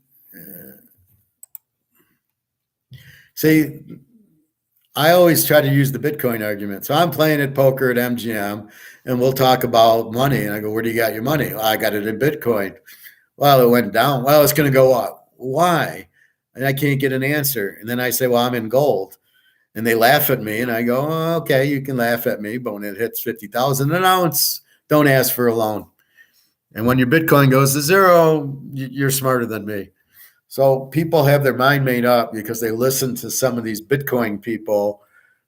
see, I always try to use the Bitcoin argument. So I'm playing at poker at MGM and we'll talk about money. And I go, where do you got your money? Well, I got it in Bitcoin. Well, it went down. Well, it's going to go up. Why? And I can't get an answer. And then I say, well, I'm in gold. And they laugh at me. And I go, oh, okay, you can laugh at me. But when it hits 50,000 an ounce, don't ask for a loan. And when your Bitcoin goes to zero, you're smarter than me. So people have their mind made up because they listen to some of these Bitcoin people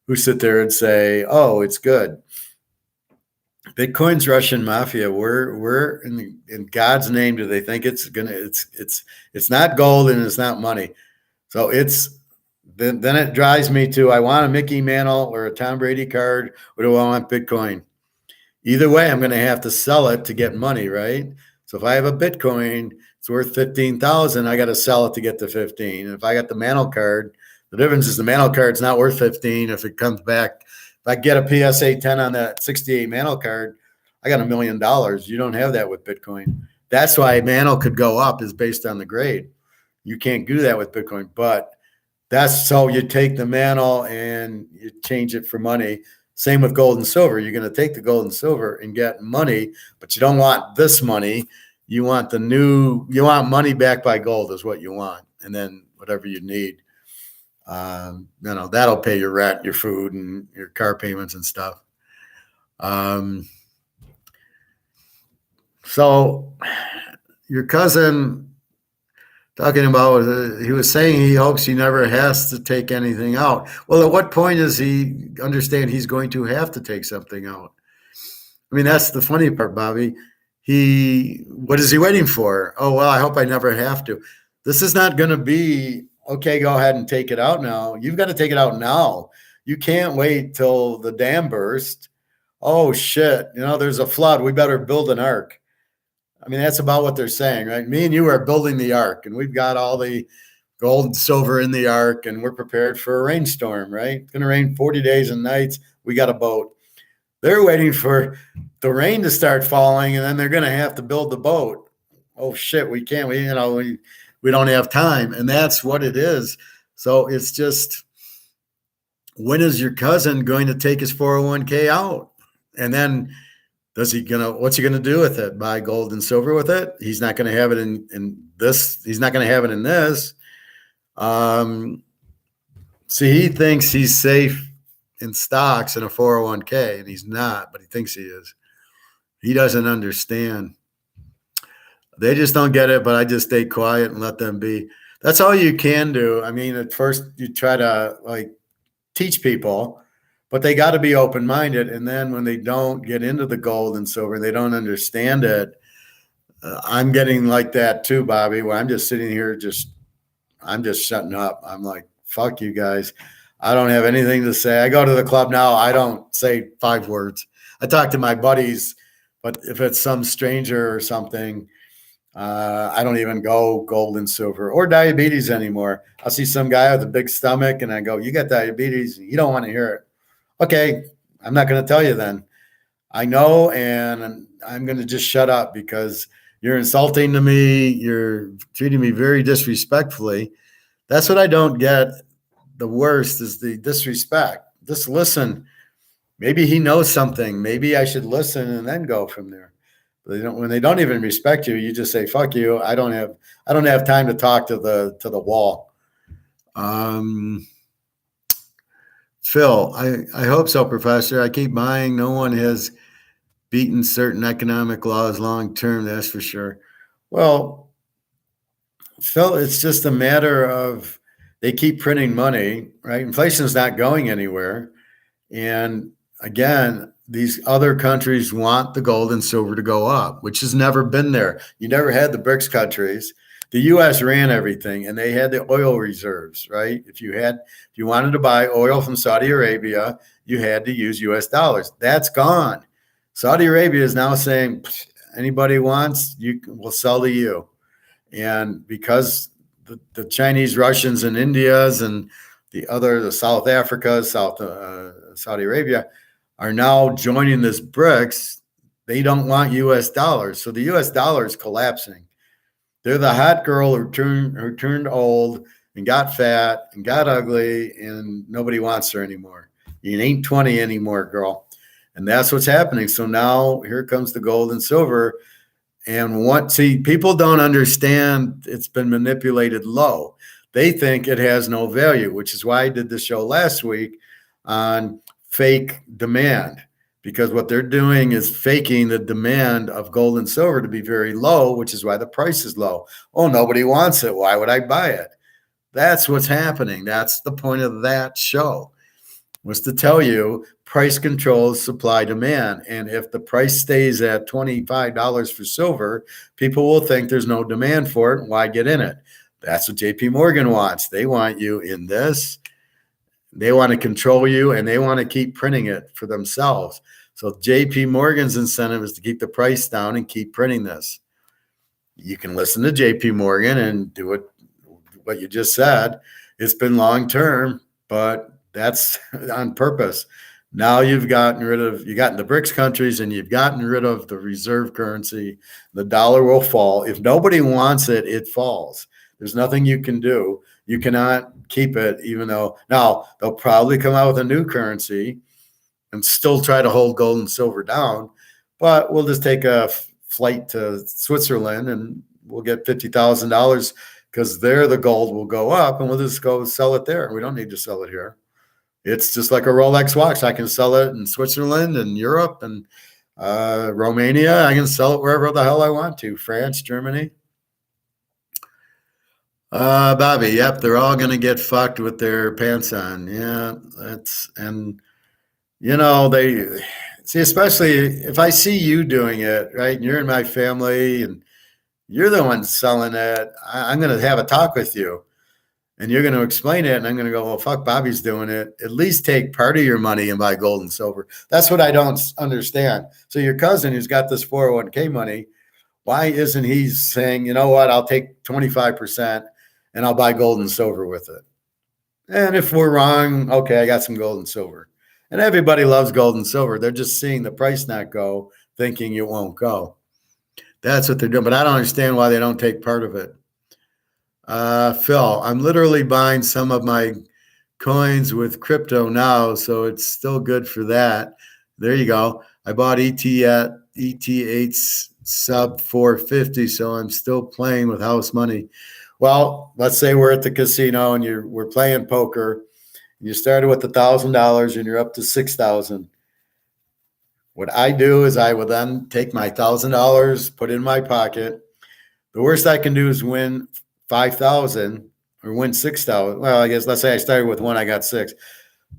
who sit there and say, "Oh, it's good." Bitcoin's Russian mafia. We're in God's name. Do they think it's gonna? It's not gold and it's not money. So then it drives me to I want a Mickey Mantle or a Tom Brady card, or do I want Bitcoin? Either way, I'm going to have to sell it to get money, right? So if I have a Bitcoin, it's worth 15,000. I got to sell it to get the 15. And if I got the Mantle card, the difference is the Mantle card's not worth 15. If it comes back, if I get a PSA 10 on that 68 Mantle card, I got $1 million. You don't have that with Bitcoin. That's why Mantle could go up is based on the grade. You can't do that with Bitcoin, but that's so you take the Mantle and you change it for money. Same with gold and silver. You're going to take the gold and silver and get money, but you don't want this money. You want money backed by gold is what you want. And then whatever you need, that'll pay your rent, your food, and your car payments and stuff. So your cousin talking about, he was saying he hopes he never has to take anything out. Well, at what point does he understand he's going to have to take something out? I mean, that's the funny part, Bobby. What is he waiting for? Oh, well, I hope I never have to. This is not going to be, okay, go ahead and take it out now. You've got to take it out now. You can't wait till the dam bursts. Oh, shit. There's a flood. We better build an ark. I mean, that's about what they're saying, right? Me and you are building the ark, and we've got all the gold and silver in the ark, and we're prepared for a rainstorm, right? It's going to rain 40 days and nights. We got a boat. They're waiting for the rain to start falling, and then they're going to have to build the boat. Oh, shit, we can't. We don't have time, and that's what it is. So it's just, when is your cousin going to take his 401k out? And then What's he gonna do with it? Buy gold and silver with it? He's not gonna have it in this. He's not gonna have it in this. See, he thinks he's safe in stocks in a 401k, and he's not, but he thinks he is. He doesn't understand. They just don't get it, but I just stay quiet and let them be. That's all you can do. I mean, at first you try to teach people, but they got to be open-minded. And then when they don't get into the gold and silver, they don't understand it. I'm getting like that too, Bobby, where I'm just sitting here, I'm just shutting up. I'm like, fuck you guys. I don't have anything to say. I go to the club now. I don't say 5 words. I talk to my buddies, but if it's some stranger or something, I don't even go gold and silver or diabetes anymore. I'll see some guy with a big stomach and I go, you got diabetes. You don't want to hear it. Okay. I'm not going to tell you then. I know, and I'm going to just shut up because you're insulting to me. You're treating me very disrespectfully. That's what I don't get. The worst is the disrespect. Just listen. Maybe he knows something. Maybe I should listen and then go from there. But when they don't even respect you, you just say, fuck you. I don't have time to talk to the wall. Phil, I hope so, Professor. I keep buying. No one has beaten certain economic laws long term, that's for sure. Well, Phil, it's just a matter of they keep printing money, right? Inflation is not going anywhere. And again, these other countries want the gold and silver to go up, which has never been there. You never had the BRICS countries. The U.S. ran everything, and they had the oil reserves, right? If you wanted to buy oil from Saudi Arabia, you had to use U.S. dollars. That's gone. Saudi Arabia is now saying, anybody wants, we'll sell to you. And because the Chinese, Russians, and Indias and the South Africa, Saudi Arabia are now joining this BRICS, they don't want U.S. dollars. So the U.S. dollar is collapsing. They're the hot girl who turned old and got fat and got ugly, and nobody wants her anymore. You ain't 20 anymore, girl. And that's what's happening. So now here comes the gold and silver. And people don't understand it's been manipulated low. They think it has no value, which is why I did the show last week on fake demand, because what they're doing is faking the demand of gold and silver to be very low, which is why the price is low. Oh, nobody wants it. Why would I buy it? That's what's happening. That's the point of that show, was to tell you price controls supply demand. And if the price stays at $25 for silver, people will think there's no demand for it. Why get in it? That's what JP Morgan wants. They want you in this. They want to control you, and they want to keep printing it for themselves. So JP Morgan's incentive is to keep the price down and keep printing this. You can listen to JP Morgan and do what you just said. It's been long term, but that's on purpose. Now you've gotten the BRICS countries, and you've gotten rid of the reserve currency. The dollar will fall. If nobody wants it, it falls. There's nothing you can do. You cannot keep it, even though now they'll probably come out with a new currency and still try to hold gold and silver down. But we'll just take a flight to Switzerland and we'll get $50,000 because there the gold will go up, and we'll just go sell it there. We don't need to sell it here. It's just like a Rolex watch. I can sell it in Switzerland and Europe and Romania. I can sell it wherever the hell I want to. France, Germany. Bobby, yep, they're all going to get fucked with their pants on. Yeah, they see, especially if I see you doing it, right? And you're in my family and you're the one selling it. I'm going to have a talk with you. And you're going to explain it, and I'm going to go, well, fuck, Bobby's doing it. At least take part of your money and buy gold and silver. That's what I don't understand. So your cousin who's got this 401k money, why isn't he saying, you know what, I'll take 25% and I'll buy gold and silver with it? And if we're wrong, okay, I got some gold and silver. And everybody loves gold and silver. They're just seeing the price not go, thinking it won't go. That's what they're doing. But I don't understand why they don't take part of it. Phil, I'm literally buying some of my coins with crypto now, so it's still good for that. There you go. I bought ETF ETH sub 450, so I'm still playing with house money. Well, let's say we're at the casino and we're playing poker. You started with $1,000 and you're up to 6,000. What I do is I will then take my $1,000, put it in my pocket. The worst I can do is win 5,000 or win 6,000. Well, I guess let's say I started with one, I got 6.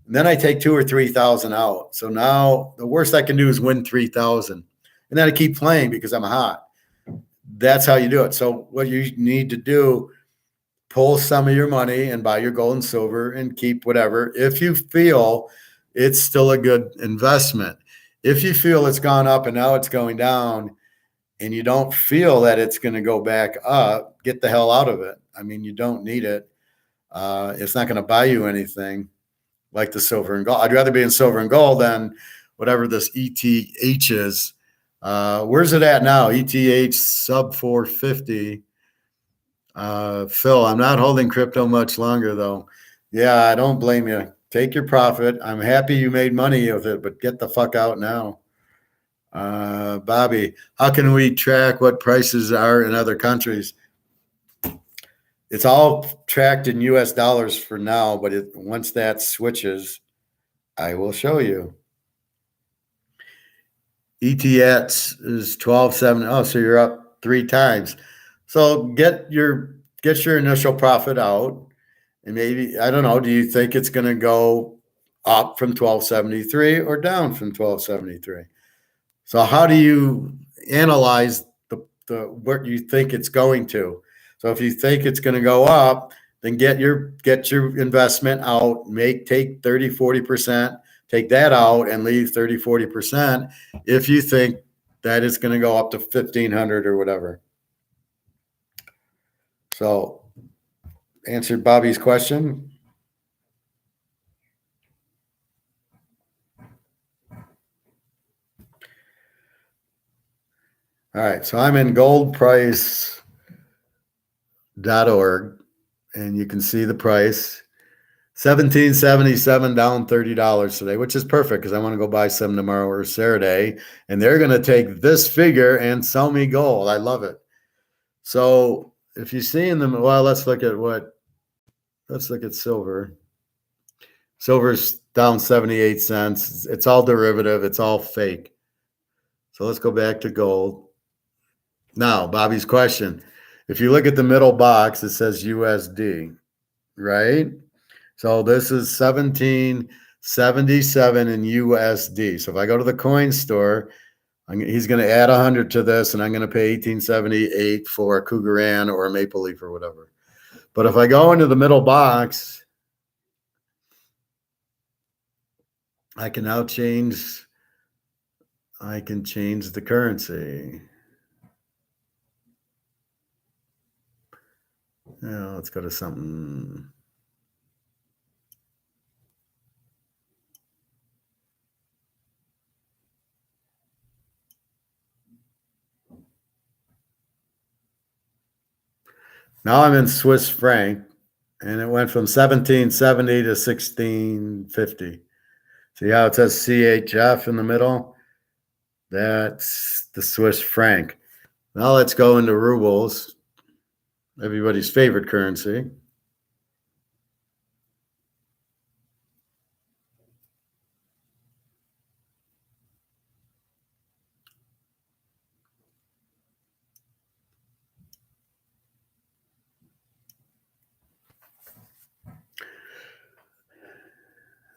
And then I take 2,000 or 3,000 out. So now the worst I can do is win 3,000. And then I keep playing because I'm hot. That's how you do it. So what you need to do, pull some of your money and buy your gold and silver and keep whatever. If you feel it's still a good investment. If you feel it's gone up and now it's going down and you don't feel that it's going to go back up, get the hell out of it. I mean, you don't need it. It's not going to buy you anything like the silver and gold. I'd rather be in silver and gold than whatever this ETH is. Where's it at now? ETH sub 450. Phil, I'm not holding crypto much longer, though. Yeah, I don't blame you. Take your profit. I'm happy you made money with it, but get the fuck out now. Bobby, how can we track what prices are in other countries? It's all tracked in US dollars for now, but once that switches, I will show you. ETX is 12.7. Oh, so you're up 3 times. So get your initial profit out, and maybe, I don't know, do you think it's going to go up from 1273 or down from 1273? So how do you analyze the what you think it's going to? So if you think it's going to go up, then get your investment out, take 30, 40%, take that out and leave 30, 40% if you think that it's going to go up to 1,500 or whatever. So answered Bobby's question. All right, so I'm in goldprice.org, and you can see the price. $17.77, down $30 today, which is perfect because I want to go buy some tomorrow or Saturday, and they're going to take this figure and sell me gold. I love it. So if you see in them, well, let's look at silver. Silver's down 78 cents. It's all derivative. It's all fake. So let's go back to gold. Now, Bobby's question. If you look at the middle box, it says USD, right? So this is 1777 in USD. So if I go to the coin store, he's going to add 100 to this, and I'm going to pay 1878 for a Cougaran or a Maple Leaf or whatever. But if I go into the middle box, I can change the currency. Now let's go to something. Now I'm in Swiss franc, and it went from 1770 to 1650. See how it says CHF in the middle? That's the Swiss franc. Now let's go into rubles, everybody's favorite currency.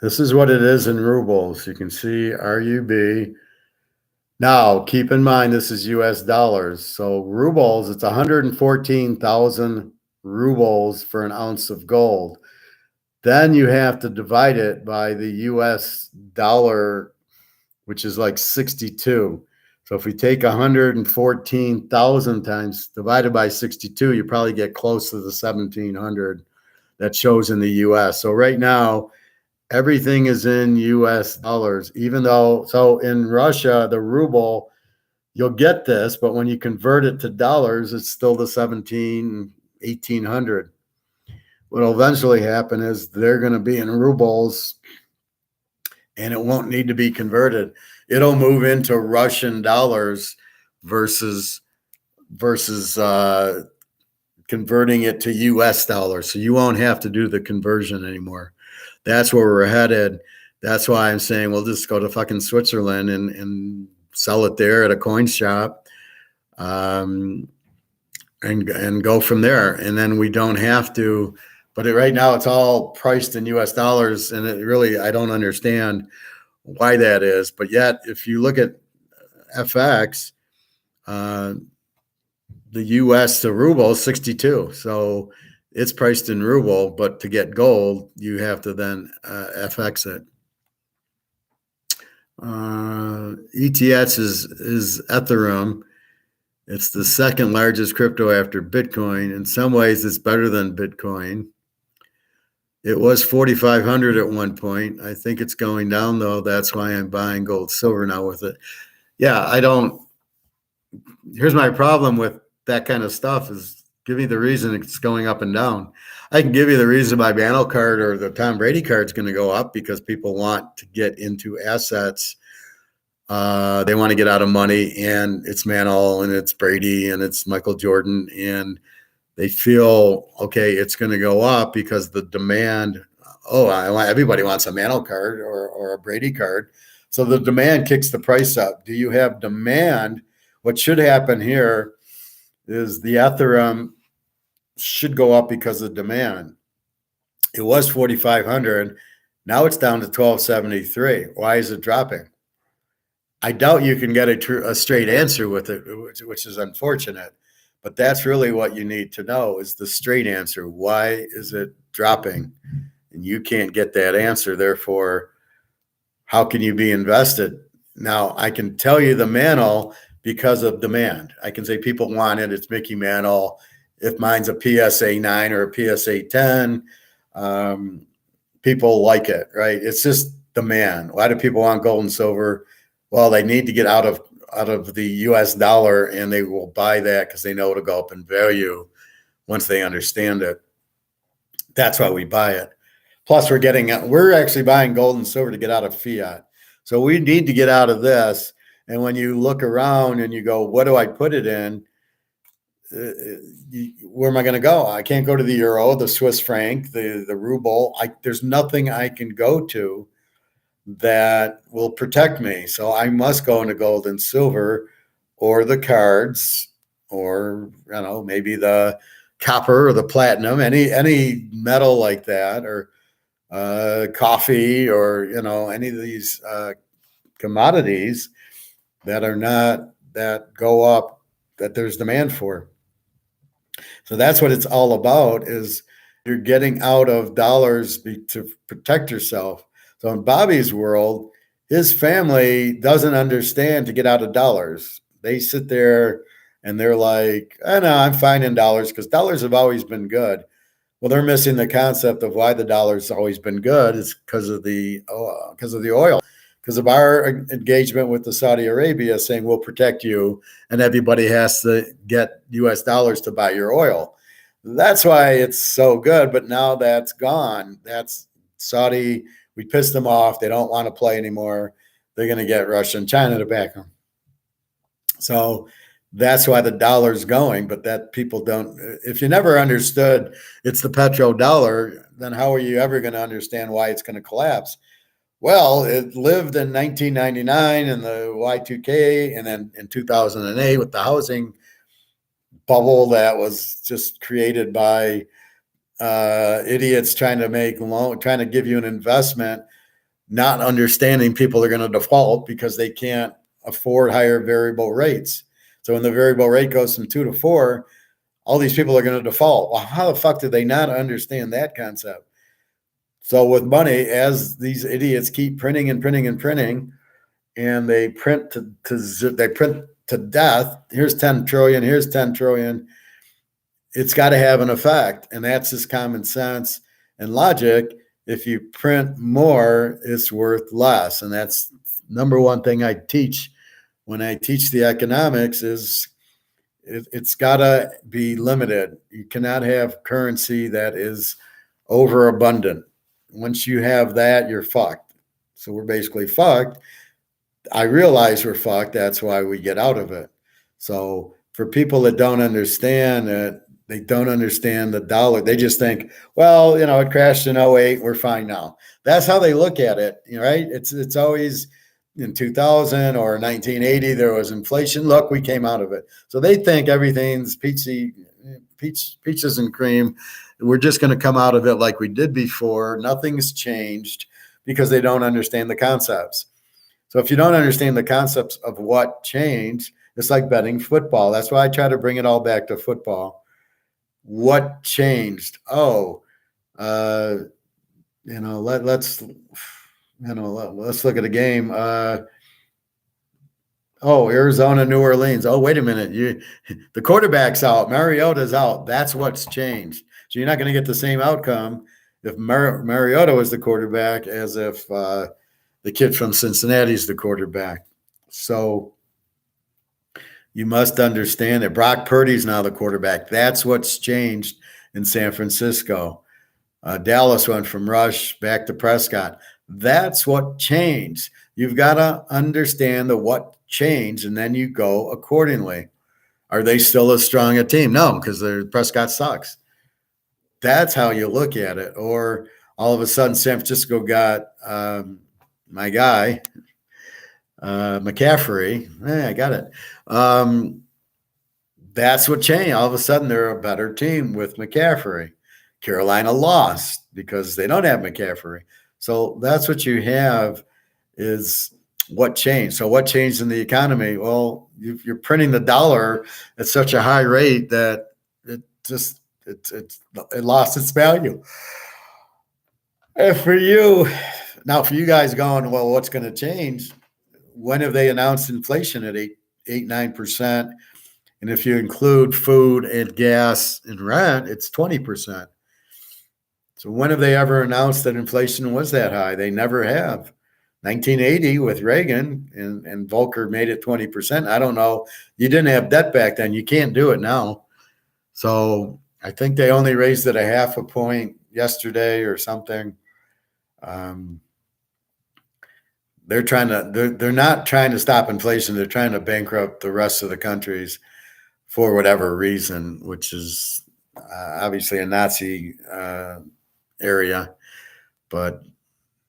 This is what it is in rubles. You can see RUB. Now, keep in mind, this is US dollars. So rubles, it's 114,000 rubles for an ounce of gold. Then you have to divide it by the US dollar, which is like 62. So if we take 114,000 times divided by 62, you probably get close to the 1,700 that shows in the US. So right now, everything is in US dollars, even though, so in Russia, the ruble, you'll get this, but when you convert it to dollars, it's still the 1,800. What will eventually happen is they're going to be in rubles and it won't need to be converted. It'll move into Russian dollars versus converting it to US dollars. So you won't have to do the conversion anymore. That's where we're headed. That's why I'm saying we'll just go to fucking Switzerland and sell it there at a coin shop, and go from there. And then we don't have to. But right now it's all priced in US dollars, and it really, I don't understand why that is. But yet, if you look at FX, the US to ruble is 62. So it's priced in ruble, but to get gold, you have to then FX it. ETH is Ethereum. It's the second largest crypto after Bitcoin. In some ways, it's better than Bitcoin. It was 4,500 at one point. I think it's going down, though. That's why I'm buying gold, silver now with it. Yeah, here's my problem with that kind of stuff is give me the reason it's going up and down. I can give you the reason my Mantle card or the Tom Brady card is going to go up because people want to get into assets. They want to get out of money, and it's Mantle and it's Brady and it's Michael Jordan, and they feel, okay, it's going to go up because the demand, everybody wants a Mantle card or a Brady card. So the demand kicks the price up. Do you have demand? What should happen here is the Ethereum should go up because of demand. It was 4,500. Now it's down to 1,273. Why is it dropping? I doubt you can get a straight answer with it, which is unfortunate. But that's really what you need to know is the straight answer. Why is it dropping? And you can't get that answer. Therefore, how can you be invested? Now, I can tell you the Mantle because of demand. I can say people want it. It's Mickey Mantle. If mine's a PSA 9 or a PSA 10, people like it, right? It's just demand. Why do people want gold and silver? Well, they need to get out of the US dollar, and they will buy that because they know it'll go up in value once they understand it. That's why we buy it. Plus, we're actually buying gold and silver to get out of fiat. So we need to get out of this. And when you look around and you go, what do I put it in? Where am I going to go? I can't go to the euro, the Swiss franc, the ruble. There's nothing I can go to that will protect me. So I must go into gold and silver or the cards or, maybe the copper or the platinum, any metal like that, or coffee or, any of these commodities that go up, that there's demand for. So that's what it's all about, is you're getting out of dollars to protect yourself. So in Bobby's world, his family doesn't understand to get out of dollars. They sit there and they're like, I know, I'm fine in dollars because dollars have always been good. Well, they're missing the concept of why the dollar's always been good. It's because of the oil, because of our engagement with the Saudi Arabia saying we'll protect you, and everybody has to get U.S. dollars to buy your oil. That's why it's so good. But now that's gone. That's Saudi. We pissed them off. They don't want to play anymore. They're going to get Russia and China to back them. So that's why the dollar's going, but that people don't. If you never understood it's the petrodollar, then how are you ever going to understand why it's going to collapse? Well, it lived in 1999 and the Y2K, and then in 2008 with the housing bubble that was just created by idiots trying to give you an investment, not understanding people are going to default because they can't afford higher variable rates. So when the variable rate goes from 2 to 4, all these people are going to default. Well, how the fuck did they not understand that concept? So with money, as these idiots keep printing and printing and printing, and they print to death. Here's 10 trillion. Here's 10 trillion. It's got to have an effect, and that's just common sense and logic. If you print more, it's worth less, and that's number one thing I teach when I teach the economics is it's got to be limited. You cannot have currency that is overabundant. Once you have that, you're fucked. So we're basically fucked. I realize we're fucked. That's why we get out of it. So for people that don't understand it, they don't understand the dollar. They just think, well, it crashed in '08. We're fine now. That's how they look at it, right? It's always in 2000 or 1980, there was inflation. Look, we came out of it. So they think everything's peaches and cream. We're just going to come out of it like we did before. Nothing's changed because they don't understand the concepts. So if you don't understand the concepts of what changed, it's like betting football. That's why I try to bring it all back to football. What changed? Let's look at a game. Arizona, New Orleans. Oh, wait a minute. The quarterback's out. Mariota's out. That's what's changed. So you're not going to get the same outcome if Mariota was the quarterback as if the kid from Cincinnati is the quarterback. So you must understand that Brock Purdy's now the quarterback. That's what's changed in San Francisco. Dallas went from Rush back to Prescott. That's what changed. You've got to understand the what changed, and then you go accordingly. Are they still as strong a team? No, because Prescott sucks. That's how you look at it. Or all of a sudden, San Francisco got my guy, McCaffrey. I got it. That's what changed. All of a sudden, they're a better team with McCaffrey. Carolina lost because they don't have McCaffrey. So that's what you have is what changed. So what changed in the economy? Well, you're printing the dollar at such a high rate that it lost its value. And for you guys going, well, what's going to change? When have they announced inflation at 9%? And if you include food and gas and rent, it's 20%. So when have they ever announced that inflation was that high? They never have. 1980 with Reagan and Volcker made it 20%. I don't know. You didn't have debt back then. You can't do it now. So I think they only raised it 0.5 point yesterday or something. They're not trying to stop inflation. They're trying to bankrupt the rest of the countries for whatever reason, which is obviously a Nazi area. But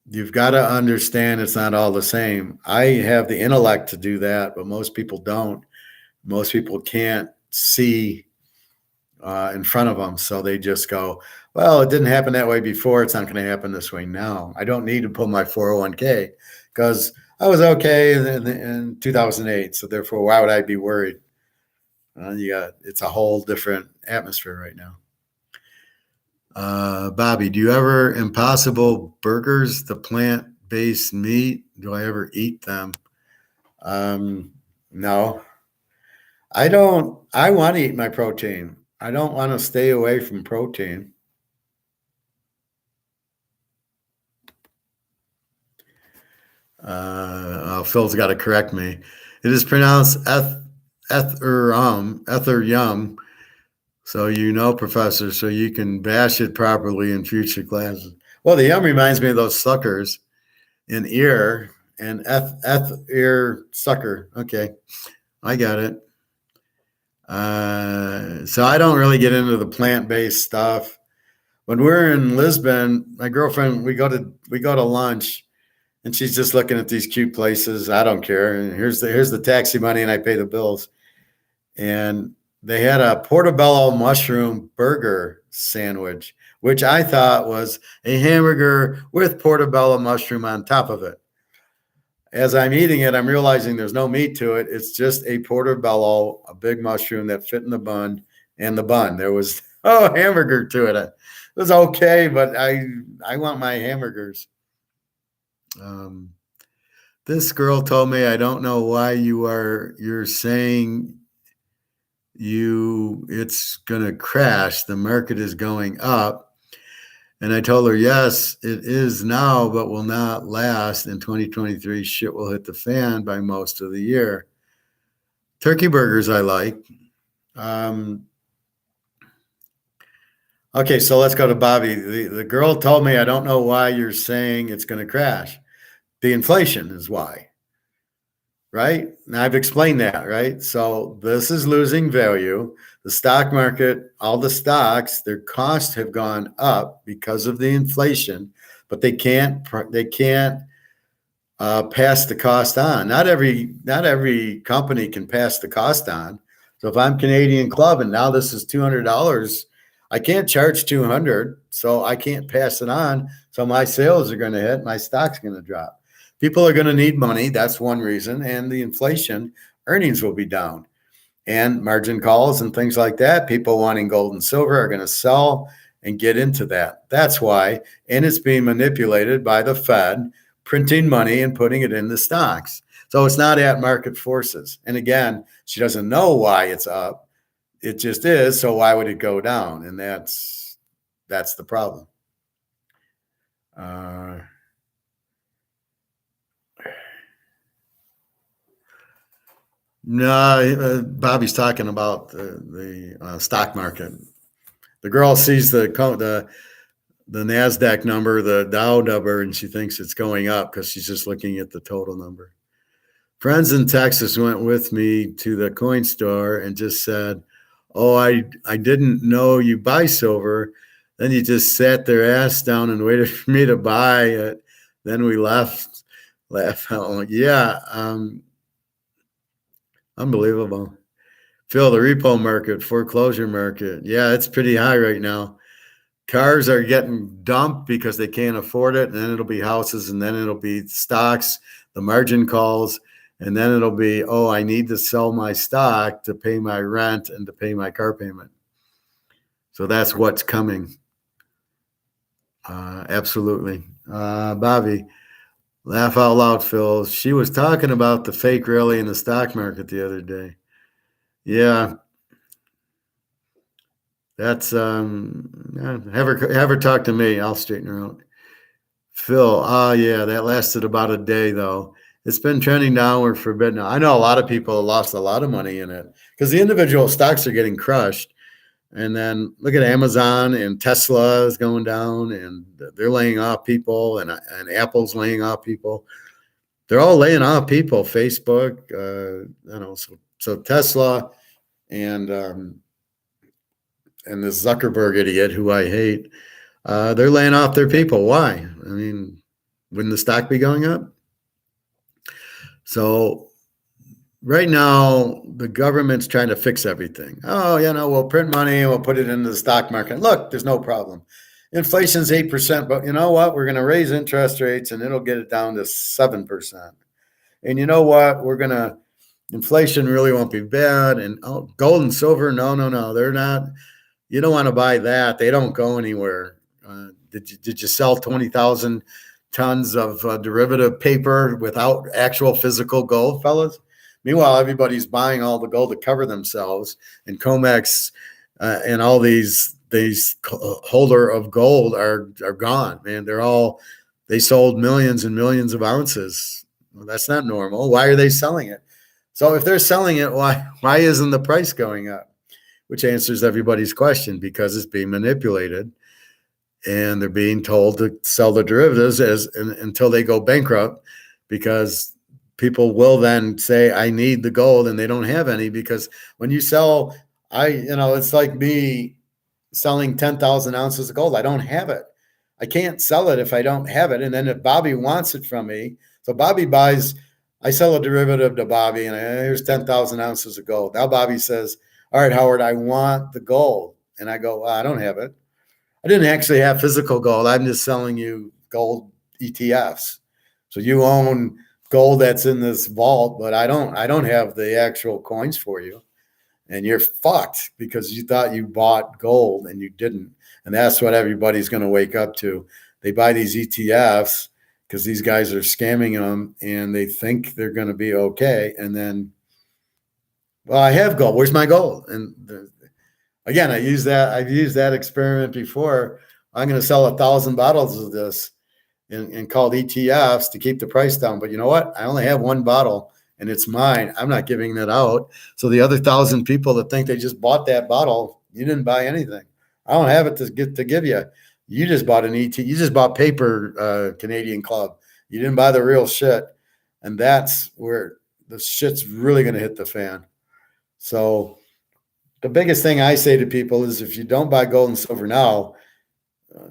you've got to understand it's not all the same. I have the intellect to do that, but most people don't. Most people can't see in front of them. So they just go, well, it didn't happen that way before. It's not going to happen this way now. I don't need to pull my 401k because I was okay in 2008. So therefore, why would I be worried? It's a whole different atmosphere right now. Bobby, do you ever Impossible Burgers, the plant-based meat? Do I ever eat them? No. I don't. I want to eat my protein. I don't want to stay away from protein. Phil's got to correct me. It is pronounced Etheryum. So Professor, so you can bash it properly in future classes. Well, the yum reminds me of those suckers in ear and ear sucker. Okay, I got it. So I don't really get into the plant-based stuff. When we're in Lisbon, my girlfriend, we go to lunch, and she's just looking at these cute places. I don't care. And here's the taxi money, and I pay the bills. And they had a portobello mushroom burger sandwich, which I thought was a hamburger with portobello mushroom on top of it. As I'm eating it, I'm realizing there's no meat to it. It's just a portobello, a big mushroom that fit in the bun, and the bun. There was no hamburger to it. It was okay, but I want my hamburgers. This girl told me, I don't know why you're saying it's gonna crash. The market is going up. And I told her, yes, it is now, but will not last. In 2023, shit will hit the fan by most of the year. Turkey burgers I like. Okay, so let's go to Bobby. The girl told me, I don't know why you're saying it's going to crash. The inflation is why, right? And I've explained that, right? So this is losing value. The stock market, all the stocks, their costs have gone up because of the inflation, but they can't pass the cost on. Not every company can pass the cost on. So if I'm Canadian Club and now this is $200, I can't charge 200, so I can't pass it on. So my sales are going to hit, my stock's going to drop. People are going to need money. That's one reason. And the inflation, earnings will be down. And margin calls and things like that, people wanting gold and silver are going to sell and get into that. That's why. And it's being manipulated by the Fed, printing money and putting it in the stocks. So it's not at market forces. And again, she doesn't know why it's up. It just is. So why would it go down? And that's the problem. No, Bobby's talking about the stock market. The girl sees the NASDAQ number, the Dow number, and she thinks it's going up because she's just looking at the total number. Friends in Texas went with me to the coin store and just said, "Oh, I didn't know you buy silver." Then you just sat their ass down and waited for me to buy it. Then we left. Laugh out. Yeah, unbelievable. Phil, the repo market, foreclosure market. Yeah, it's pretty high right now. Cars are getting dumped because they can't afford it. And then it'll be houses, and then it'll be stocks, the margin calls, and then it'll be, oh, I need to sell my stock to pay my rent and to pay my car payment. So that's what's coming. Absolutely. Bobby, laugh out loud, Phil. She was talking about the fake rally in the stock market the other day. Yeah. That's have her talk to me. I'll straighten her out. Phil, yeah, that lasted about a day though. It's been trending downward for a bit now. I know a lot of people lost a lot of money in it because the individual stocks are getting crushed. And then look at Amazon and Tesla is going down, and they're laying off people, and Apple's laying off people. They're all laying off people. Facebook, so Tesla and this Zuckerberg idiot who I hate, they're laying off their people. Why? I mean, wouldn't the stock be going up? So right now, the government's trying to fix everything. Oh, we'll print money and we'll put it into the stock market. Look, there's no problem. Inflation's 8%, but you know what? We're going to raise interest rates and it'll get it down to 7%. And you know what? Inflation really won't be bad. And gold and silver, no, they're not. You don't want to buy that. They don't go anywhere. Did you sell 20,000 tons of derivative paper without actual physical gold, fellas? Meanwhile, everybody's buying all the gold to cover themselves, and COMEX and all these holder of gold are gone, man. They sold millions and millions of ounces. Well, that's not normal. Why are they selling it? So if they're selling it, why isn't the price going up? Which answers everybody's question, because it's being manipulated, and they're being told to sell the derivatives until they go bankrupt, because people will then say, I need the gold, and they don't have any, because when you sell, it's like me selling 10,000 ounces of gold. I don't have it. I can't sell it if I don't have it. And then if Bobby wants it from me, so Bobby buys, I sell a derivative to Bobby, and here's 10,000 ounces of gold. Now Bobby says, all right, Howard, I want the gold. And I go, well, I don't have it. I didn't actually have physical gold. I'm just selling you gold ETFs. So you own gold that's in this vault, but I don't have the actual coins for you. And you're fucked because you thought you bought gold and you didn't. And that's what everybody's going to wake up to. They buy these ETFs because these guys are scamming them and they think they're going to be okay. And then, well, I have gold. Where's my gold? And again, I've used that experiment before. I'm going to sell 1,000 bottles of this and called ETFs to keep the price down. But you know what? I only have one bottle and it's mine. I'm not giving that out. So the other 1,000 people that think they just bought that bottle, you didn't buy anything. I don't have it to give you. You just bought an ETF. You just bought paper, Canadian Club. You didn't buy the real shit. And that's where the shit's really going to hit the fan. So the biggest thing I say to people is if you don't buy gold and silver now,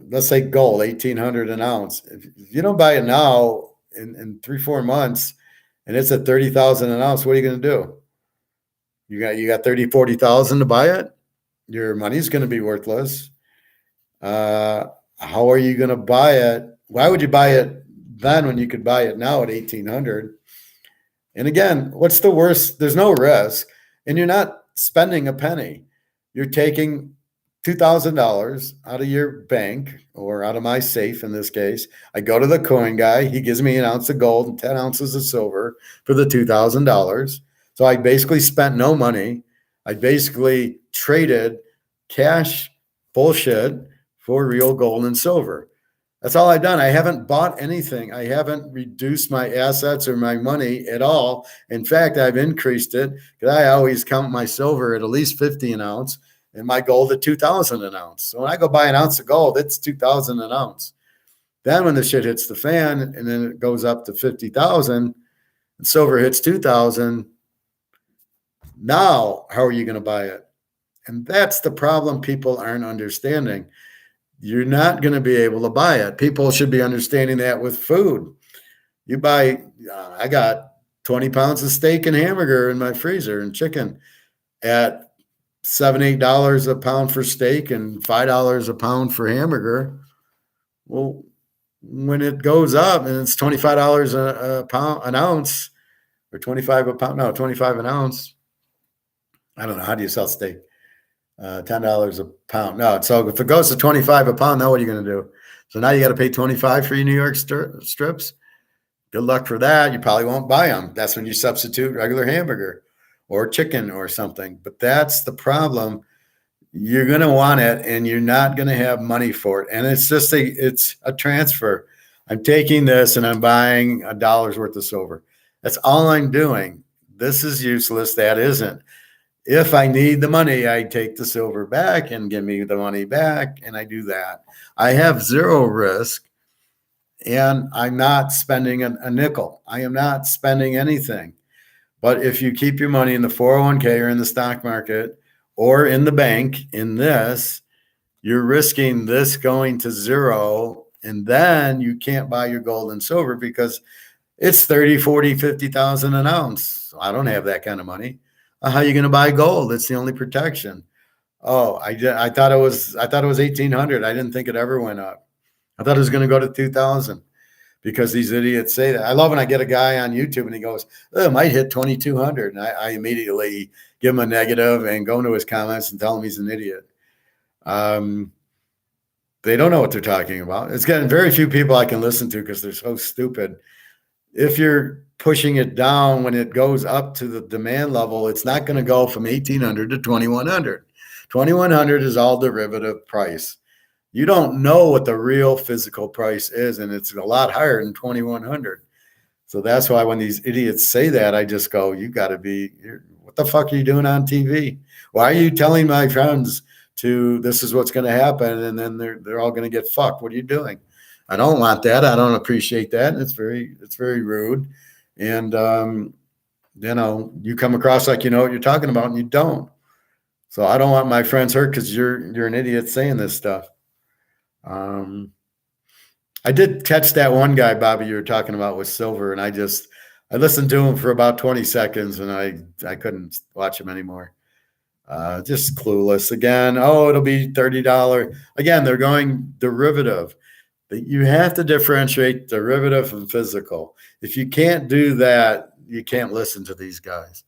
let's say gold, 1,800 an ounce. If you don't buy it now in 3-4 months and it's at 30,000 an ounce, what are you going to do? You got 30, 40,000 to buy it. Your money's going to be worthless. How are you going to buy it? Why would you buy it then when you could buy it now at 1,800? And again, what's the worst? There's no risk, and you're not spending a penny. You're taking $2,000 out of your bank or out of my safe in this case. I go to the coin guy. He gives me an ounce of gold and 10 ounces of silver for the $2,000. So I basically spent no money. I basically traded cash bullshit for real gold and silver. That's all I've done. I haven't bought anything. I haven't reduced my assets or my money at all. In fact, I've increased it because I always count my silver at least 50 an ounce and my gold at 2,000 an ounce. So when I go buy an ounce of gold, it's 2,000 an ounce. Then when the shit hits the fan and then it goes up to 50,000 and silver hits 2,000, now how are you going to buy it? And that's the problem people aren't understanding. You're not going to be able to buy it. People should be understanding that with food. You buy, I got 20 pounds of steak and hamburger in my freezer and chicken at $7, $8 a pound for steak and $5 a pound for hamburger. Well, when it goes up and it's $25 a pound, an ounce, or 25 a pound, no, 25 an ounce. I don't know. How do you sell steak? $10 a pound. No, so if it goes to 25 a pound, now what are you going to do? So now you got to pay 25 for your New York strips. Good luck for that. You probably won't buy them. That's when you substitute regular hamburger or chicken or something. But that's the problem. You're going to want it and you're not going to have money for it. And it's just it's a transfer. I'm taking this and I'm buying $1 worth of silver. That's all I'm doing. This is useless. That isn't. If I need the money, I take the silver back and give me the money back, and I do that. I have zero risk, and I'm not spending a nickel. I am not spending anything. But if you keep your money in the 401k or in the stock market or in the bank in this, you're risking this going to zero, and then you can't buy your gold and silver because it's 30, 40, 50,000 an ounce. I don't have that kind of money. How are you going to buy gold? It's the only protection. Oh, I thought it was 1,800. I didn't think it ever went up. I thought it was going to go to 2,000 because these idiots say that. I love when I get a guy on YouTube and he goes, "Oh, it might hit 2,200." And I immediately give him a negative and go into his comments and tell him he's an idiot. They don't know what they're talking about. It's getting very few people I can listen to because they're so stupid. If you're pushing it down when it goes up to the demand level, it's not going to go from 1,800 to 2,100. 2,100 is all derivative price. You don't know what the real physical price is, and it's a lot higher than 2,100. So that's why when these idiots say that, I just go, you got to be, what the fuck are you doing on TV? Why are you telling my friends this is what's going to happen, and then they're all going to get fucked? What are you doing? I don't want that. I don't appreciate that. It's very rude. And, you come across like you know what you're talking about and you don't. So I don't want my friends hurt because you're an idiot saying this stuff. I did catch that one guy, Bobby, you were talking about with silver. And I listened to him for about 20 seconds and I couldn't watch him anymore. Just clueless again. Oh, it'll be $30. Again, they're going derivative. You have to differentiate derivative from physical. If you can't do that, you can't listen to these guys.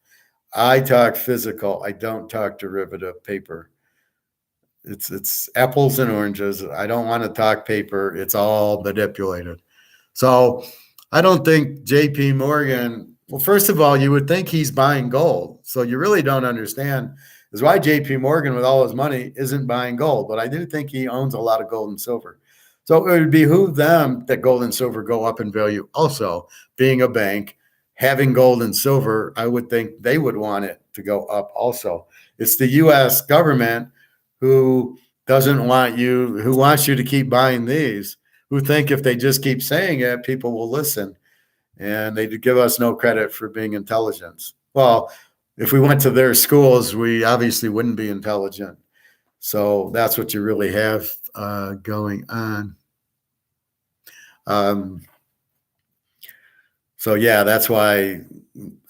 I talk physical. I don't talk derivative paper. It's apples and oranges. I don't want to talk paper. It's all manipulated. So I don't think JP Morgan, well, first of all, you would think he's buying gold. So you really don't understand is why JP Morgan with all his money isn't buying gold. But I do think he owns a lot of gold and silver. So it would behoove them that gold and silver go up in value. Also, being a bank, having gold and silver, I would think they would want it to go up also. It's the U.S. government who wants you to keep buying these. who think if they just keep saying it, people will listen, and they give us no credit for being intelligent. Well, if we went to their schools, we obviously wouldn't be intelligent. So that's what you really have going on. So yeah, that's why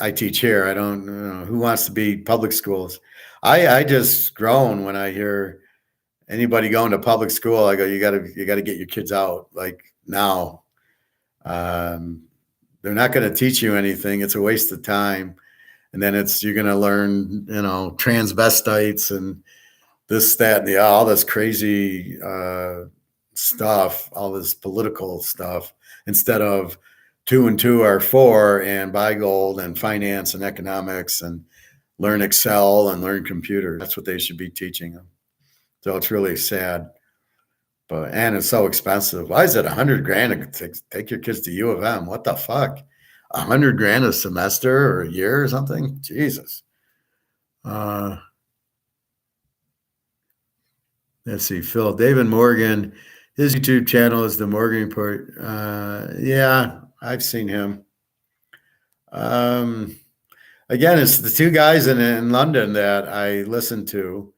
I teach here. I don't know who wants to be public schools. I just groan when I hear anybody going to public school. I go, you gotta get your kids out like now. They're not going to teach you anything. It's a waste of time. And then you're going to learn, transvestites and this, that, and all this crazy stuff, all this political stuff, instead of 2 and 2 are 4 and buy gold and finance and economics and learn Excel and learn computers. That's what they should be teaching them. So it's really sad. And it's so expensive. Why is it $100,000 to take your kids to U of M? What the fuck? $100,000 a semester or a year or something? Jesus. Let's see, Phil. David Morgan, his YouTube channel is the Morgan Report. Yeah, I've seen him. Again, it's the two guys in London that I listen to.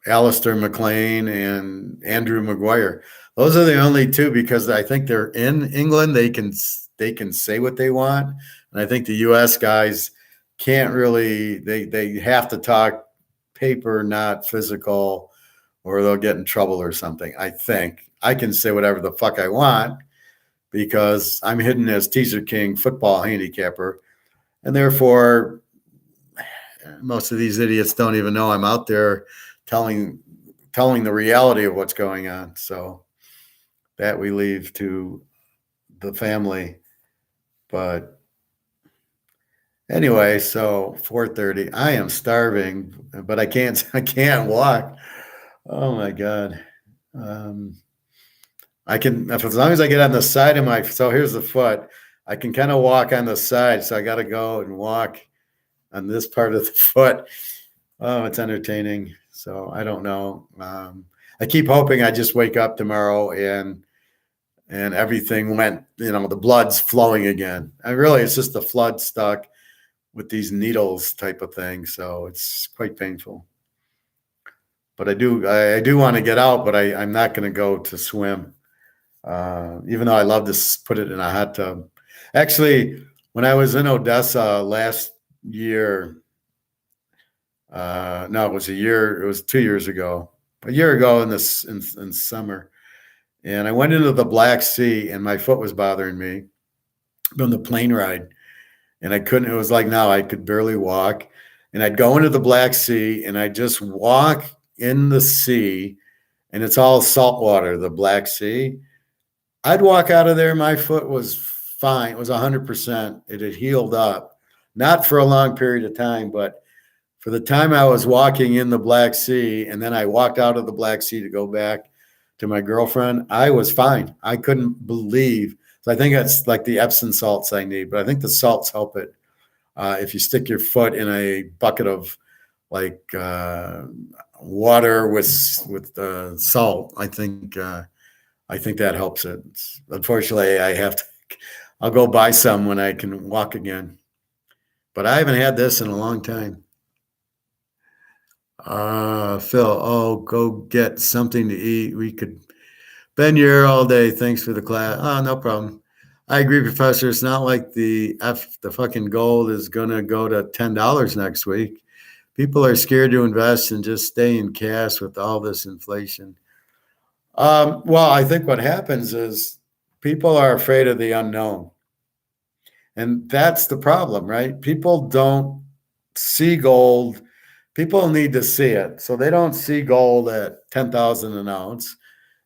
Alistair McLean and Andrew Maguire. Those are the only two, because I think they're in England. They can say what they want. And I think the US guys can't really, they have to talk paper, not physical, or they'll get in trouble or something. I think I can say whatever the fuck I want because I'm hidden as Teaser King football handicapper. And therefore, most of these idiots don't even know I'm out there telling the reality of what's going on. So that we leave to the family. But anyway, so 4:30. I am starving, but I can't walk. Oh my God. I can, as long as I get on the side of so here's the foot. I can kind of walk on the side. So I got to go and walk on this part of the foot. Oh, it's entertaining. So I don't know. I keep hoping I just wake up tomorrow and everything went, the blood's flowing again. And really, it's just the flood stuck with these needles type of thing. So it's quite painful. But I do want to get out, but I'm not going to go to swim. Even though I love to put it in a hot tub. Actually, when I was in Odessa last year, no, it was 2 years ago, a year ago in summer. And I went into the Black Sea and my foot was bothering me on the plane ride. And it was like now I could barely walk. And I'd go into the Black Sea and I'd just walk in the sea, and it's all salt water, the Black Sea. I'd walk out of there. My foot was fine. It was 100%. It had healed up, not for a long period of time, but for the time I was walking in the Black Sea, and then I walked out of the Black Sea to go back to my girlfriend, I was fine. I couldn't believe. So I think that's like the Epsom salts I need, but I think the salts help it. If you stick your foot in a bucket of like water with salt, I think that helps it. Unfortunately, I'll go buy some when I can walk again. But I haven't had this in a long time. Phil, go get something to eat. We could been here all day. Thanks for the class. Oh, no problem. I agree, Professor. It's not like the fucking gold is gonna go to $10 next week. People are scared to invest and just stay in cash with all this inflation. Well, I think what happens is people are afraid of the unknown. And that's the problem, right? People don't see gold. People need to see it. So they don't see gold at 10,000 an ounce.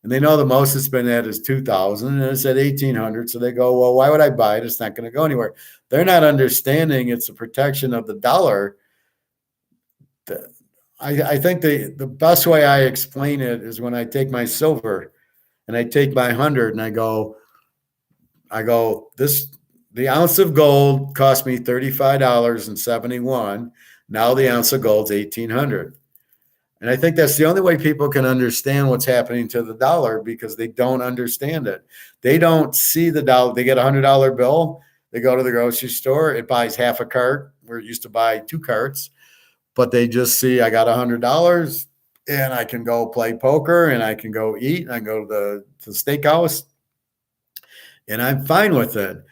And they know the most it's been at is 2,000 and it's at 1,800. So they go, well, why would I buy it? It's not going to go anywhere. They're not understanding it's a protection of the dollar. I think the best way I explain it is when I take my silver and I take my 100 and I go, the ounce of gold cost me $35.71. Now the ounce of gold's 1,800. And I think that's the only way people can understand what's happening to the dollar, because they don't understand it. They don't see the dollar. They get $100 bill. They go to the grocery store. It buys half a cart where it used to buy 2 carts. But they just see I got $100 and I can go play poker and I can go eat and I can go to the steakhouse and I'm fine with it.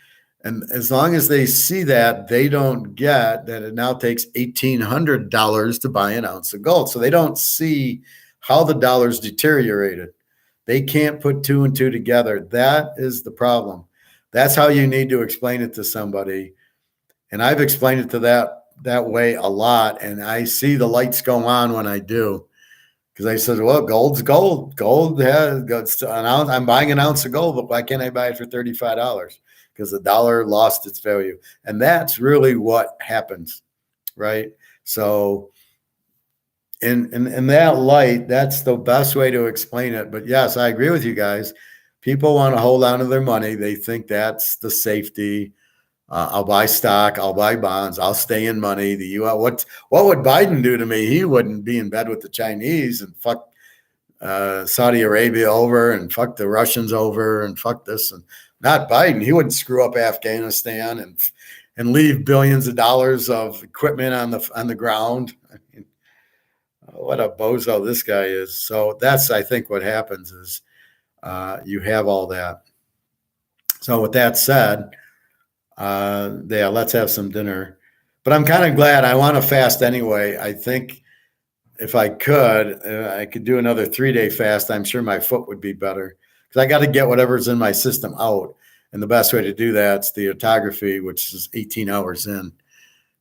And as long as they see that, they don't get that it now takes $1,800 to buy an ounce of gold. So they don't see how the dollar's deteriorated. They can't put 2 and 2 together. That is the problem. That's how you need to explain it to somebody. And I've explained it to that way a lot. And I see the lights go on when I do. Because I said, well, gold's gold. Gold has an ounce. I'm buying an ounce of gold, but why can't I buy it for $35? Because the dollar lost its value. And that's really what happens, right? So in that light, that's the best way to explain it. But yes, I agree with you guys. People want to hold on to their money. They think that's the safety. I'll buy stock. I'll buy bonds. I'll stay in money. The U.S. What would Biden do to me? He wouldn't be in bed with the Chinese and fuck Saudi Arabia over and fuck the Russians over and fuck this and not Biden. He wouldn't screw up Afghanistan and leave billions of dollars of equipment on the ground. I mean, what a bozo this guy is. So that's, I think, what happens is you have all that. So with that said. Yeah, let's have some dinner. But I'm kind of glad. I want to fast anyway. I think if I could do another 3-day fast. I'm sure my foot would be better because I got to get whatever's in my system out. And the best way to do that's the photography, which is 18 hours in.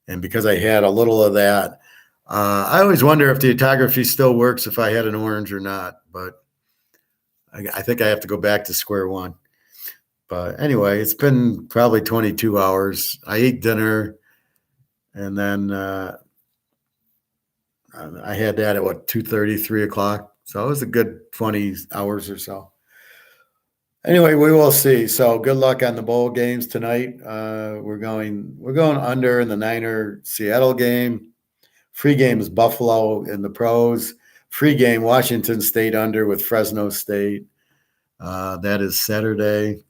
And because I had a little of that, I always wonder if the photography still works if I had an orange or not. But I think I have to go back to square one. But anyway, it's been probably 22 hours. I ate dinner, and then I had that at 2:30, 3 o'clock. So it was a good 20 hours or so. Anyway, we will see. So good luck on the bowl games tonight. We're going under in the Niner Seattle game. Free game is Buffalo in the pros. Free game Washington State under with Fresno State. That is Saturday.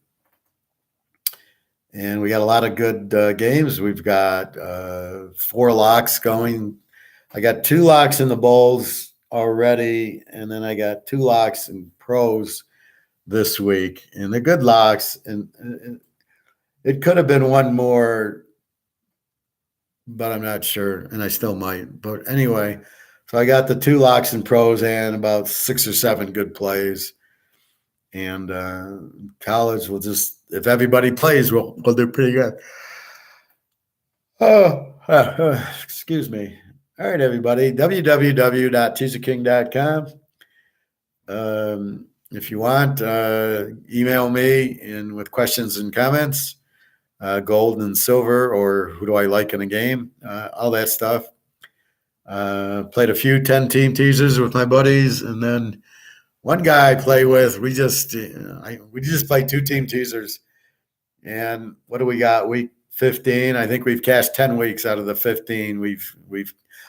And we got a lot of good games. We've got 4 locks going. I got 2 locks in the bowls already, and then I got 2 locks in pros this week. And they're good locks. And it could have been one more, but I'm not sure, and I still might. But anyway, so I got the 2 locks in pros and about 6 or 7 good plays. And college will just, if everybody plays, we'll do pretty good. Excuse me. All right, everybody. www.teaserking.com. If you want, email me with questions and comments, gold and silver, or who do I like in a game, all that stuff. Played a few 10-team teasers with my buddies, and then one guy I play with, we just played 2-team teasers. And what do we got? Week 15. I think we've cashed 10 weeks out of the 15.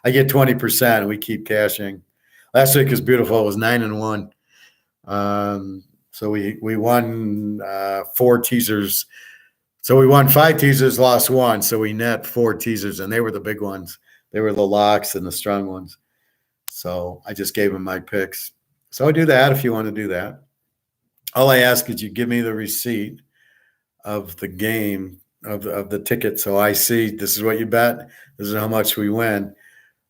I get 20%. We keep cashing. Last week was beautiful. It was 9-1. So we won 4 teasers. So we won 5 teasers, lost 1. So we net 4 teasers, and they were the big ones. They were the locks and the strong ones. So I just gave them my picks. So I do that if you want to do that. All I ask is you give me the receipt of the game, of the ticket, so I see this is what you bet, this is how much we win.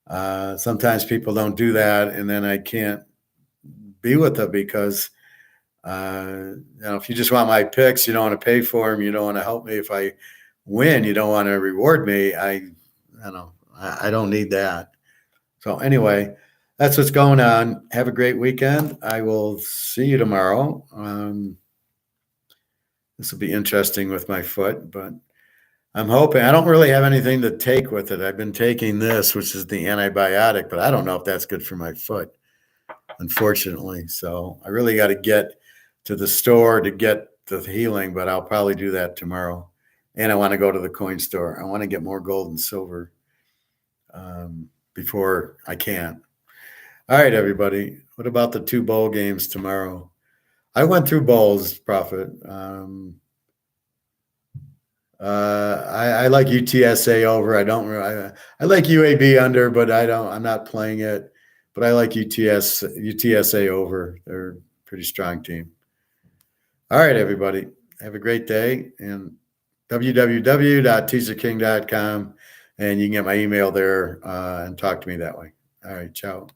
Sometimes people don't do that, and then I can't be with them because if you just want my picks, you don't want to pay for them, you don't want to help me. If I win, you don't want to reward me. I don't need that. So anyway, that's what's going on. Have a great weekend. I will see you tomorrow. This will be interesting with my foot, but I'm hoping. I don't really have anything to take with it. I've been taking this, which is the antibiotic, but I don't know if that's good for my foot, unfortunately. So I really got to get to the store to get the healing, but I'll probably do that tomorrow. And I want to go to the coin store. I want to get more gold and silver before I can. All right, everybody. What about the 2 bowl games tomorrow? I went through bowls, Prophet. I like UTSA over. I like UAB under, but I'm not playing it. But I like UTSA over. They're a pretty strong team. All right, everybody. Have a great day, and www.teaserking.com, and you can get my email there and talk to me that way. All right, ciao.